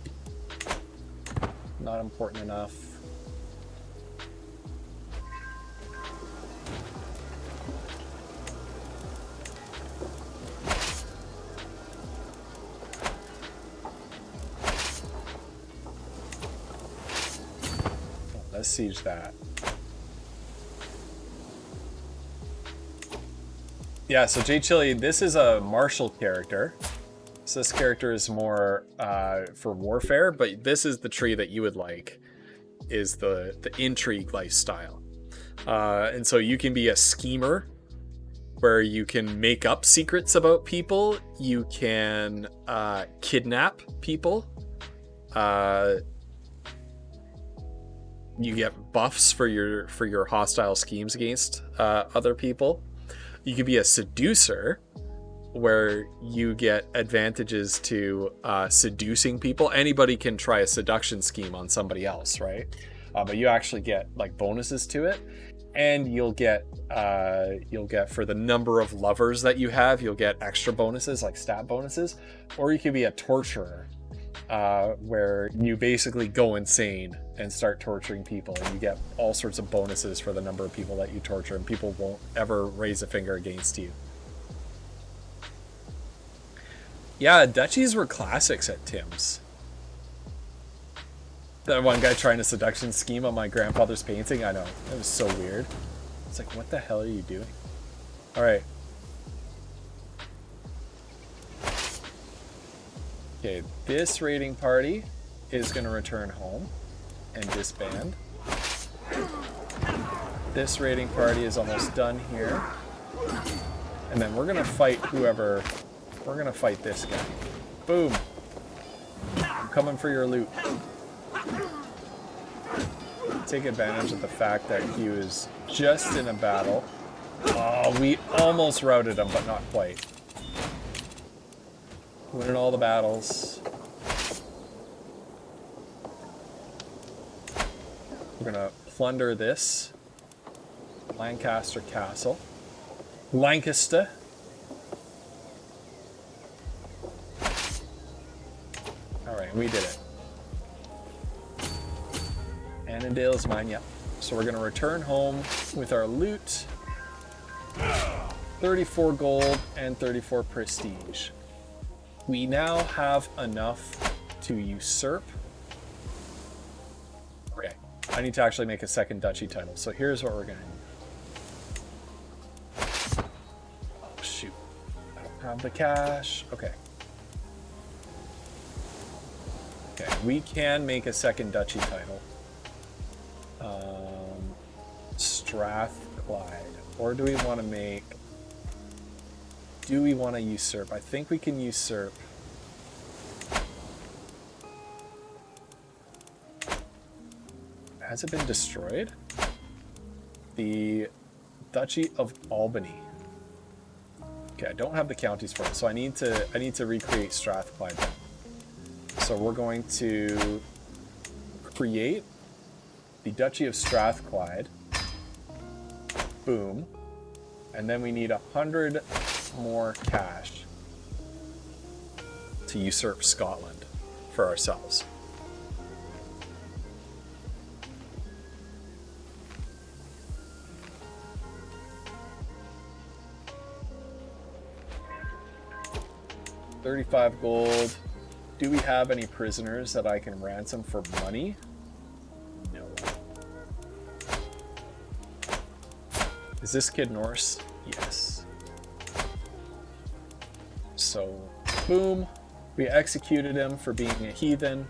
Not important enough. Let's siege that. Yeah, so J Chili, this is a martial character. So this character is more for warfare, but this is the tree that you would like, is the intrigue lifestyle. And so you can be a schemer, where you can make up secrets about people. You can kidnap people. You get buffs for your hostile schemes against other people. You can be a seducer, where you get advantages to seducing people. Anybody can try a seduction scheme on somebody else, right? But you actually get like bonuses to it, and you'll get for the number of lovers that you have, you'll get extra bonuses like stat bonuses. Or you can be a torturer, where you basically go insane and start torturing people, and you get all sorts of bonuses for the number of people that you torture, and people won't ever raise a finger against you. Yeah, duchies were classics at Tim's. That one guy trying a seduction scheme on my grandfather's painting, I know. It was so weird. It's like, what the hell are you doing? Alright. Okay, this raiding party is going to return home and disband. This raiding party is almost done here. And then we're going to fight whoever... We're going to fight this guy. Boom. I'm coming for your loot. Take advantage of the fact that he was just in a battle. Oh, we almost routed him, but not quite. Winning all the battles. We're gonna plunder this Lancaster Castle. Lancaster. Alright, we did it. Annandale's mine, yep. So we're gonna return home with our loot. 34 gold and 34 prestige. We now have enough to usurp. Okay, I need to actually make a second duchy title. So here's what we're gonna do. Oh shoot, I don't have the cash. Okay. Okay, we can make a second duchy title. Strathclyde. Or do we want to make... Do we want to usurp? I think we can usurp. Has it been destroyed? The Duchy of Albany. Okay, I don't have the counties for it, so I need to recreate Strathclyde then. So we're going to create the Duchy of Strathclyde. Boom. And then we need 100 more cash to usurp Scotland for ourselves. $35 gold. Do we have any prisoners that I can ransom for money? No. Is this kid Norse? Yes. So, boom. We executed him for being a heathen.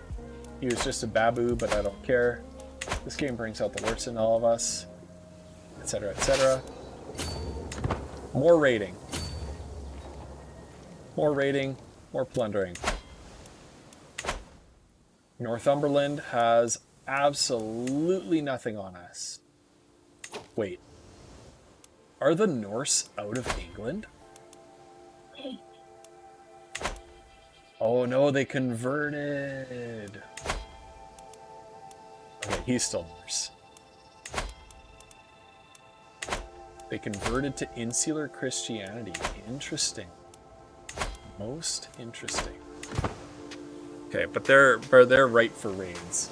He was just a babu, but I don't care. This game brings out the worst in all of us. Etc., etc. More raiding. More raiding. More plundering. Northumberland has absolutely nothing on us. Wait. Are the Norse out of England? Oh no, they converted. Okay, he's still Norse. They converted to insular Christianity. Interesting. Most interesting. Okay, but they're right for raids.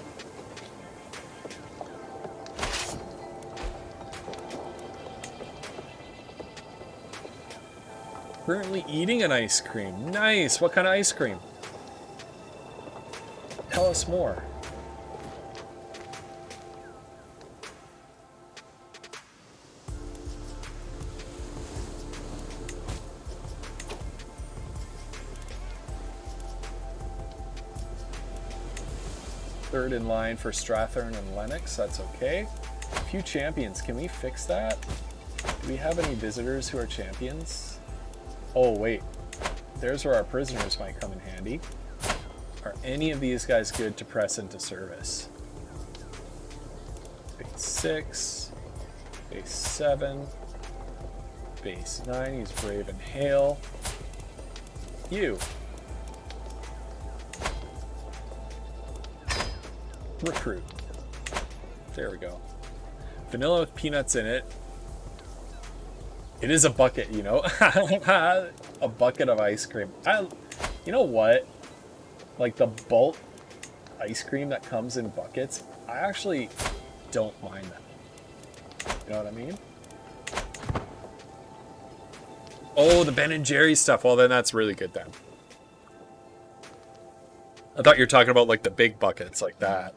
Currently eating an ice cream. Nice. What kind of ice cream? Tell us more. Third in line for Strathern and Lennox. That's okay. A few champions. Can we fix that? Do we have any visitors who are champions? Oh, wait. There's where our prisoners might come in handy. Are any of these guys good to press into service? Base 6. Base 7. Base 9. He's brave and hale. You. Recruit. There we go. Vanilla with peanuts in it. It is a bucket, you know? A bucket of ice cream. You know what? Like the bulk ice cream that comes in buckets, I actually don't mind that. You know what I mean? Oh, the Ben & Jerry's stuff. Well, then that's really good then. I thought you were talking about like the big buckets like that.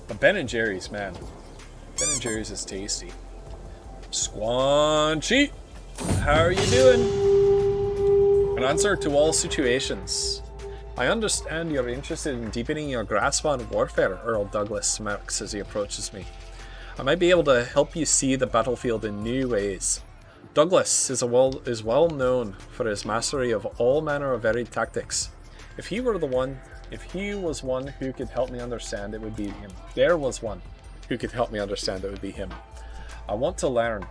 But Ben & Jerry's, man. Ben & Jerry's is tasty. Squanchy! How are you doing? An answer to all situations. I understand you're interested in deepening your grasp on warfare, Earl Douglas smirks as he approaches me. I might be able to help you see the battlefield in new ways. Douglas is well known for his mastery of all manner of varied tactics. If he was one who could help me understand, it would be him. There was one who could help me understand, it would be him. I want to learn.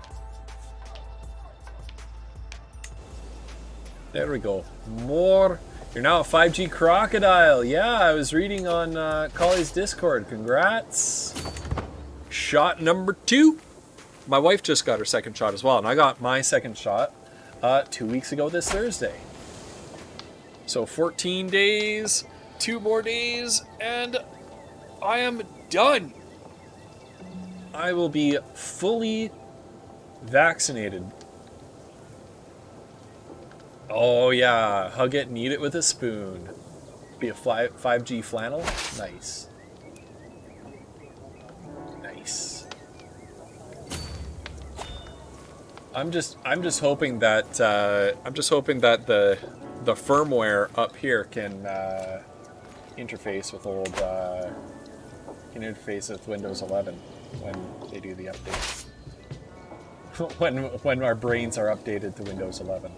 There we go. More. You're now a 5G crocodile. Yeah, I was reading on Collie's Discord. Congrats. shot number 2. My wife just got her second shot as well, and I got my second shot 2 weeks ago this Thursday. So 14 days, 2 more days, and I am done. I will be fully vaccinated. Oh yeah, hug it and eat it with a spoon. Be a 5G flannel. Nice. Nice. I'm just hoping that the firmware up here can interface with Windows 11 when they do the updates. when our brains are updated to Windows 11.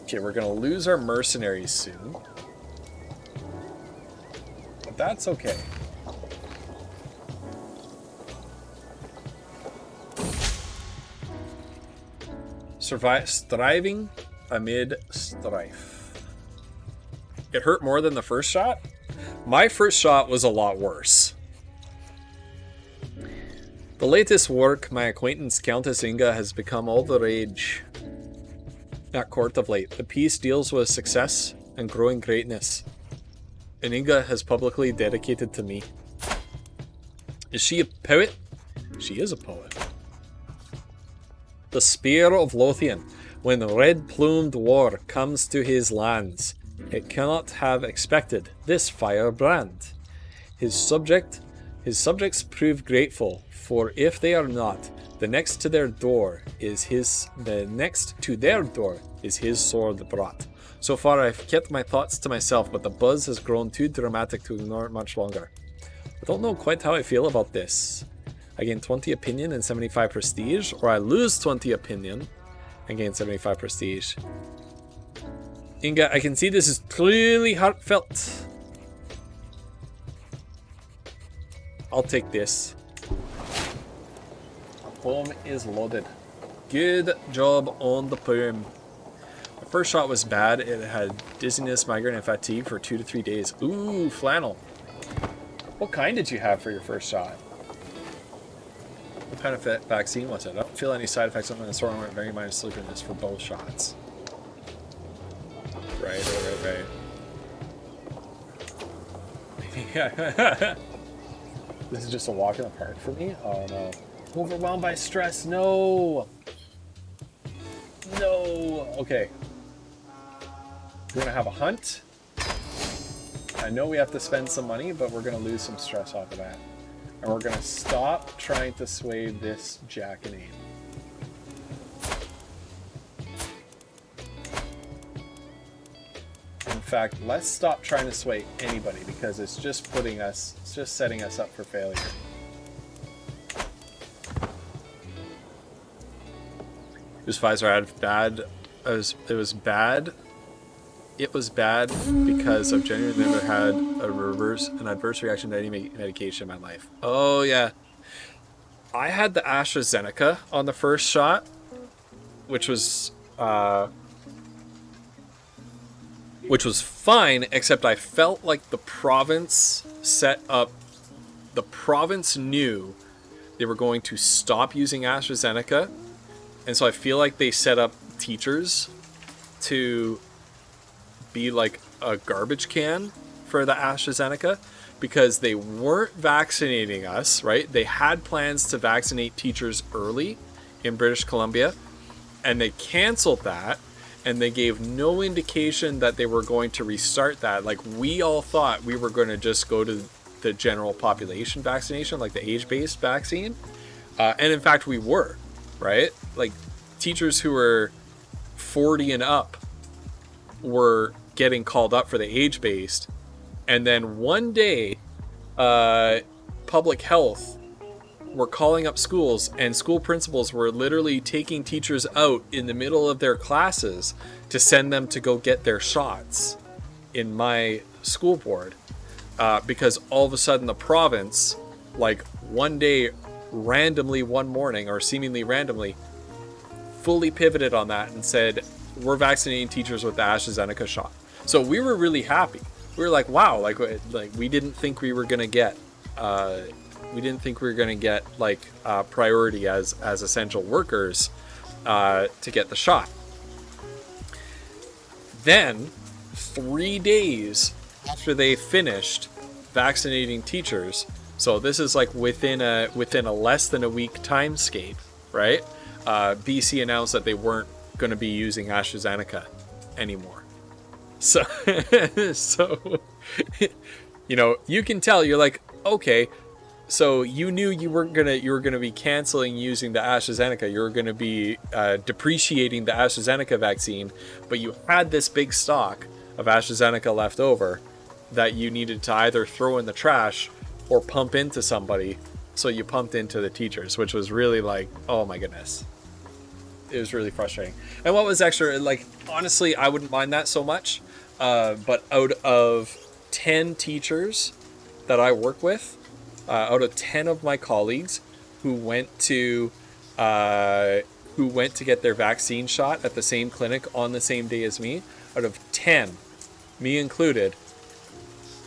Okay, we're gonna lose our mercenaries soon. But that's okay. Striving amid strife. It hurt more than the first shot? My first shot was a lot worse. The latest work, my acquaintance Countess Inga has become all the rage at court of late. The piece deals with success and growing greatness, and Inga has publicly dedicated to me. Is she a poet? She is a poet. The spear of Lothian. When the red-plumed war comes to his lands, it cannot have expected this firebrand. His subjects prove grateful, for if they are not, the next to their door is his sword brought. So far I've kept my thoughts to myself, but the buzz has grown too dramatic to ignore it much longer. I don't know quite how I feel about this. I gain 20 opinion and 75 prestige, or I lose 20 opinion and gain 75 prestige. Inga, I can see this is clearly heartfelt. I'll take this. Poem is loaded. Good job on the poem. The first shot was bad. It had dizziness, migraine, and fatigue for 2 to 3 days. Ooh, flannel. What kind did you have for your first shot? What kind of vaccine was it? I don't feel any side effects on the sore. I'm very minded sleepiness for both shots. Right. Yeah. This is just a walk in the park for me? Oh no. Overwhelmed by stress. No. No. Okay. We're gonna have a hunt. I know we have to spend some money, but we're gonna lose some stress off of that. And we're gonna stop trying to sway this jack and aim. In fact, let's stop trying to sway anybody because it's just setting us up for failure. This Pfizer had bad. It was bad. It was bad because I've genuinely never had an adverse reaction to any medication in my life. Oh yeah, I had the AstraZeneca on the first shot, which was fine, except I felt like the province knew they were going to stop using AstraZeneca, and so I feel like they set up teachers to be like a garbage can for the AstraZeneca because they weren't vaccinating us, right? They had plans to vaccinate teachers early in British Columbia, and they canceled that, and they gave no indication that they were going to restart that. Like, we all thought we were going to just go to the general population vaccination, like the age-based vaccine, and in fact we were, right? Like, teachers who were 40 and up were getting called up for the age-based, and then one day public health were calling up schools, and school principals were literally taking teachers out in the middle of their classes to send them to go get their shots in my school board, because all of a sudden the province, like one day randomly, one morning, or seemingly randomly, fully pivoted on that and said, we're vaccinating teachers with the AstraZeneca shot. So we were really happy. We were like, wow, like we didn't think we were gonna get we didn't think we were going to get like priority as essential workers to get the shot. Then 3 days after they finished vaccinating teachers, so this is like within a less than a week timescape, right? BC announced that they weren't going to be using AstraZeneca anymore. So you know, you can tell, you're like, okay, so you knew you were gonna be canceling using the AstraZeneca. You were gonna be depreciating the AstraZeneca vaccine, but you had this big stock of AstraZeneca left over that you needed to either throw in the trash or pump into somebody. So you pumped into the teachers, which was really like, oh my goodness. It was really frustrating. And what was extra, like, honestly, I wouldn't mind that so much. But out of 10 teachers that I work with, out of 10 of my colleagues who went to get their vaccine shot at the same clinic on the same day as me, out of 10, me included,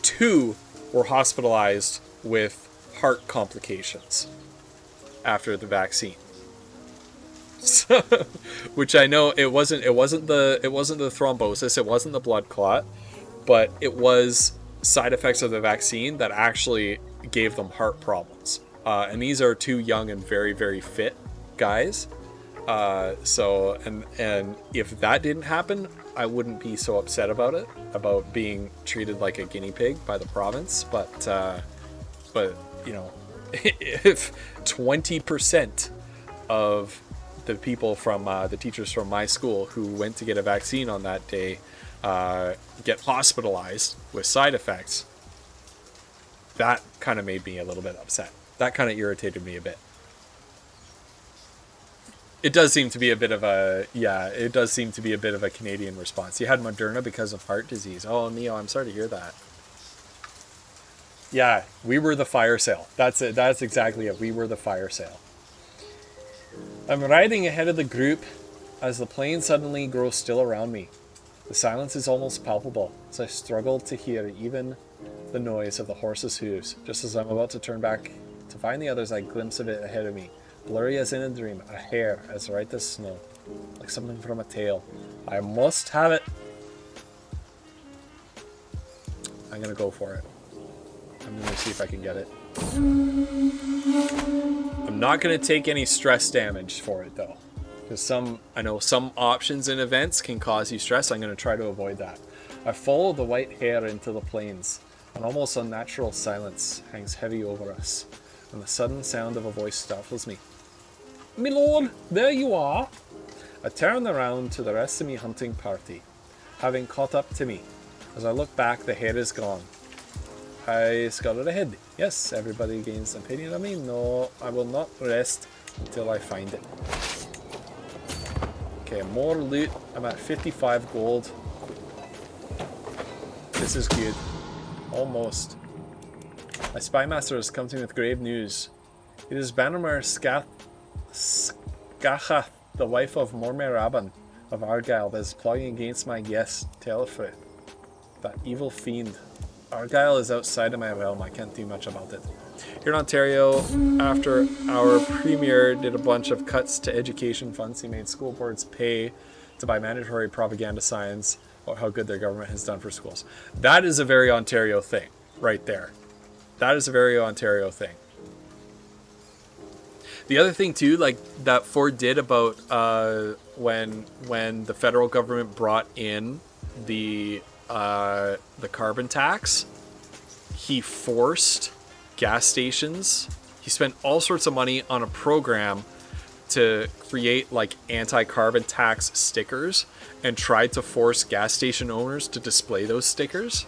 2 were hospitalized with heart complications after the vaccine. So, which I know it wasn't the thrombosis, it wasn't the blood clot, but it was side effects of the vaccine that actually gave them heart problems. And these are 2 young and very, very fit guys. So if that didn't happen, I wouldn't be so upset about it, about being treated like a guinea pig by the province. But you know, if 20% of the people from the teachers from my school who went to get a vaccine on that day get hospitalized with side effects, that kind of made me a little bit upset. That kind of irritated me a bit. It does seem to be a bit of a Canadian response. You had Moderna because of heart disease. Oh, Neo, I'm sorry to hear that. Yeah, we were the fire sale. That's it. That's exactly it. We were the fire sale. I'm riding ahead of the group as the plane suddenly grows still around me. The silence is almost palpable as I struggle to hear even the noise of the horse's hooves. Just as I'm about to turn back to find the others, I glimpse of it ahead of me. Blurry as in a dream, a hair as white as snow, like something from a tale. I must have it. I'm gonna go for it. I'm gonna see if I can get it. I'm not gonna take any stress damage for it though, because I know some options in events can cause you stress. I'm gonna try to avoid that. I follow the white hair into the plains. An almost unnatural silence hangs heavy over us, and the sudden sound of a voice startles me. "My lord, there you are!" I turn around to the rest of my hunting party, having caught up to me. As I look back, the hair is gone. I scouted ahead. Yes, everybody gains an opinion of me. No, I will not rest until I find it. Okay, more loot. I'm at 55 gold. This is good. Almost. My spymaster has come to me with grave news. It is Bannermer Skacha, the wife of Mormer Rabban of Argyle, that is plotting against my guest, Telefrith. That evil fiend. Argyle is outside of my realm. I can't do much about it. Here in Ontario, after our premier did a bunch of cuts to education funds, he made school boards pay to buy mandatory propaganda signs about how good their government has done for schools. That is a very Ontario thing, right there. That is a very Ontario thing. The other thing too, like that Ford did about when the federal government brought in the carbon tax, he forced gas stations. He spent all sorts of money on a program to create like anti-carbon tax stickers and tried to force gas station owners to display those stickers.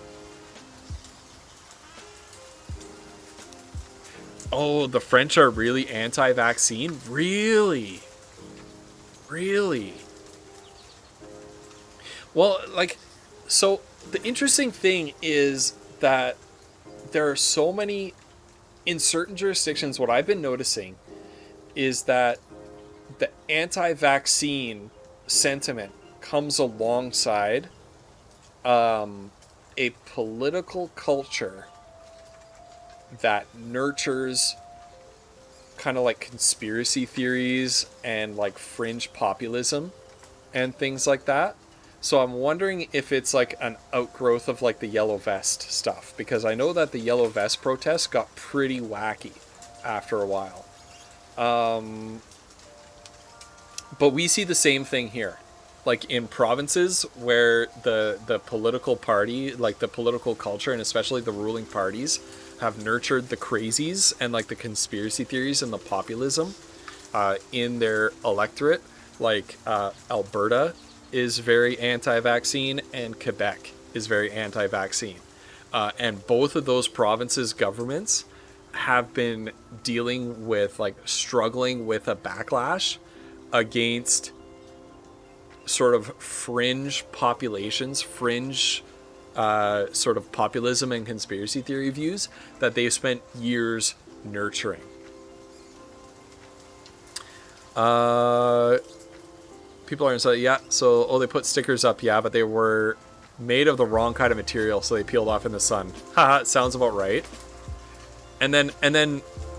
Oh, the French are really anti-vaccine? Really? Really? Well, like, so the interesting thing is that there are so many, in certain jurisdictions, what I've been noticing is that the anti-vaccine sentiment comes alongside a political culture that nurtures kind of like conspiracy theories and like fringe populism and things like that. So I'm wondering if it's like an outgrowth of like the Yellow Vest stuff, because I know that the Yellow Vest protests got pretty wacky after a while. But we see the same thing here. Like in provinces where the political party, like the political culture, and especially the ruling parties, have nurtured the crazies and like the conspiracy theories and the populism in their electorate. Like Alberta is very anti-vaccine and Quebec is very anti-vaccine. And both of those provinces' governments have been dealing with, like, struggling with a backlash against sort of fringe populations, fringe sort of populism and conspiracy theory views that they've spent years nurturing. People are inside, yeah, so, oh, they put stickers up, yeah, but they were made of the wrong kind of material, so they peeled off in the sun. Haha, sounds about right. And then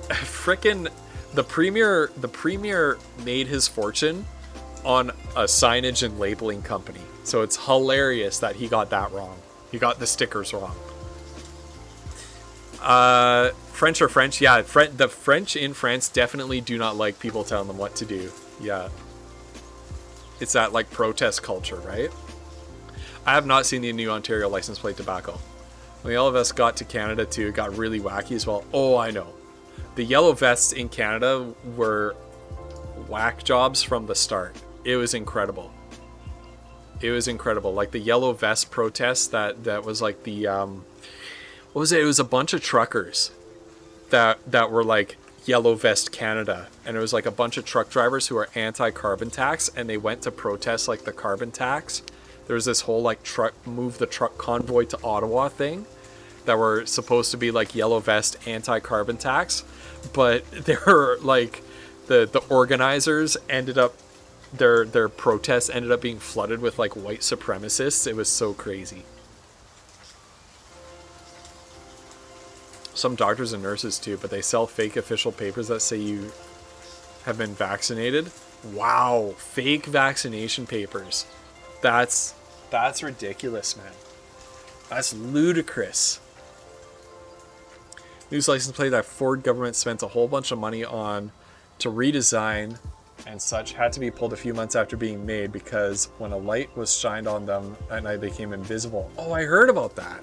frickin' the premier made his fortune on a signage and labeling company. So it's hilarious that he got that wrong. He got the stickers wrong. French are French. Yeah, the French in France definitely do not like people telling them what to do. Yeah. It's that, like, protest culture, right? I have not seen the new Ontario license plate tobacco. When the Yellow Vests got to Canada, too, it got really wacky as well. Oh, I know. The Yellow Vests in Canada were whack jobs from the start. It was incredible. It was incredible. Like, the Yellow Vest protest that was, like, the, what was it? It was a bunch of truckers that were, like, Yellow Vest Canada, and it was like a bunch of truck drivers who are anti-carbon tax, and they went to protest like the carbon tax. There was this whole like move the truck convoy to Ottawa thing that were supposed to be like Yellow Vest anti-carbon tax, but they were like the organizers ended up their protests ended up being flooded with like white supremacists. It was so crazy. Some doctors and nurses too, but they sell fake official papers that say you have been vaccinated. Wow, fake vaccination papers. That's ridiculous, man. That's ludicrous. News license plate that Ford government spent a whole bunch of money on to redesign and such had to be pulled a few months after being made because when a light was shined on them at night, they became invisible. Oh, I heard about that.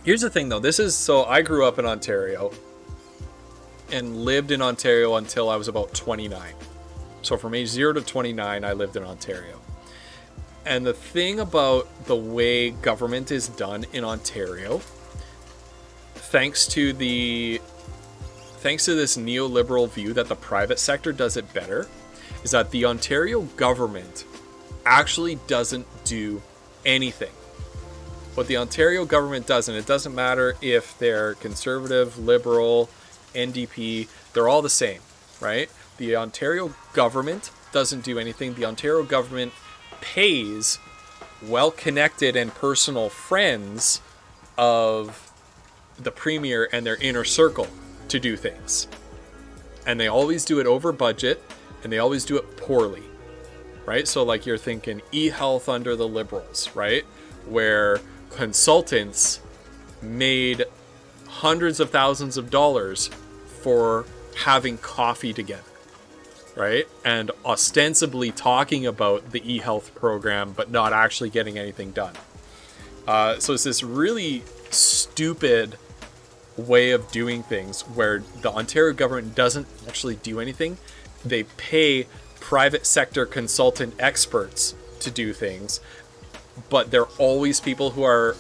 Here's the thing, though. So I grew up in Ontario and lived in Ontario until I was about 29. So from age 0 to 29, I lived in Ontario. And the thing about the way government is done in Ontario, thanks to this neoliberal view that the private sector does it better, is that the Ontario government actually doesn't do anything. What the Ontario government does, and it doesn't matter if they're conservative, liberal, NDP, they're all the same, right? The Ontario government doesn't do anything. The Ontario government pays well-connected and personal friends of the premier and their inner circle to do things. And they always do it over budget, and they always do it poorly, right? So like you're thinking e-health under the Liberals, right? Where consultants made hundreds of thousands of dollars for having coffee together, right? And ostensibly talking about the e-health program, but not actually getting anything done. So it's this really stupid way of doing things where the Ontario government doesn't actually do anything. They pay private sector consultant experts to do things, but they're always people who are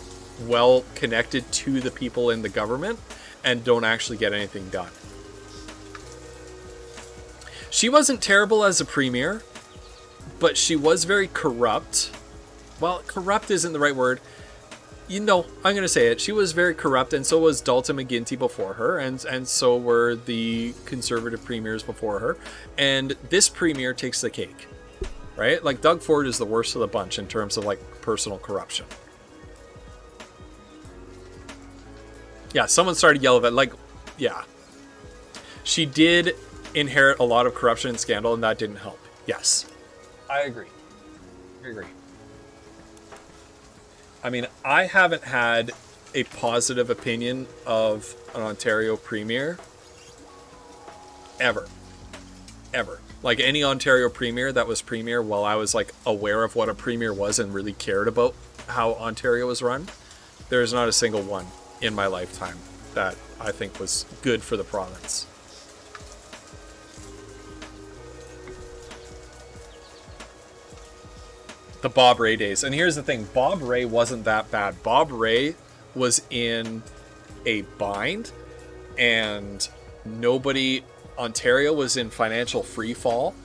well connected to the people in the government and don't actually get anything done. She wasn't terrible as a premier, but she was very corrupt. Well, corrupt isn't the right word. You know, I'm going to say it. She was very corrupt, and so was Dalton McGuinty before her, and so were the conservative premiers before her. And this premier takes the cake, right? Like, Doug Ford is the worst of the bunch in terms of, like, personal corruption. Yeah, someone started yelling at, like, yeah. She did inherit a lot of corruption and scandal, and that didn't help. Yes. I agree. I mean, I haven't had a positive opinion of an Ontario premier ever. Like any Ontario premier that was premier while I was like aware of what a premier was and really cared about how Ontario was run, there's not a single one in my lifetime that I think was good for the province. The Bob Rae days. And here's the thing, Bob Rae wasn't that bad. Bob Rae was in a bind, and Ontario was in financial free fall,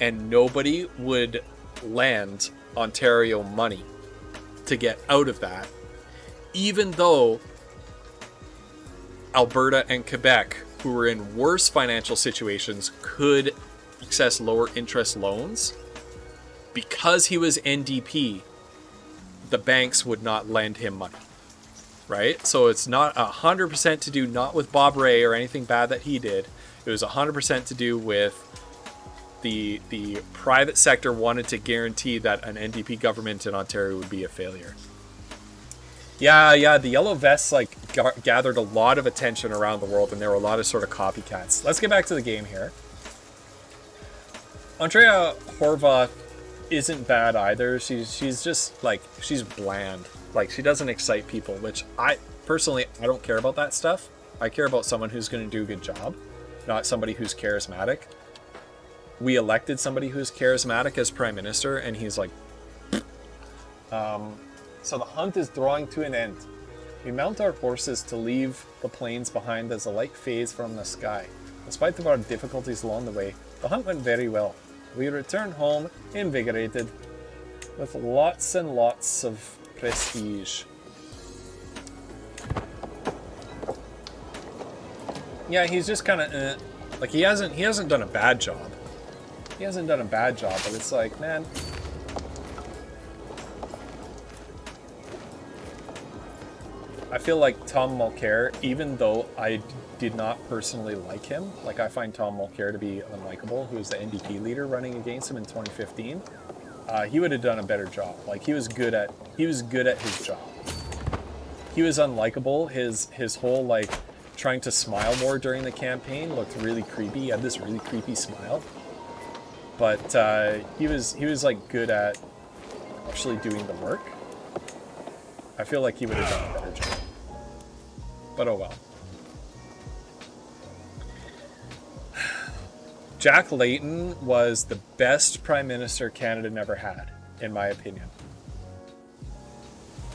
and nobody would lend Ontario money to get out of that, even though Alberta and Quebec, who were in worse financial situations, could access lower interest loans. Because he was NDP, the banks would not lend him money, right? So it's not 100% to do not with Bob Rae or anything bad that he did. It was 100% to do with the private sector wanted to guarantee that an NDP government in Ontario would be a failure. Yeah, the Yellow Vests like gathered a lot of attention around the world, and there were a lot of sort of copycats. Let's get back to the game here. Andrea Horvath isn't bad either. She's just like, she's bland. Like, she doesn't excite people, which I don't care about that stuff. I care about someone who's going to do a good job, not somebody who's charismatic. We elected somebody who's charismatic as prime minister, and he's like, so the hunt is drawing to an end. We mount our horses to leave the plains behind as the light fades from the sky. Despite our difficulties along the way, the hunt went very well. We returned home invigorated, with lots and lots of prestige. Yeah, he's just kind of like he hasn't done a bad job. He hasn't done a bad job, but it's like, man. I feel like Tom Mulcair, even though I did not personally like him, like I find Tom Mulcair to be unlikable, who was the NDP leader running against him in 2015, he would have done a better job. Like he was good at his job. He was unlikable. His whole like trying to smile more during the campaign looked really creepy. He had this really creepy smile. But he was like good at actually doing the work. I feel like he would have done a better job. But oh well. Jack Layton was the best prime minister Canada never had, in my opinion.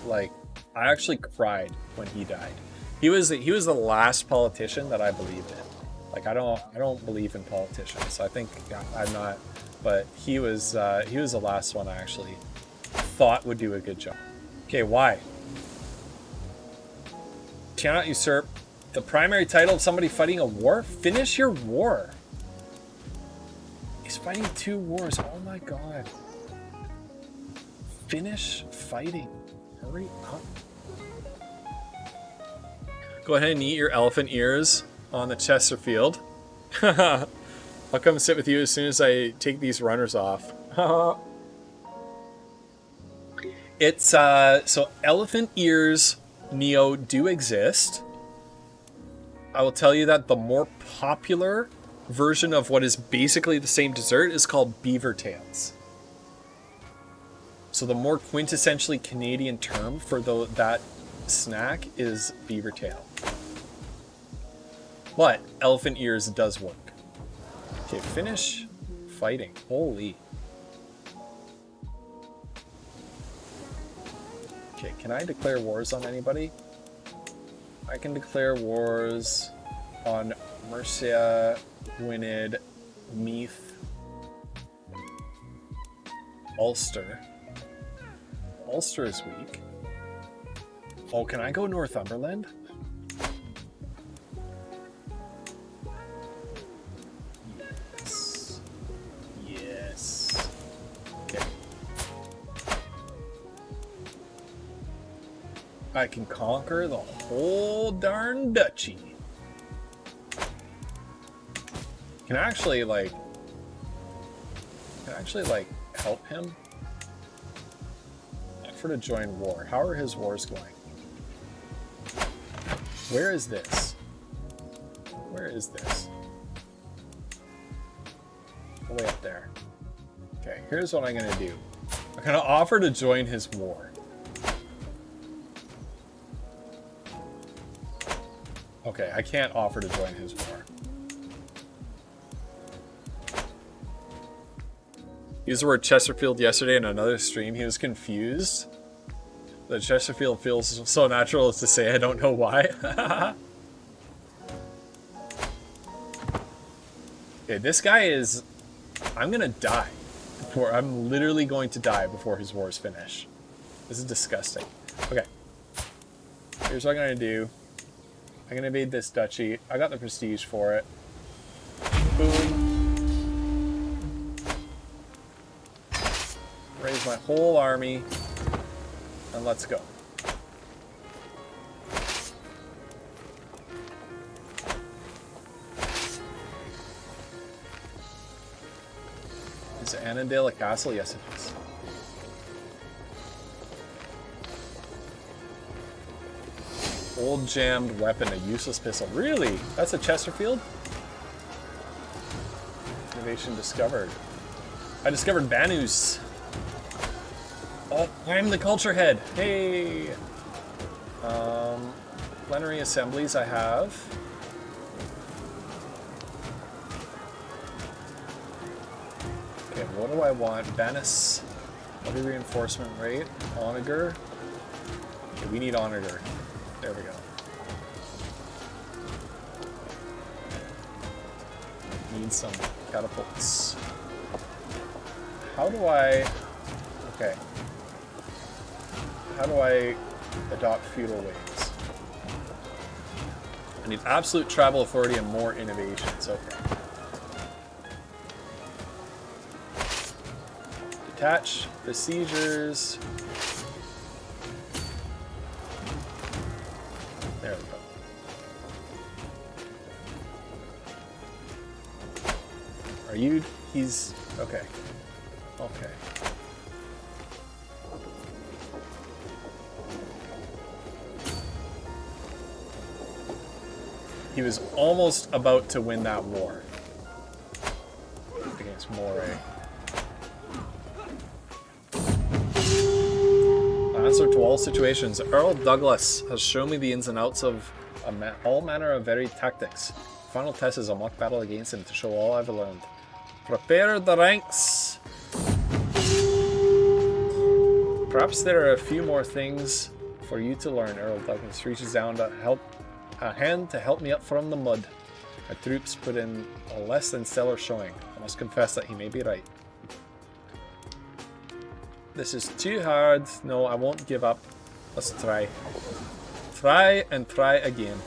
Like, I actually cried when he died. He was the last politician that I believed in. Like, I don't believe in politicians. I think I'm not, but he was the last one I actually thought would do a good job. Okay, why? Cannot usurp the primary title of somebody fighting a war? Finish your war. He's fighting 2 wars. Oh my god. Finish fighting. Hurry up. Go ahead and eat your elephant ears on the Chesterfield. I'll come sit with you as soon as I take these runners off. It's so elephant ears, Neo, do exist. I will tell you that the more popular version of what is basically the same dessert is called beaver tails. So the more quintessentially Canadian term for that snack is beaver tail. But elephant ears does work. Okay, finish fighting. Holy. Okay, can I declare wars on anybody? I can declare wars on Mercia, Gwynedd, Meath, Ulster. Ulster is weak. Oh, can I go Northumberland? Yes. Yes. Okay. I can conquer the whole darn duchy. Can I actually like help him? Offer to join war. How are his wars going? Where is this? Where is this? Way up there. Okay, here's what I'm gonna do. I'm gonna offer to join his war. Okay, I can't offer to join his war. He used the word Chesterfield yesterday in another stream. He was confused. The Chesterfield feels so natural as to say, I don't know why. Okay, this guy is... I'm gonna die. I'm literally going to die before his wars finish. This is disgusting. Okay. Here's what I'm gonna do. I'm gonna invade this duchy. I got the prestige for it. Boom. Raise my whole army. And let's go. Is Annandale a castle? Yes, it is. Old jammed weapon, a useless pistol. Really? That's a Chesterfield? Innovation discovered. I discovered Banus. Oh, I'm the culture head. Hey. Plenary assemblies I have. Okay, what do I want? Banus. Heavy reinforcement rate. Onager. Okay, we need Onager. There we go. Need some catapults. How do I... Okay. How do I adopt feudal ways? I need absolute travel authority and more innovations. Okay. Detach besiegers. There we go. Are you... He's... Okay. Okay. He was almost about to win that war against Moray. Answer to all situations. Earl Douglas has shown me the ins and outs of all manner of varied tactics. The final test is a mock battle against him to show all I've learned. Prepare the ranks! Perhaps there are a few more things for you to learn. Earl Douglas reaches down to help a hand to help me up from the mud. My troops put in a less than stellar showing. I must confess that he may be right. This is too hard. No, I won't give up. Let's try. Try and try again.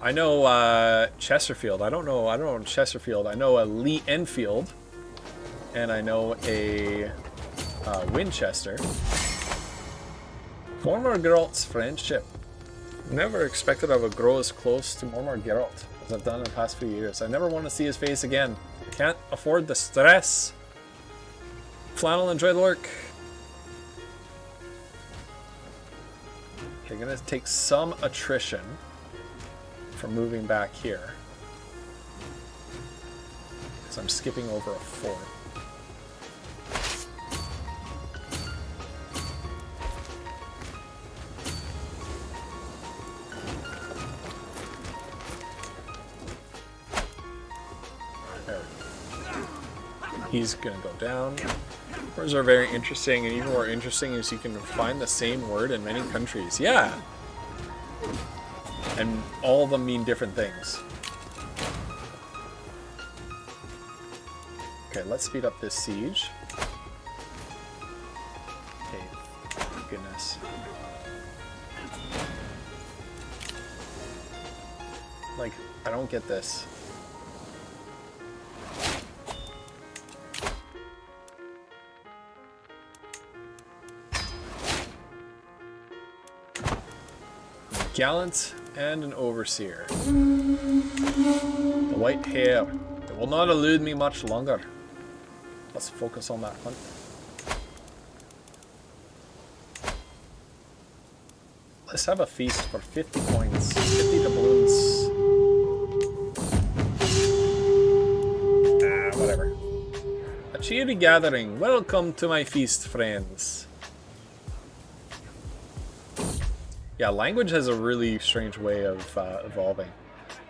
I know Chesterfield. I don't know Chesterfield. I know a Lee Enfield. And I know a Winchester. Mormor Geralt's friendship. Never expected I would grow as close to Mormor Geralt as I've done in the past few years. I never want to see his face again. I can't afford the stress. Flannel, enjoy the work. Okay, gonna take some attrition from moving back here. Because I'm skipping over a fort. He's gonna go down. Words are very interesting, and even more interesting is you can find the same word in many countries. Yeah! And all of them mean different things. Okay, let's speed up this siege. Okay, goodness. Like, I don't get this. gallant and an overseer. The white hair. It will not elude me much longer. Let's focus on that hunt. Let's have a feast for 50 coins. 50 doubloons. Whatever. A cheery gathering. Welcome to my feast, friends. Yeah, language has a really strange way of evolving.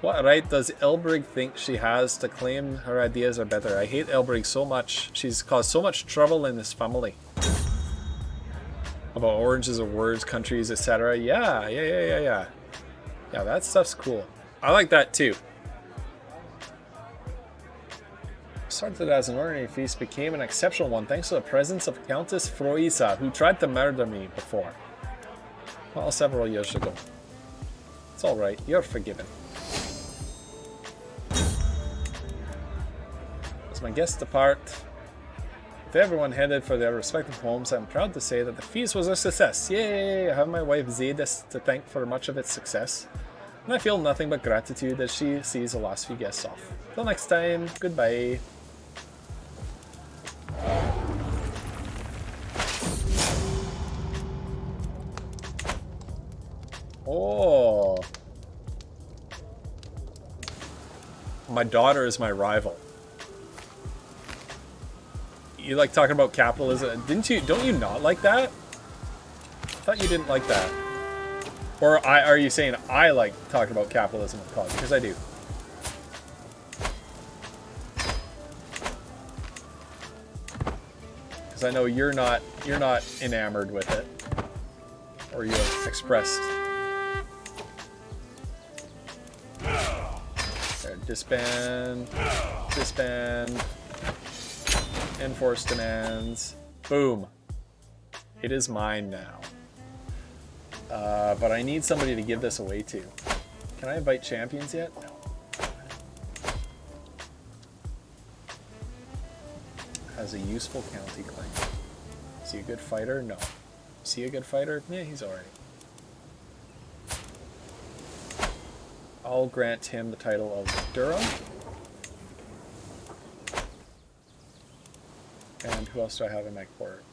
What right does Elbrig think she has to claim her ideas are better? I hate Elbrig so much. She's caused so much trouble in this family. About oranges of words, countries, etc. Yeah. Yeah, that stuff's cool. I like that too. Started as an ordinary feast, became an exceptional one thanks to the presence of Countess Froisa, who tried to murder me before. Well, several years ago. It's alright, you're forgiven. As my guests depart, with everyone headed for their respective homes, I'm proud to say that the feast was a success. Yay! I have my wife Zadis to thank for much of its success, and I feel nothing but gratitude as she sees the last few guests off. Till next time, goodbye. Oh. My daughter is my rival. You like talking about capitalism? Don't you not like that? I thought you didn't like that. Or are you saying I like talking about capitalism in college? Because I do. Because I know you're not enamored with it. Or you have expressed. There, disband. Enforce demands. Boom. It is mine now. But I need somebody to give this away to. Can I invite champions yet? No. Has a useful county claim. Is he a good fighter? No. Is he a good fighter? Yeah, he's alright. I'll grant him the title of Durham. And who else do I have in my court?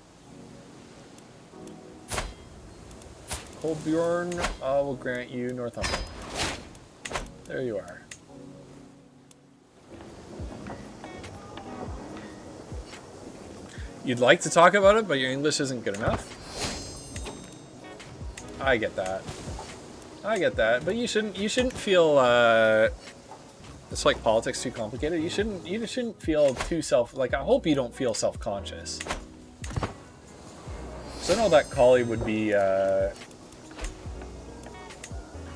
Colbjorn, I will grant you Northumberland. There you are. You'd like to talk about it, but your English isn't good enough. I get that. But you shouldn't feel it's like politics too complicated. You shouldn't feel too I hope you don't feel self-conscious. So I know that Collie would be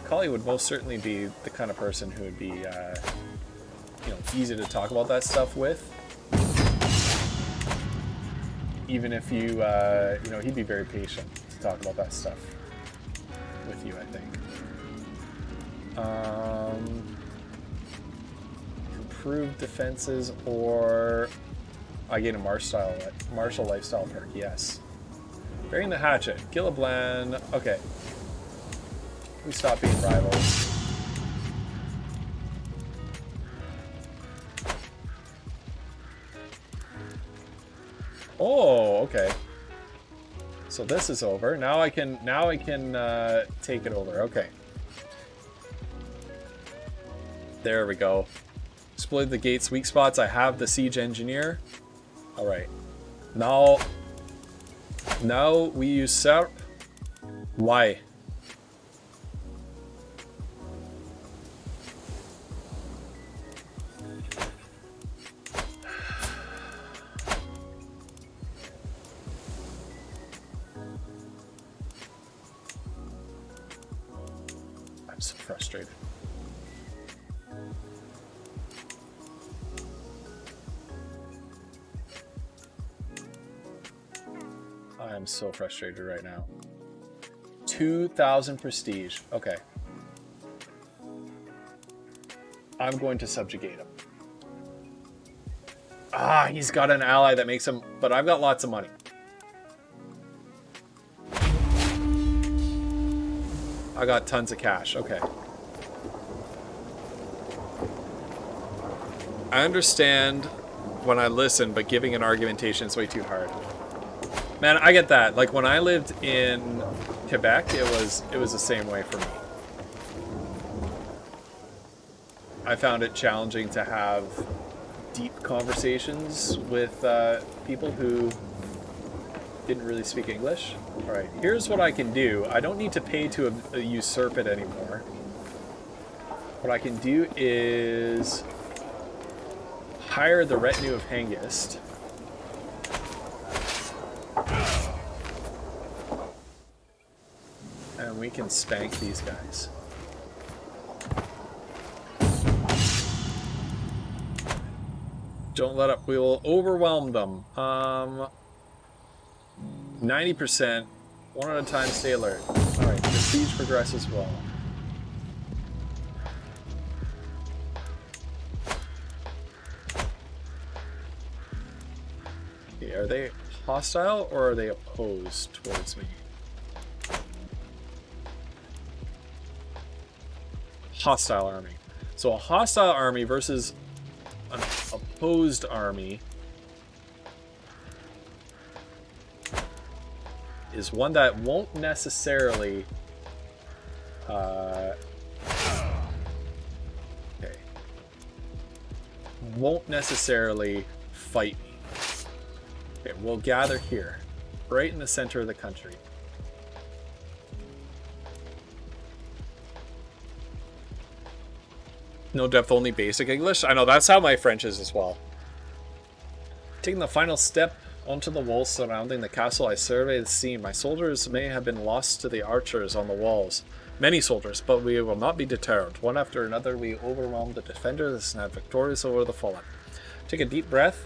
Collie would most certainly be the kind of person who would be easy to talk about that stuff with. Even if you he'd be very patient to talk about that stuff with you, I think. Improved defenses, or I gain a martial lifestyle perk. Yes. Burying the hatchet. Gilliblan. Okay. We stop being rivals. Oh, okay. So this is over. Now I can take it over. Okay. There we go. Exploit the gate's weak spots. I have the siege engineer. All right. Now we usurp. Why? I'm so frustrated. I'm so frustrated right now. 2,000 prestige. Okay. I'm going to subjugate him. Ah, he's got an ally that makes him... But I've got lots of money. I got tons of cash. Okay. I understand when I listen, but giving an argumentation is way too hard. Man, I get that. Like when I lived in Quebec, it was the same way for me. I found it challenging to have deep conversations with people who didn't really speak English. All right, here's what I can do. I don't need to pay to usurp it anymore. What I can do is hire the retinue of Haggis. And we can spank these guys. Don't let up. We will overwhelm them. 90%. One at a time, stay alert. Alright, the siege progresses well. Okay, are they hostile or are they opposed towards me? Hostile army. So a hostile army versus an opposed army is one that won't necessarily won't necessarily fight me. Okay, we'll gather here, right in the center of the country. No depth, only basic English. I know, that's how my French is as well. Taking the final step onto the walls surrounding the castle, I survey the scene. My soldiers may have been lost to the archers on the walls. Many soldiers, but we will not be deterred. One after another, we overwhelm the defenders and are victorious over the fallen. Take a deep breath,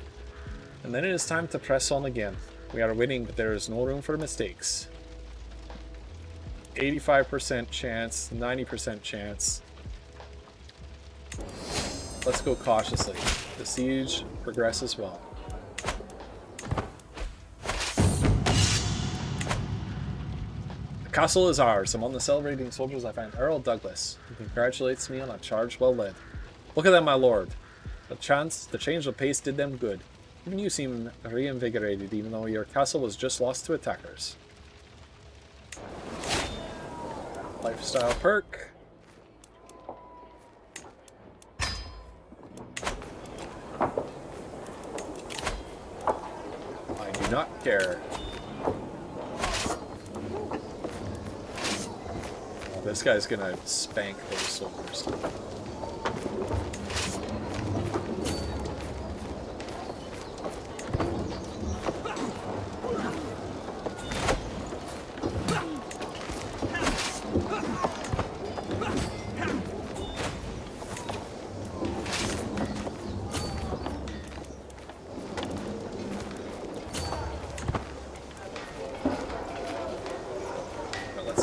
and then it is time to press on again. We are winning, but there is no room for mistakes. 85% chance, 90% chance. Let's go cautiously. The siege progresses well. The castle is ours. Among the celebrating soldiers I find Earl Douglas, who congratulates me on a charge well led. Look at them, my lord. The change of pace did them good. Even you seem reinvigorated, even though your castle was just lost to attackers. Lifestyle perk. I do not care. Oh, this guy's gonna spank those soldiers.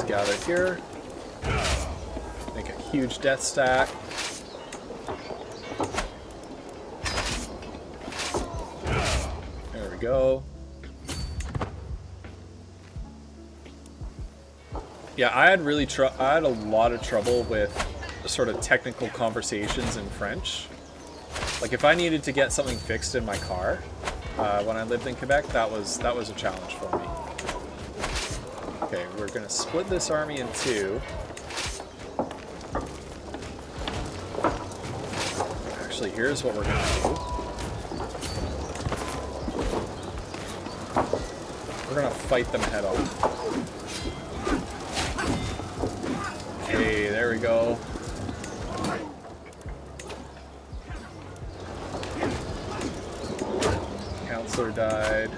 Gather here. Make a huge death stack. There we go. Yeah, I had a lot of trouble with sort of technical conversations in French. Like if I needed to get something fixed in my car when I lived in Quebec, that was a challenge for me. Okay, we're gonna split this army in two. Actually, here's what we're gonna do. We're gonna fight them head on. Hey, there we go. Counselor died.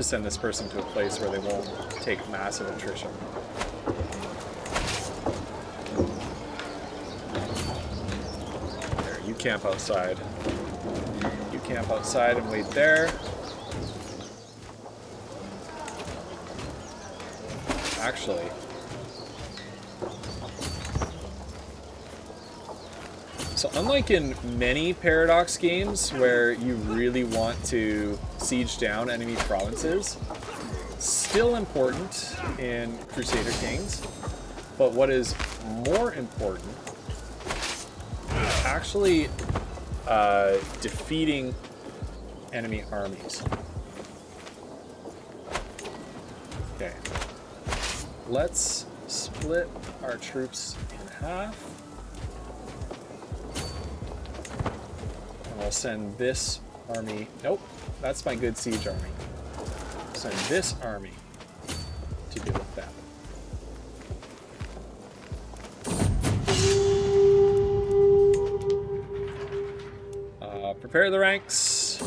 to send this person to a place where they won't take massive attrition. There, you camp outside. You camp outside and wait there. Actually, so unlike in many Paradox games where you really want to siege down enemy provinces, still important in Crusader Kings, but what is more important is actually defeating enemy armies. Okay. Let's split our troops in half. And I'll send this army. Nope, that's my good siege army. Send this army to deal with that. Prepare the ranks.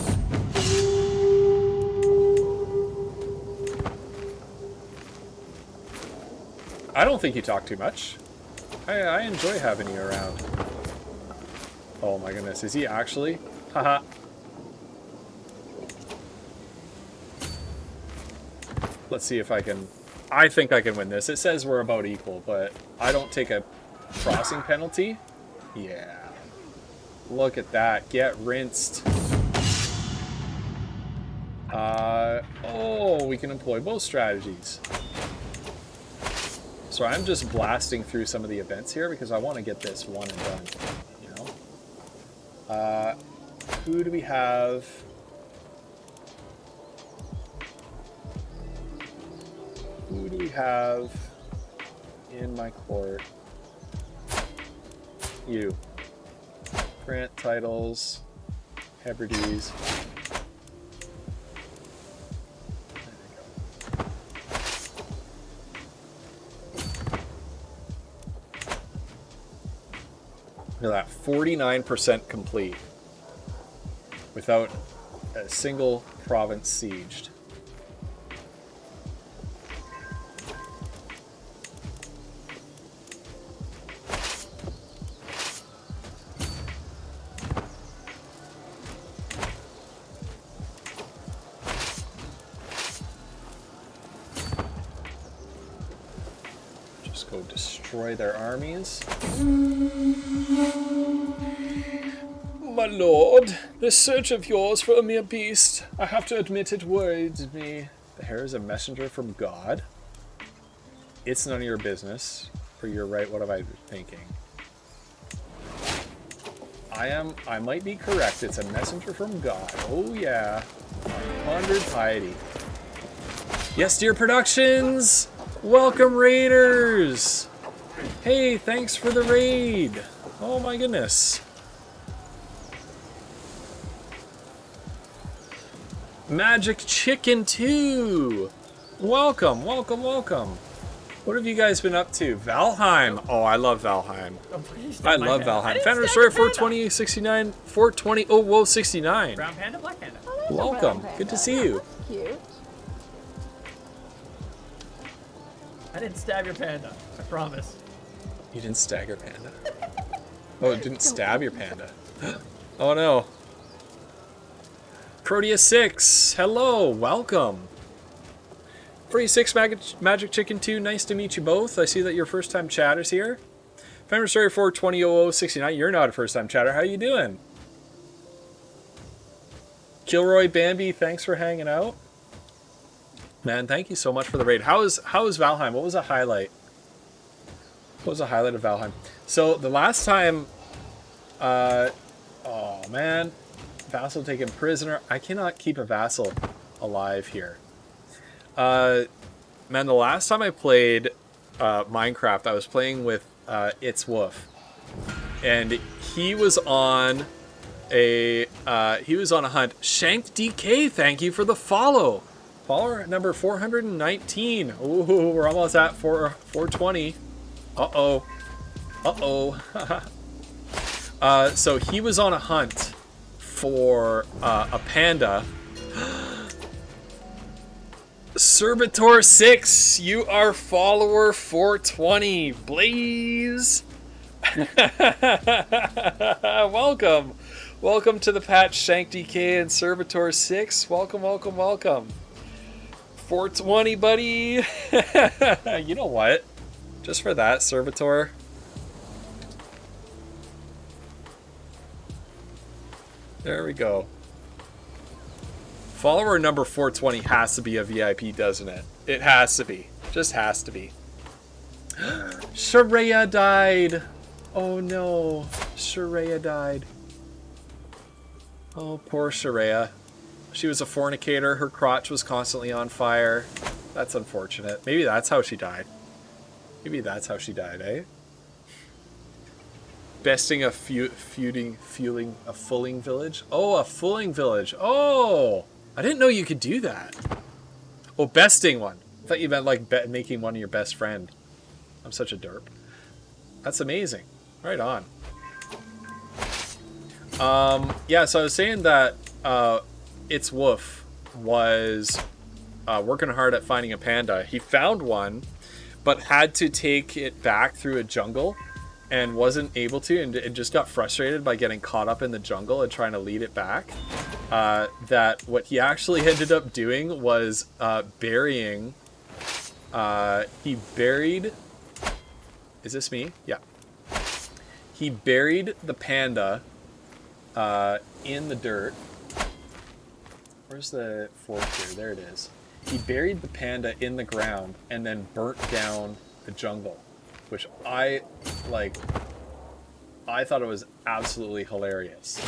I don't think you talk too much. I enjoy having you around. Oh my goodness, is he actually? Haha. Let's see if I can... I think I can win this. It says we're about equal, but I don't take a crossing penalty. Yeah. Look at that. Get rinsed. Oh, we can employ both strategies. So I'm just blasting through some of the events here because I want to get this one and done, you know? Who do we have? Who do we have in my court? You. Grant titles. Hebrides. Look at that, 49% complete without a single province sieged. Just go destroy their armies. My lord, this search of yours for a mere beast, I have to admit it worried me. The hare is a messenger from God? It's none of your business. Or you're right, what have I been thinking? I might be correct, it's a messenger from God. Oh yeah. Pondered piety. Yes, dear Productions! Welcome, Raiders! Hey, thanks for the raid! Oh my goodness. Magic Chicken 2! Welcome, welcome, welcome. What have you guys been up to? Valheim! Oh, I love Valheim. I love Valheim. Founder Story 42069, 420, oh, whoa, 69. Brown panda, black panda. Welcome, good to see you. Cute. I didn't stab your panda, I promise. You didn't stab your panda? Oh, it didn't stab your panda. Oh no. Proteus 6, hello, welcome. 46 Magic Chicken 2, nice to meet you both. I see that you're first time chatters here. Founder Story 4200069, you're not a first time chatter, how you doing? Kilroy Bambi, thanks for hanging out. Man, thank you so much for the raid. How is Valheim? What was a highlight? What was a highlight of Valheim? So the last time, oh man, vassal taken prisoner. I cannot keep a vassal alive here. Man, the last time I played Minecraft, I was playing with It's Wolf, and he was on a hunt. Shank DK, thank you for the follow. Follower number 419. Ooh, we're almost at 420. Uh-oh. Uh-oh. So he was on a hunt for a panda. Servitor6, you are follower 420. Blaze. Welcome. Welcome to the patch, Shank DK and Servitor6. Welcome, welcome, welcome. 420, buddy. You know what? Just for that, Servitor. There we go. Follower number 420 has to be a VIP, doesn't it? It has to be. Just has to be. Shareya died. Oh no. Shareya died. Oh, poor Shareya. She was a fornicator. Her crotch was constantly on fire. That's unfortunate. Maybe that's how she died. Maybe that's how she died, eh? Besting a fueling village? Oh, a fooling village. Oh! I didn't know you could do that. Oh, besting one. I thought you meant like making one of your best friend. I'm such a derp. That's amazing. Right on. Yeah, so I was saying that It's Woof was working hard at finding a panda. He found one, but had to take it back through a jungle and wasn't able to, and just got frustrated by getting caught up in the jungle and trying to lead it back. That what he actually ended up doing was burying. He buried. Is this me? Yeah. He buried the panda in the dirt. Where's the fork here? There it is. He buried the panda in the ground and then burnt down the jungle, which I thought it was absolutely hilarious.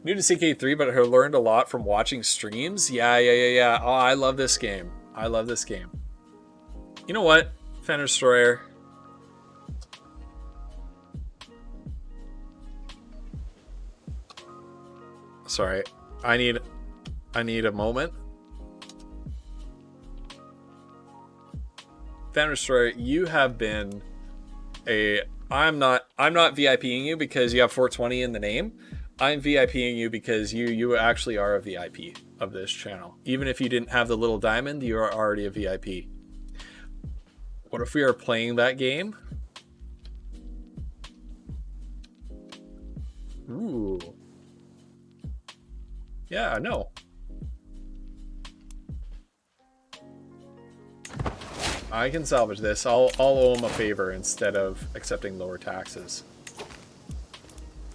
New to CK3, but I learned a lot from watching streams. Yeah. Oh, I love this game. I love this game. You know what, Fender Destroyer? Sorry, I need a moment. Fender Destroyer, you have been I'm not VIPing you because you have 420 in the name. I'm VIPing you because you actually are a VIP of this channel. Even if you didn't have the little diamond, you are already a VIP. What if we are playing that game? Ooh. Yeah, no. I can salvage this. I'll owe him a favor instead of accepting lower taxes.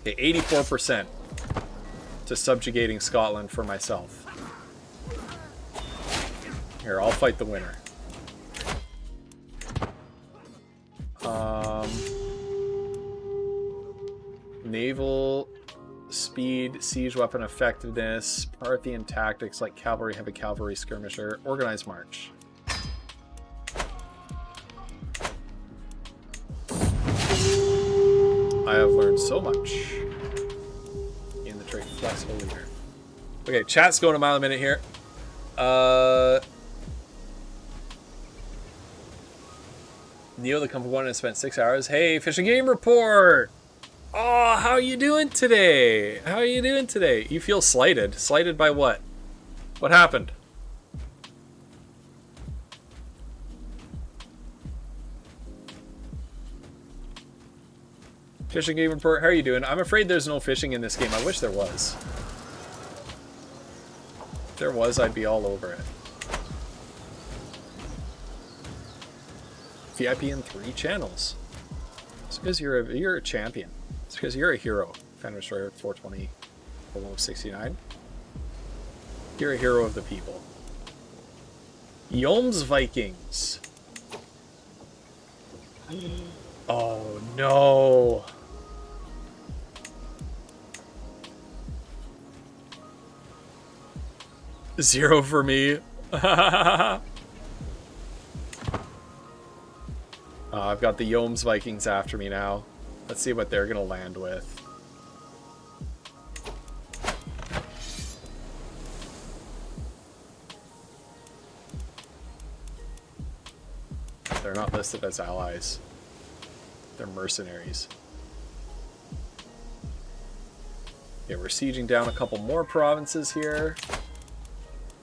Okay, 84% to subjugating Scotland for myself. Here, I'll fight the winner. Naval speed, siege weapon effectiveness, Parthian tactics like cavalry, heavy cavalry, skirmisher, organized march. I have learned so much in the trait flexible leader. Okay, chat's going a mile a minute here. Neo the Company 1 has spent 6 hours. Hey, Fish and Game Report! Oh, how are you doing today? How are you doing today? You feel slighted. Slighted by what? What happened? Fishing Game Report, how are you doing? I'm afraid there's no fishing in this game. I wish there was. If there was, I'd be all over it. VIP in 3 channels. It's because you're a champion. It's because you're a hero. Fender Destroyer 420, 69. You're a hero of the people. Yoms Vikings. Oh no. Zero for me. I've got the Yoms Vikings after me now. Let's see what they're gonna land with. They're not listed as allies. They're mercenaries. Okay, we're sieging down a couple more provinces here.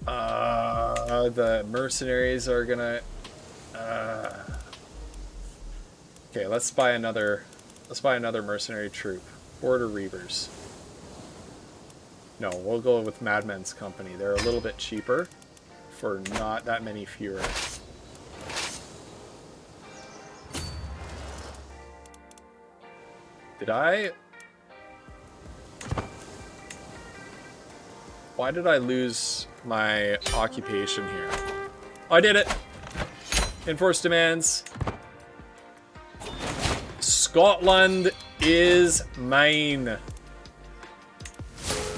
The mercenaries are gonna... Okay, let's buy another mercenary troop. Border Reavers. No, we'll go with Madmen's Company. They're a little bit cheaper for not that many fewer. Did I... Why did I lose my occupation here? Oh, I did it! Enforce demands. Scotland is mine.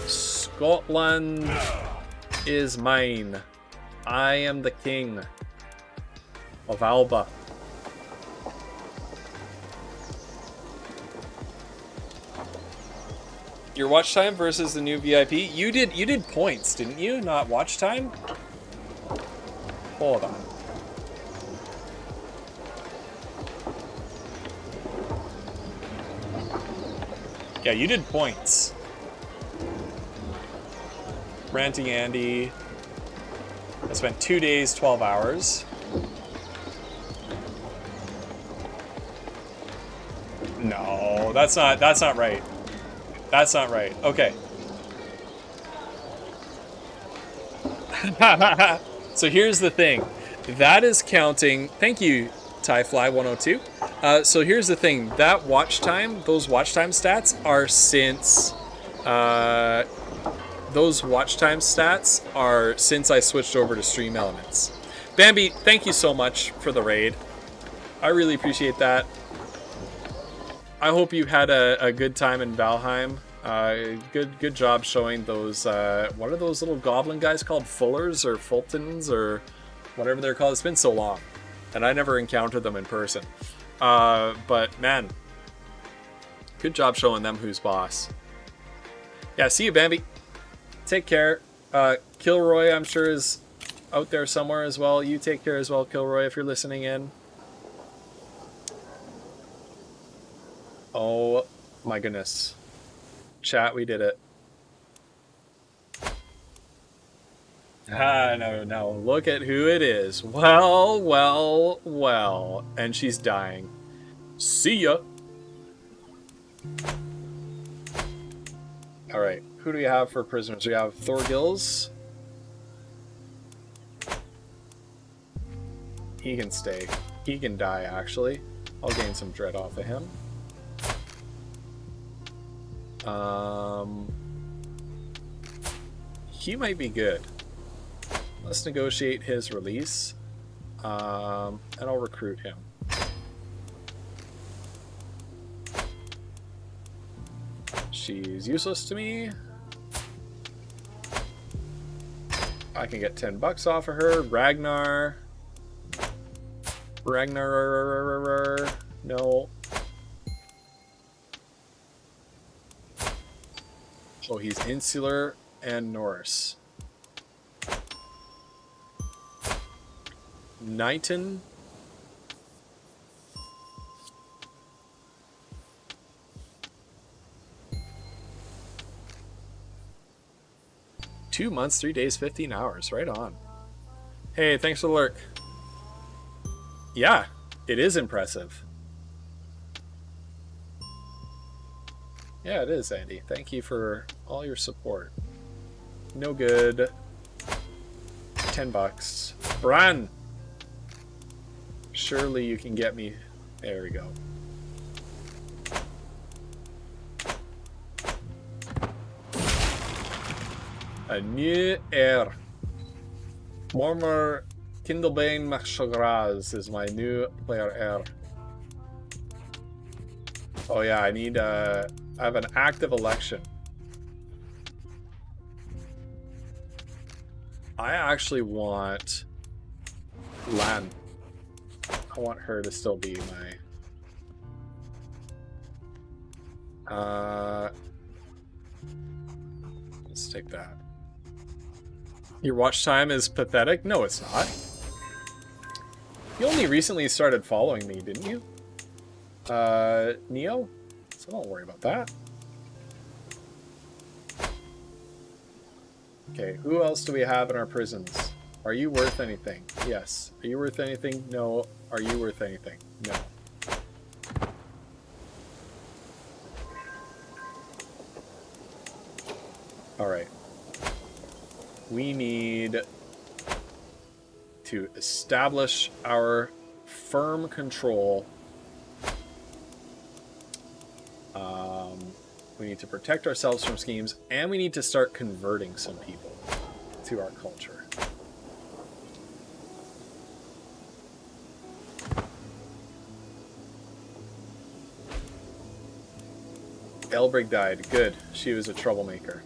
Scotland is mine. I am the king of Alba. Your watch time versus the new VIP. You did points, didn't you? Not watch time? Hold on. Yeah, you did points. Ranting Andy. I spent 2 days, 12 hours. No, that's not right. That's not right. Okay. So here's the thing. That is counting. Thank you, TieFly102. So here's the thing. That watch time, those watch time stats are since... those watch time stats are since I switched over to Stream Elements. Bambi, thank you so much for the raid. I really appreciate that. I hope you had a good time in Valheim. Good job showing those, what are those little goblin guys called? Fullers or Fultons or whatever they're called. It's been so long, and I never encountered them in person. But man, good job showing them who's boss. Yeah, see you, Bambi. Take care. Kilroy, I'm sure, is out there somewhere as well. You take care as well, Kilroy, if you're listening in. Oh my goodness. Chat, we did it. No, look at who it is. Well. And she's dying. See ya. Alright, who do we have for prisoners? We have Thorgils. He can stay. He can die, actually. I'll gain some dread off of him. He might be good. Let's negotiate his release. And I'll recruit him. She's useless to me. I can get $10 off of her. Ragnar. No. Oh, he's insular and Norse. Knighton. Two months, 3 days, 15 hours. Right on. Hey, thanks for the lurk. Yeah, it is impressive. Yeah, it is, Andy. Thank you for all your support. No good. $10. Bran! Surely you can get me... There we go. A new heir. Former Kindlebane Machagraz is my new player heir. Oh yeah, I need I have an active election. I actually want Lan. I want her to still be my... let's take that. Your watch time is pathetic? No, it's not. You only recently started following me, didn't you? Neo? So don't worry about that. Okay, who else do we have in our prisons? Are you worth anything? Yes. Are you worth anything? No. Are you worth anything? No. Alright. We need to establish our firm control. We need to protect ourselves from schemes, and we need to start converting some people to our culture. Elbrig died. Good. She was a troublemaker.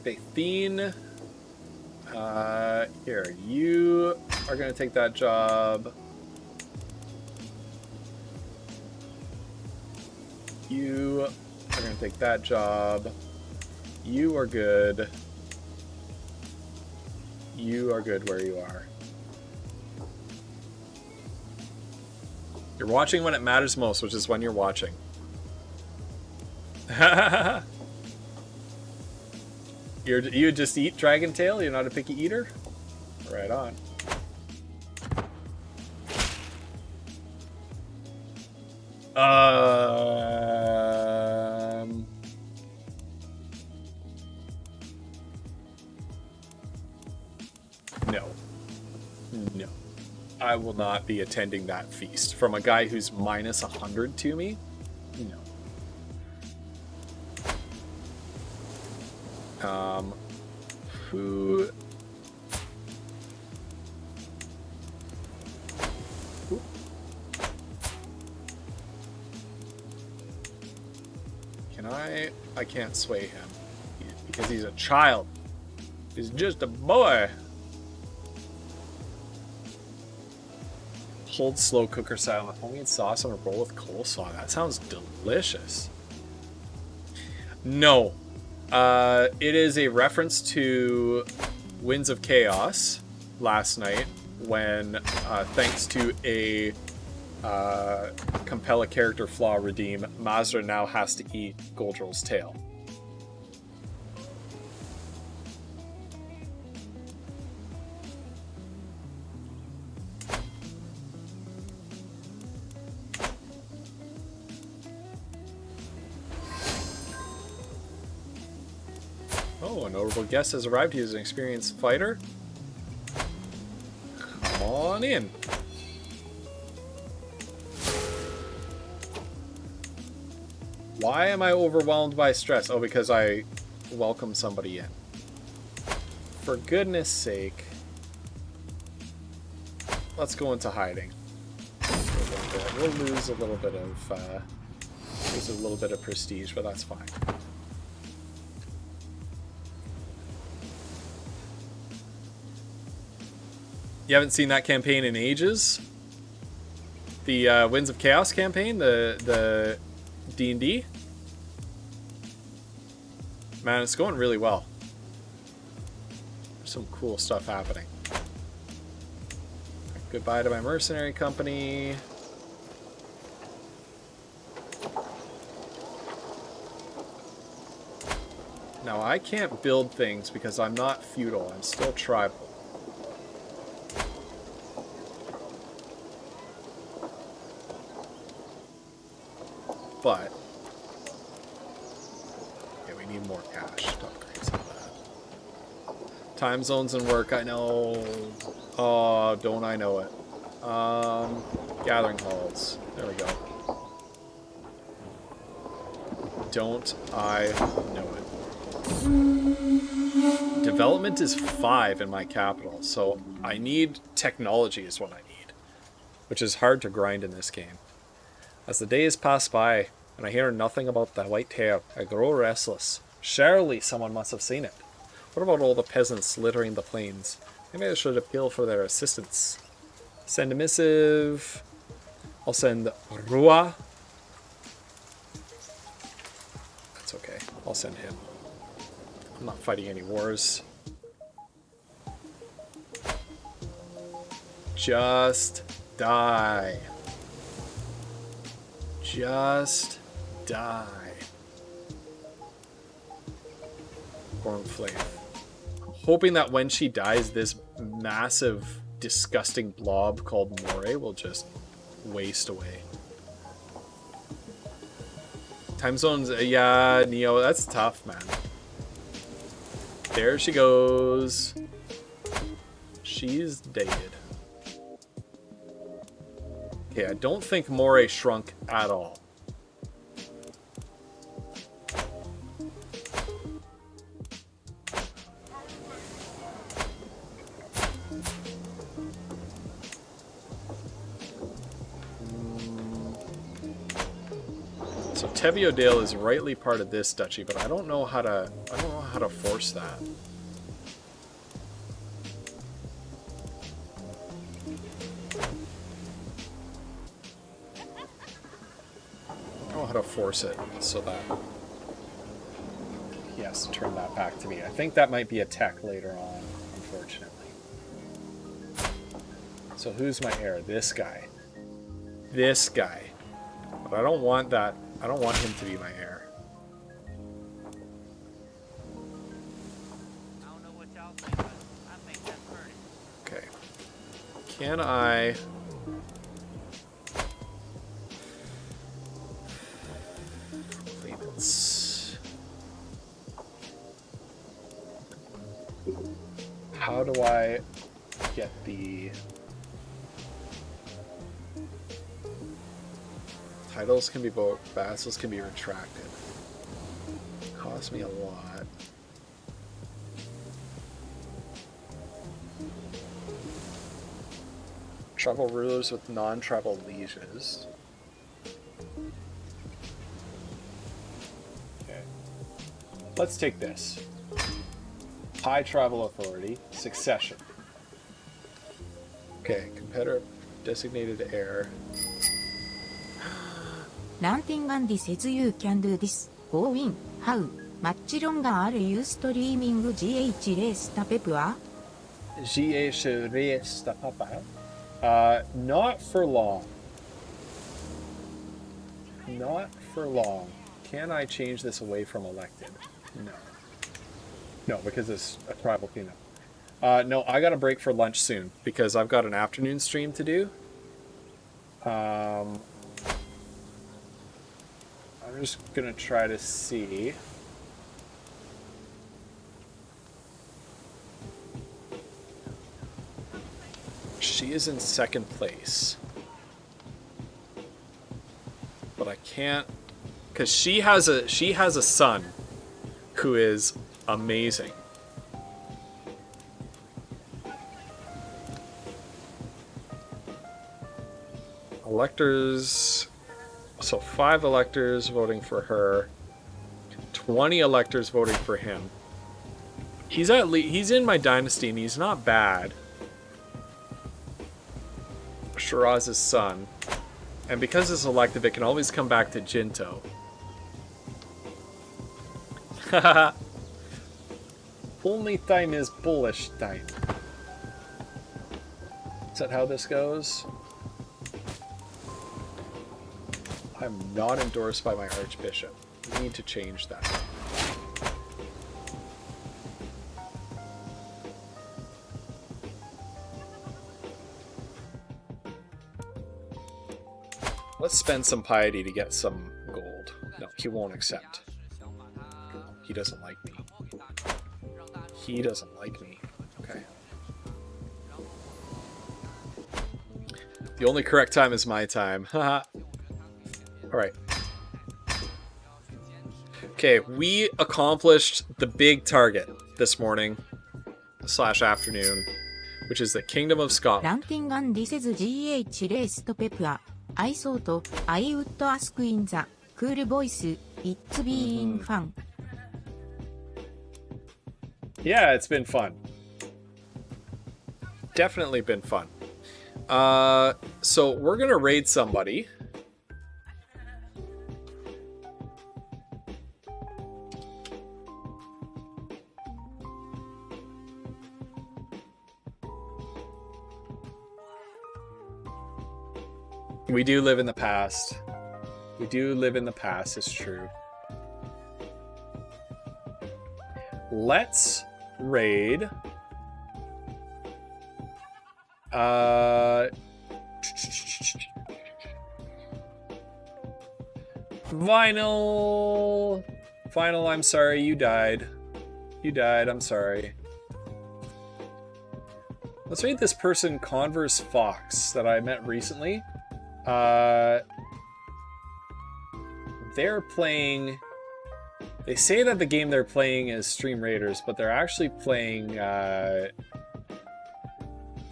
Faithine. Here, you are going to take that job. You are going to take that job. You are good. You are good where you are. You're watching when it matters most, which is when you're watching. You just eat Dragon Tail? You're not a picky eater? Right on. No. No. I will not be attending that feast. From a guy who's minus 100 to me? No. Who... Can I can't sway him. Because he's a child. He's just a boy. Hold slow cooker style with homemade sauce on a roll with coleslaw. That sounds delicious. No. It is a reference to Winds of Chaos last night when, thanks to a compel a character flaw redeem, Mazda now has to eat Goldrill's tail. Oh, a notable guest has arrived. He is an experienced fighter. Come on in. Why am I overwhelmed by stress? Oh, because I welcome somebody in. For goodness sake. Let's go into hiding. We'll lose a little bit of prestige, but that's fine. You haven't seen that campaign in ages? The Winds of Chaos campaign? The D&D? Man, it's going really well. There's some cool stuff happening. Goodbye to my mercenary company. Now, I can't build things because I'm not feudal. I'm still tribal. But yeah, we need more cash to upgrade some of that. Time zones and work, I know. Oh, don't I know it. Gathering halls. There we go. Don't I know it. Development is 5 in my capital, so I need technology is what I need, which is hard to grind in this game. As the days pass by, and I hear nothing about the white tail, I grow restless. Surely someone must have seen it. What about all the peasants littering the plains? Maybe I should appeal for their assistance. Send a missive. I'll send Rua. That's okay. I'll send him. I'm not fighting any wars. Just die. Just die. Cornflake. Hoping that when she dies, this massive, disgusting blob called Moray will just waste away. Time zones, yeah, Neo, that's tough, man. There she goes. She's dead. Okay, I don't think Moray shrunk at all. So Teviodale is rightly part of this duchy, but I don't know how to force that. I don't know how to force it so that he has to turn that back to me. I think that might be a tech later on, unfortunately. So who's my heir? This guy. This guy. But I don't want that. I don't want him to be my heir. Okay. Can I... How do I get the... Titles can be bought, vassals can be retracted. Cost me a lot. Tribal rulers with non-tribal lieges. Okay. Let's take this. High tribal authority, succession. Okay, competitor designated heir. Ranting and this is you can do this. Go win. How much longer are you streaming GH Race Tapepua? GH Race Tapepua? Not for long. Not for long. Can I change this away from elected? No. No, because it's a tribal cleanup. No, I got a break for lunch soon because I've got an afternoon stream to do. I'm just gonna try to see. She is in second place. But I can't, because she has a son who is amazing. Electors, so 5 electors voting for her, 20 electors voting for him. He's he's in my dynasty and he's not bad. Shiraz's son. And because it's elective, it can always come back to Jinto. Haha. Only time is bullish time. Is that how this goes? I'm not endorsed by my Archbishop. I need to change that. Let's spend some piety to get some gold. No, he won't accept. He doesn't like me. He doesn't like me. Okay. The only correct time is my time. Haha. Alright. Okay, we accomplished the big target this morning / afternoon, which is the Kingdom of Scotland. Ranting and this is GH Race to Pepua. I thought I would ask in the cool voice. It's been fun. Yeah, it's been fun. Definitely been fun. So we're gonna raid somebody. We do live in the past. We do live in the past, it's true. Let's raid. Vinyl. Vinyl, I'm sorry, you died. You died, I'm sorry. Let's read this person, Converse Fox, that I met recently. They're playing... They say that the game they're playing is Stream Raiders, but they're actually playing... they're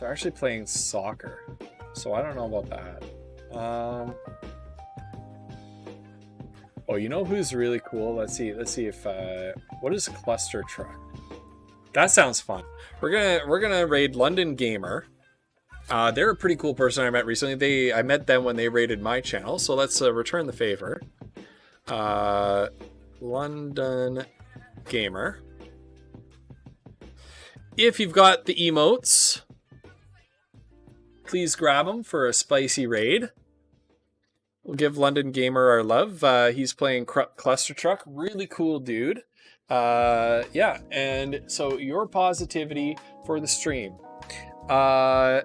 actually playing soccer. So I don't know about that. Oh, you know who's really cool? Let's see if... what is Cluster Truck? That sounds fun. We're gonna raid London Gamer. They're a pretty cool person I met recently. I met them when they raided my channel, so let's return the favor. London Gamer. If you've got the emotes, please grab them for a spicy raid. We'll give London Gamer our love. He's playing Cluster Truck. Really cool dude. Yeah, and so your positivity for the stream. Act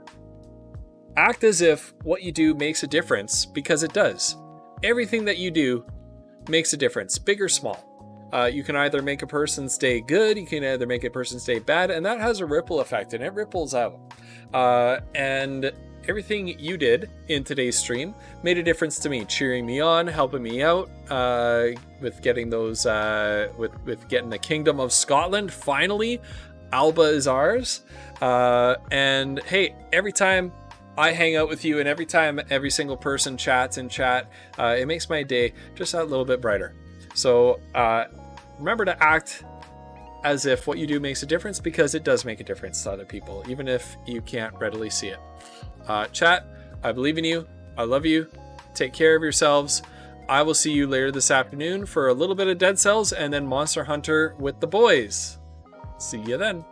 as if what you do makes a difference, because it does. Everything that you do makes a difference, big or small. You can either make a person's day good, you can either make a person's day bad, and that has a ripple effect, and it ripples out. And everything you did in today's stream made a difference to me, cheering me on, helping me out with getting those, with getting the Kingdom of Scotland. Finally, Alba is ours. And hey, every time I hang out with you, and every time every single person chats in chat, it makes my day just a little bit brighter. So remember to act as if what you do makes a difference, because it does make a difference to other people, even if you can't readily see it. Chat, I believe in you. I love you. Take care of yourselves. I will see you later this afternoon for a little bit of Dead Cells and then Monster Hunter with the boys. See you then.